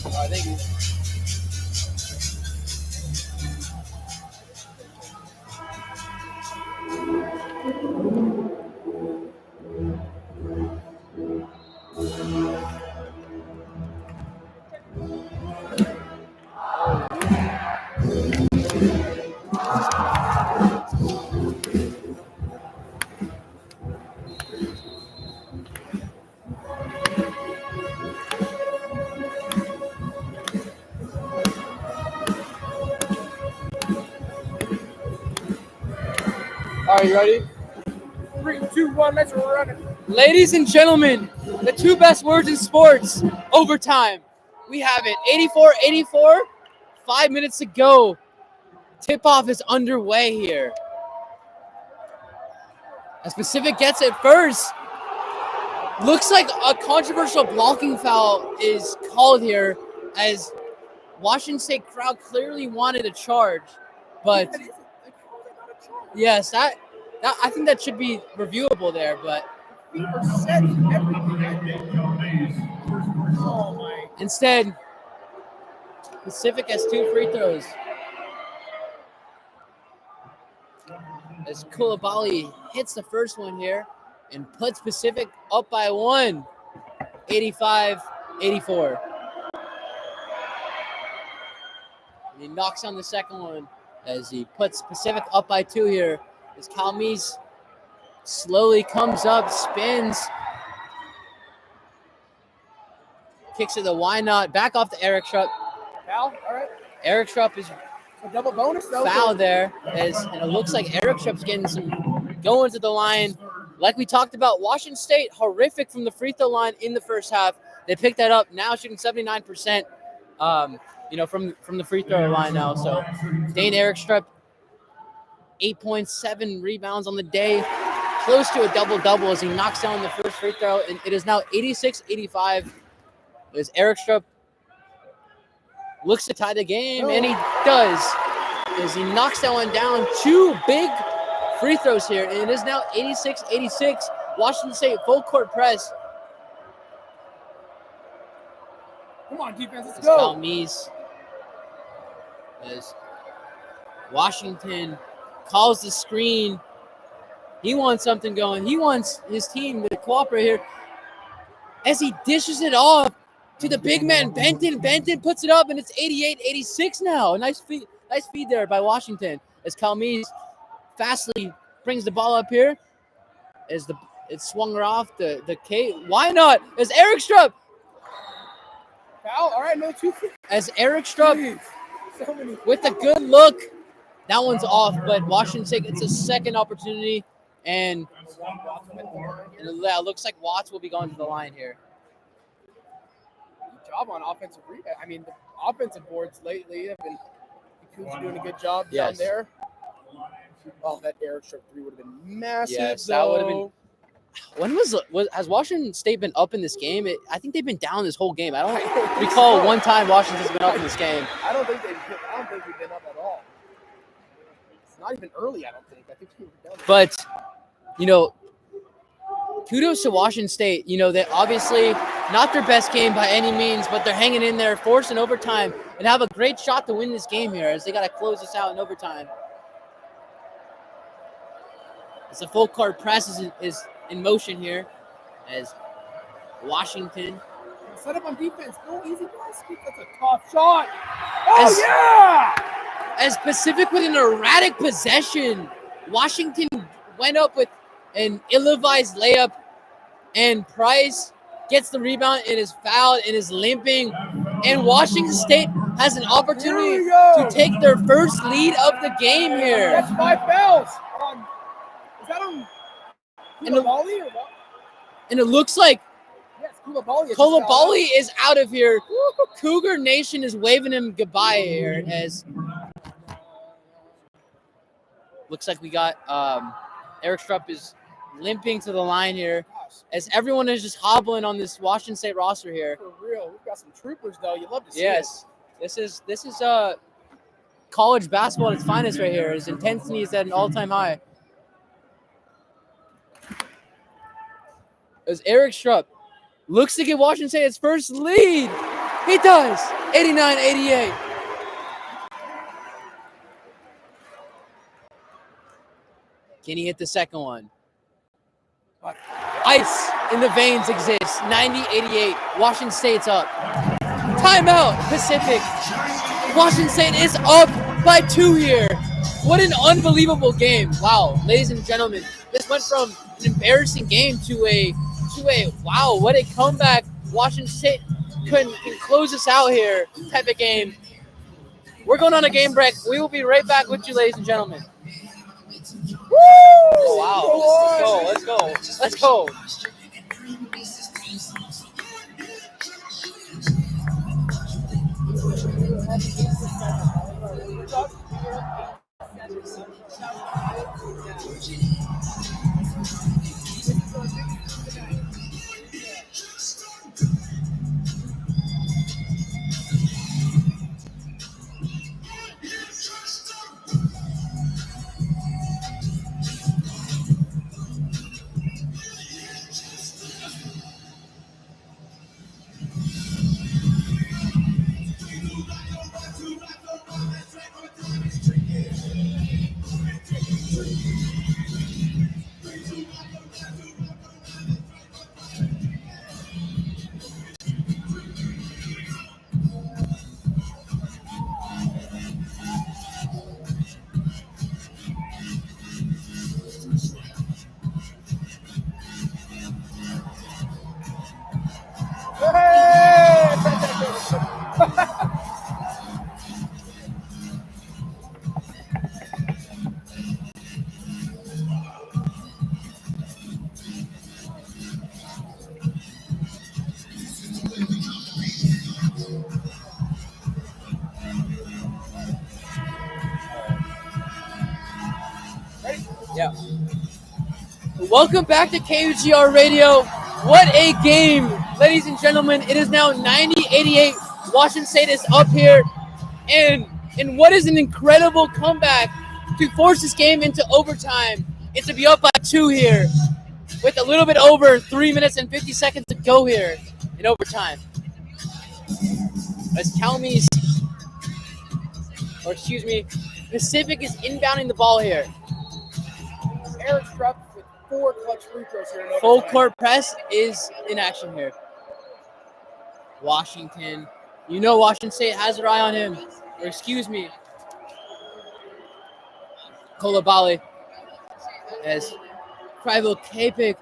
All right, thank you. All right, you ready? 3, 2, 1, let's run it. Ladies and gentlemen, the 2 best words in sports, overtime. We have it, 84-84, 5 minutes to go. Tip-off is underway here. As Pacific gets it first. Looks like a controversial blocking foul is called here, as Washington State crowd clearly wanted a charge. But yes, that I think that should be reviewable there, but Oh my. instead, Pacific has 2 free throws. As Koulibaly hits the first one here and puts Pacific up by 1, 85-84. And he knocks on the second one as he puts Pacific up by 2 here. As Cal Meese slowly comes up, spins, kicks it to why not, back off to Eric Schrupp. Cal, all right. Eric Schrupp is A double bonus though. foul there, and it looks like Eric Schrupp's getting some going to the line. Like we talked about, Washington State horrific from the free throw line in the first half. They picked that up, now shooting 79%. From the free throw line now. So Dane Eric Schrupp, 8.7 rebounds on the day, close to a double-double as he knocks down the first free throw, and it is now 86-85 as Eric Schrupp looks to tie the game, and he does as he knocks that one down. 2 big free throws here, and it is now 86-86. Washington State full court press. Come on, defense, let's As go. Cal Meese, as Washington calls the screen. He wants something going. He wants his team to cooperate here. As he dishes it off to the big man, Benton. Benton puts it up, and it's 88-86 now. A nice feed there by Washington. As Cal Meese fastly brings the ball up here. As the It swung her off the K. Why not? As Eric Strupp, Foul. All right, no two. as Eric Strupp Jeez. So many. with a good look. That one's off, but Washington State gets a second opportunity, and it looks like Watts will be going to the line here. Good job on offensive rebound. I mean, the offensive boards lately have been Coons doing a good job down Yes. there. Oh, that Eric Strupp 3 would have been massive. Yes, that would have been. though. When has Washington State been up in this game? I think they've been down this whole game. I don't recall one time Washington's been up in this game. I don't think we've been up at all. It's not even early. I don't think. I think we were down. But kudos to Washington State. They obviously not their best game by any means, but they're hanging in there, forcing overtime, and have a great shot to win this game here as they got to close this out in overtime. As the full court press is in motion here as Washington. Set up on defense. Go easy basket. That's a tough shot. Oh, yeah! As Pacific with an erratic possession, Washington went up with an ill-advised layup, and Price gets the rebound and is fouled and is limping. And Washington State has an opportunity to take their first lead of the game here. That's 5 fouls. Is that on And the- Koulibaly or what? And it looks like Yes, Koulibaly. Koulibaly is out of here. Cougar Nation is waving him goodbye here as looks like we got Eric Strupp is limping to the line here as everyone is just hobbling on this Washington State roster here. For real. We've got some troopers, though. You love to see Yes. This is college basketball at its finest right here. Its intensity is at an all-time high. As Eric Strupp looks to give Washington State its first lead. He does. 89-88. Can he hit the second one? Ice in the veins exists. 90-88. Washington State's up. Timeout, Pacific. Washington State is up by 2 here. What an unbelievable game. Wow, ladies and gentlemen. This went from an embarrassing game to a wow, what a comeback. Washington State can close us out here type of game. We're going on a game break. We will be right back with you, ladies and gentlemen. Woo! Oh, wow. Let's go. Let's go. Yeah. Welcome back to KUGR Radio. What a game, ladies and gentlemen. It is now 90-88. Washington State is up here. And what is an incredible comeback to force this game into overtime and to be up by 2 here with a little bit over 3 minutes and 50 seconds to go here in overtime. As Pacific is inbounding the ball here. Eric Strupp with 4 clutch free throws here. Full court press is in action here. Washington. Washington State has their eye on him. Koulibaly. As Krivel Kapik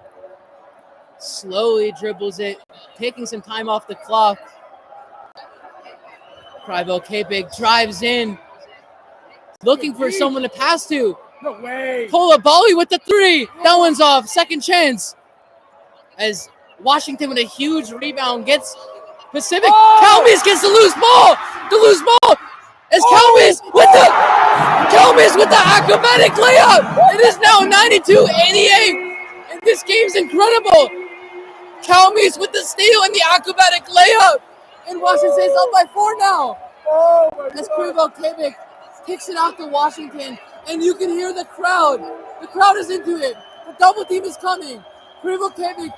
slowly dribbles it, taking some time off the clock. Krivo Kapik drives in, looking for someone to pass to. No way. Kolabali with the three. That one's off. Second chance. As Washington with a huge rebound gets Pacific. Calmes gets the loose ball. The loose ball. As Calmes with the acrobatic layup. It is now 92-88. And this game's incredible. Calmes with the steal and the acrobatic layup. And Washington stays up by 4 now. As Krivo Kapik kicks it out to Washington. And you can hear the crowd. The crowd is into it. The double team is coming. Krivo Kapik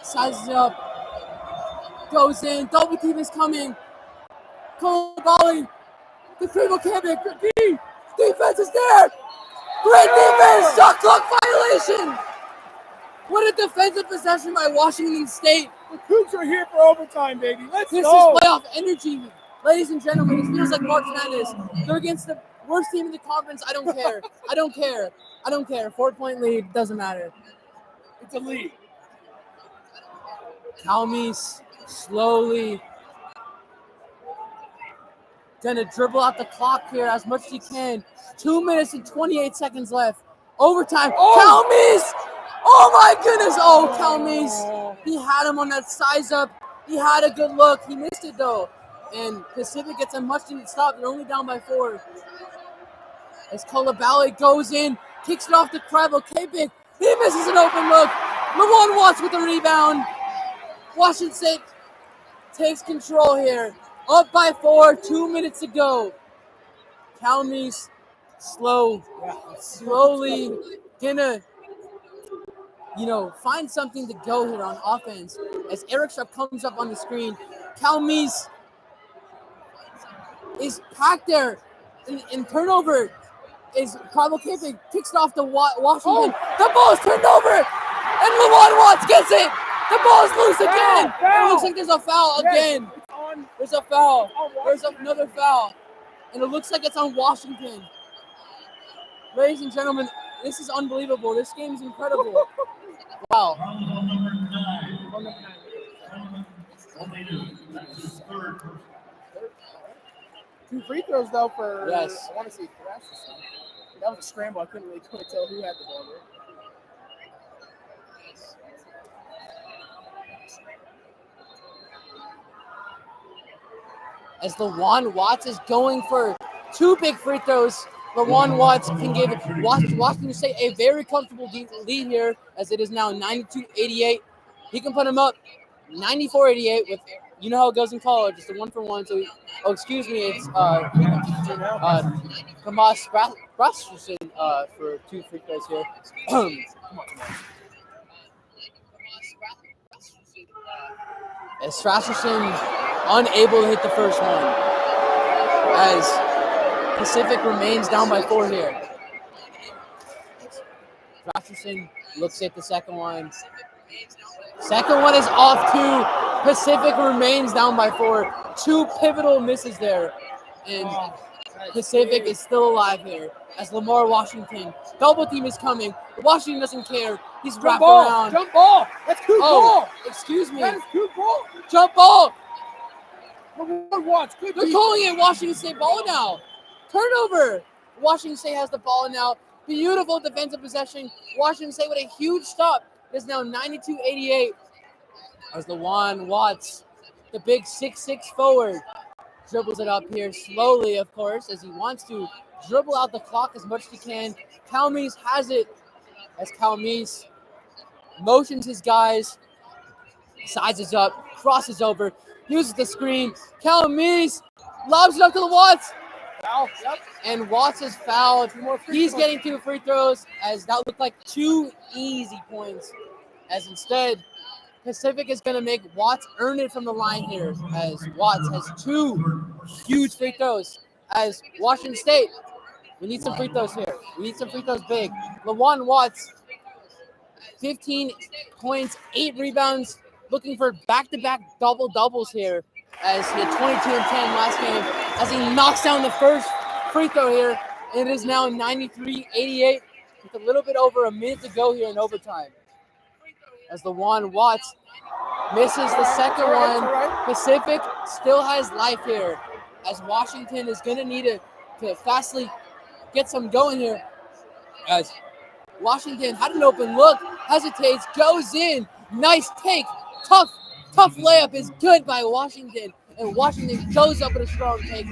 sizes it up. Goes in. Double team is coming. Kolabali. The Krivo Kapik. Defense is there. Great defense. Shot clock violation. What a defensive possession by Washington State. The Cougs are here for overtime, baby. Let's This go. is playoff energy. Ladies and gentlemen, it feels like March Madness. They're against the worst team in the conference. I don't care. I don't care. 4-point lead. Doesn't matter. It's a lead. Calmes slowly gonna dribble out the clock here as much as he can. 2 minutes and 28 seconds left. Overtime. Calmes! Oh my goodness! Oh, Calmes. He had him on that size up. He had a good look. He missed it though. And Pacific gets a much needed stop. They're only down by 4. As Kolabali goes in, kicks it off to Krivo Kapik. He misses an open look. LaJuan Watts with the rebound. Washington State takes control here. Up by 4, 2 minutes to go. Calmes slowly gonna, find something to go here on offense. As Eric Sharp comes up on the screen, Calmes is packed there in turnover. Is Krivo Kapik kicks it off to Washington. The ball is turned over, and LaJuan Watts gets it. The ball is loose again. It looks like there's a foul again. There's a foul. There's another foul, and it looks like it's on Washington. Ladies and gentlemen, this is unbelievable. This game is incredible. Wow. Two free throws though for Yes. I want to say Thrasherson. That was a scramble. I couldn't really tell who had the ball there. As LaJuan Watts is going for 2 big free throws, LaJuan Watts can give Washington State a very comfortable lead here, as it is now 92-88. He can put him up 94-88 with, how it goes in college. It's a 1-for-1. So, it's Kamas Rasmussen for 2 free throws here. As Rasmussen unable to hit the first one, as Pacific remains down by 4 here. Rasmussen looks at the second one. Second one is off too. Pacific remains down by 4. 2 pivotal misses there. And Pacific is still alive here. As Lamar Washington, double team is coming. Washington doesn't care. He's wrapped around. Jump ball. That's Coug ball. Excuse me. That is Coug ball. Jump ball. LaJuan Watts. Good They're calling it Washington State ball now. Turnover. Washington State has the ball now. Beautiful defensive possession. Washington State with a huge stop. It is now 92-88. As LaJuan Watts, the big 6'6" forward, dribbles it up here slowly, of course, as he wants to dribble out the clock as much as he can. Calmes has it, as Calmes motions his guys, sizes up, crosses over, uses the screen. Calmes lobs it up to the Watts. Foul. Yep. And Watts is fouled. He's getting 2 free throws, as that looked like 2 easy points. As instead, Pacific is going to make Watts earn it from the line here, as Watts has 2 huge free throws. As Washington State, we need some free throws here. We need some free throws big. LaJuan Watts, 15 points, 8 rebounds, looking for back-to-back double-doubles here, as he had 22 and 10 last game, as he knocks down the first free throw here. It is now 93-88. with a little bit over a minute to go here in overtime. As LaJuan Watts misses the second one. Pacific still has life here, as Washington is going to need to fastly get some going here. As Washington had an open look, hesitates, goes in. Nice take. Tough layup is good by Washington. And Washington goes up with a strong take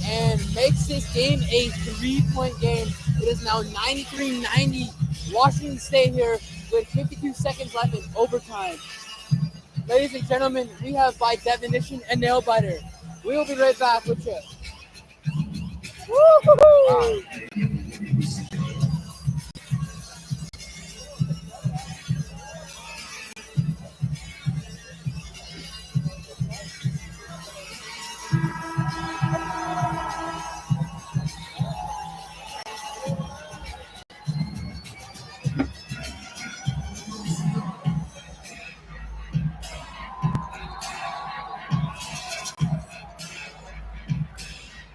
and makes this game a 3-point game. It is now 93-90. Washington State here with 52 seconds left in overtime. Ladies and gentlemen, we have by definition a nail biter. We will be right back with you. Woo-hoo-hoo!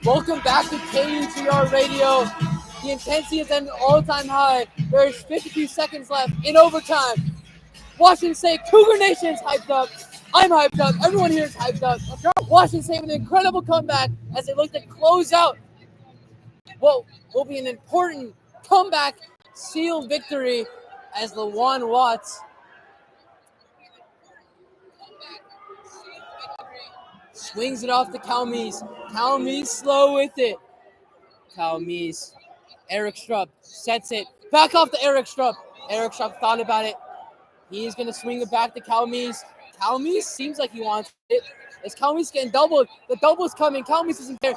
Welcome back to KUTR Radio. The intensity is at an all-time high. There's 52 seconds left in overtime. Washington State, Cougar Nation is hyped up. I'm hyped up. Everyone here is hyped up. Washington State with an incredible comeback as they look to close out what will be an important comeback seal victory as LaJuan Watts swings it off to Calmes. Calmes slow with it. Calmes. Eric Strupp sets it. Back off to Eric Strupp. Eric Strupp thought about it. He's going to swing it back to Calmes. Calmes seems like he wants it. Is Calmes getting doubled? The double's coming. Calmes isn't there.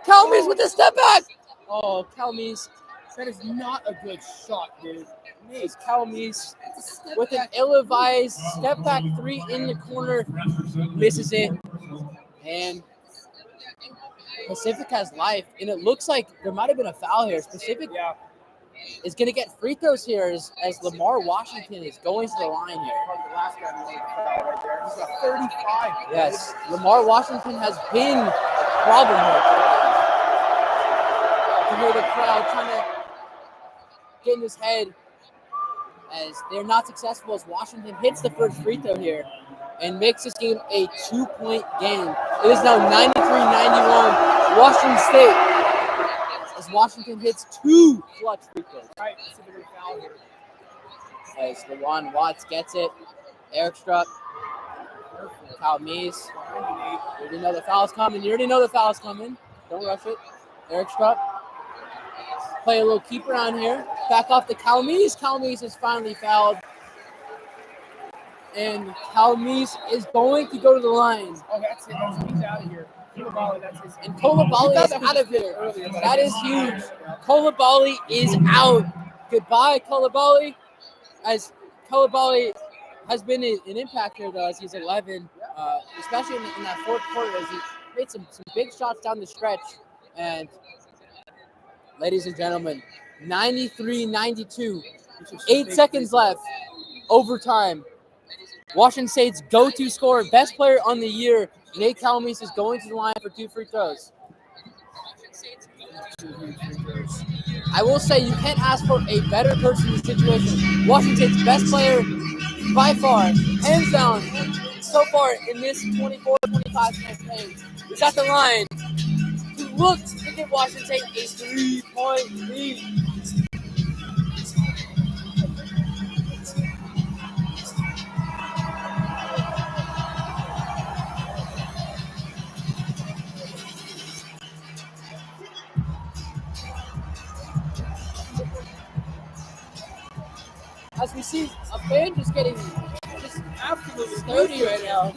Calmes with the step back. Oh, Calmes. That is not a good shot, dude. It's Calmes with an ill-advised step back three in the corner. Misses it. And Pacific has life. And it looks like there might have been a foul here. Pacific is going to get free throws here as Lamar Washington is going to the line here. The last guy made a foul right there. He's got 35. Yes, Lamar Washington has been a problem here. You hear the crowd trying to get in his head as they're not successful as Washington hits the first free throw here and makes this game a 2-point game. It is now 93-91. Washington State as Washington hits two clutch free throws. Right, specifically foul here. As LaJuan Watts gets it. Eric Strupp. Calmes. You already know the foul's coming. Don't rush it. Eric Strupp. Play a little keep around here. Back off to Calmes. Calmes is finally fouled. And Calmes is going to go to the line. Oh, that's it. He's out of here. Kolabali, that's his. And Kolabali is out of here. That is huge. Kolabali is out. Goodbye, Kolabali. As Kolabali has been an impact here, though, as he's 11, especially in that fourth quarter, as he made some big shots down the stretch. And ladies and gentlemen, 93-92, 8 seconds left, overtime. Washington State's go-to scorer, best player on the year, Nate Calmes, is going to the line for two free throws. I will say you can't ask for a better person in this situation. Washington State's best player by far, hands down, so far in this 24-25 campaign, is at the line. He looked to give Washington State a 3-point lead. As we see a fan just getting just absolutely sturdy right now.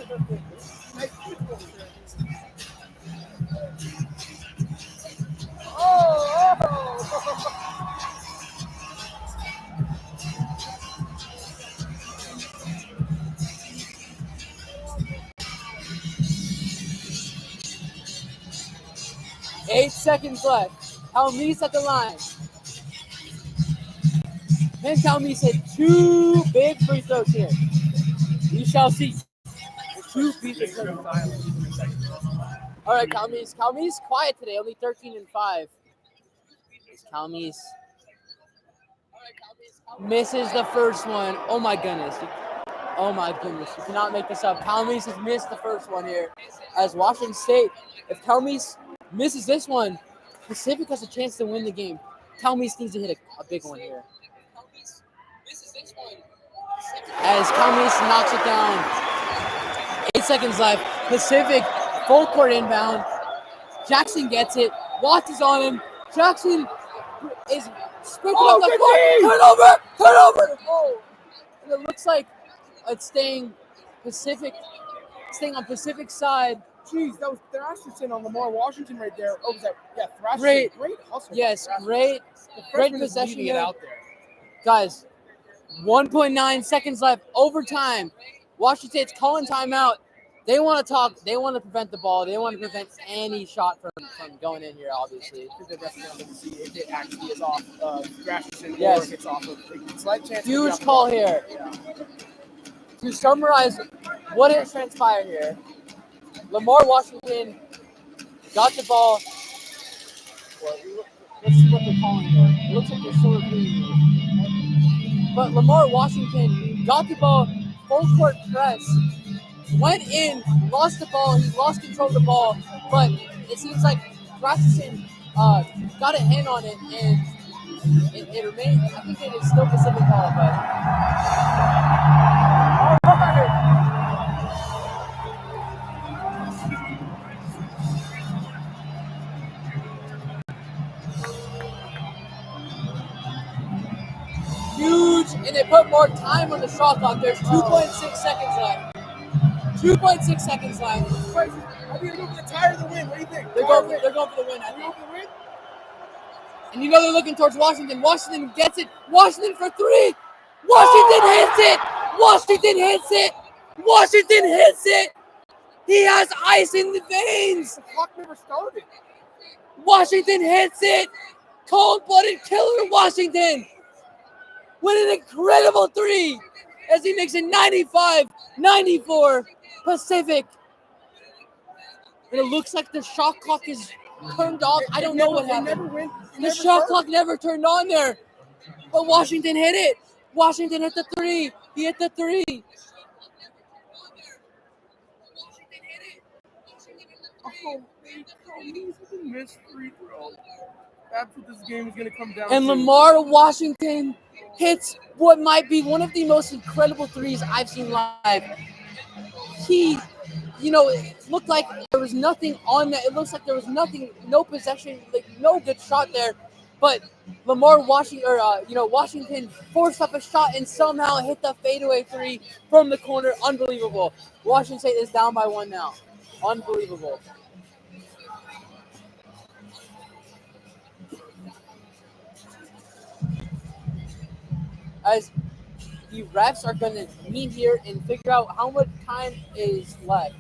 Eight seconds left. Calmes at the line. And Calmes hit two big free throws here. We shall see. Two pieces of all right, Calmes. Calmes quiet today, only 13-5. Calmes Misses the first one. Oh my goodness. Oh my goodness. You cannot make this up. Calmes has missed the first one here. As Washington State, if Calmes misses this one, Pacific has a chance to win the game. Calmes needs to hit a big one here. As Calmes knocks it down. 8 seconds left. Pacific, full court inbound. Jackson gets it. Watts is on him. Jackson is sprinting up the court. Turnover. Oh. And it looks like it's staying on Pacific side. Jeez, that was Thrasherson on Lamar Washington right there. Oh, was that? Yeah, Thrasherson. Great hustle. Yes, Thrasherson. great The freshman is possession leading it here. out there. Guys, 1.9 seconds left. Overtime. Washington State's calling timeout. They want to talk. They want to prevent the ball. They want to prevent any shot from going in here, obviously. I think they're definitely going to see if it actually is off Thrasherson Yes. or if it's off of a slight chance. Huge call here. Yeah. To summarize what has transpired here, Lamar Washington got the ball. Well, let's see what they're calling here. It looks like they're sort of doing. But Lamar Washington got the ball, full court press, went in, lost the ball. He lost control of the ball, but it seems like Thrasherson got a hand on it, and it remained. I think it is still Pacific ball, but. Huge, and they put more time on the shot clock. There's 2.6 seconds left. 2.6 seconds left. I think they're going for the tire of the win. What do you think? They're going for the win, I think. And you know they're looking towards Washington. Washington gets it. Washington for three. Washington hits it. Washington hits it. Washington hits it. He has ice in the veins. The clock never started. Washington hits it. Cold-blooded killer Washington with an incredible three as he makes it 95-94 Pacific. And it looks like the shot clock is turned off. I don't know what happened. The shot clock never turned on there. But Washington hit it. Washington hit the three. He hit the three. Oh, he's a missed free throw. That's what this game is going to come down And to. Lamar Washington hits what might be one of the most incredible threes I've seen live. He, it looked like there was nothing on that. It looks like there was nothing, no possession, like no good shot there. But Lamar Washington forced up a shot and somehow hit the fadeaway three from the corner. Unbelievable. Washington State is down by one now. Unbelievable. As the refs are going to meet here and figure out how much time is left.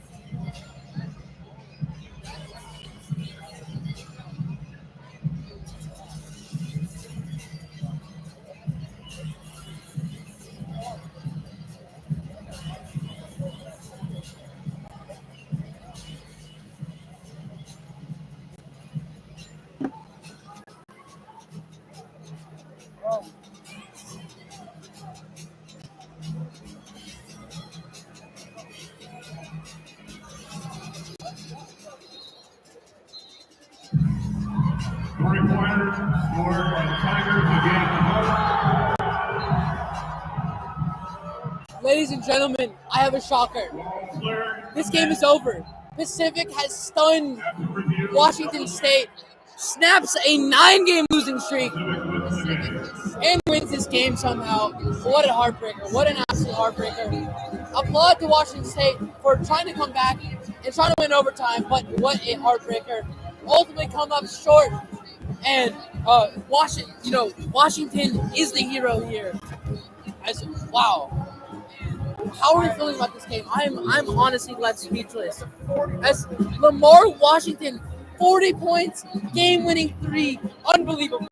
Three-pointer scored by the Tigers again. Ladies and gentlemen, I have a shocker. This game is over. Pacific has stunned Washington State, snaps a 9-game losing streak, and wins this game somehow. What a heartbreaker. What an absolute heartbreaker. Applaud to Washington State for trying to come back and trying to win overtime, but what a heartbreaker. Ultimately come up short. And Washington is the hero here. Wow. How are we feeling about this game? I'm honestly left speechless. As Lamar Washington, 40 points, game-winning three. Unbelievable.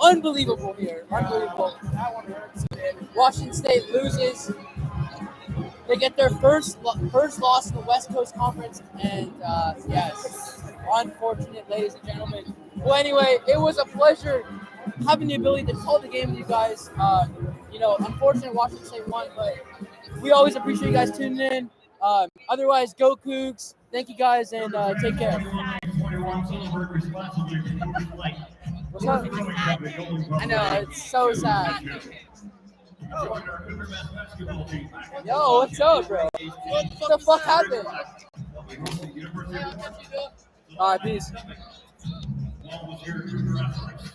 Unbelievable here. Unbelievable. Washington State loses. They get their first loss in the West Coast Conference. And, yes, unfortunate, ladies and gentlemen. Well, anyway, it was a pleasure having the ability to call the game with you guys. Unfortunately, Washington State won, but we always appreciate you guys tuning in. Otherwise, go Cougs. Thank you guys, and take care. 21 celebrate responsibly with Coors Light. What's up? I know, it's so sad. Join our Cougar men's basketball team. Yo, what's up, bro? What the fuck happened? All right, peace. Along with your Cougar athletics.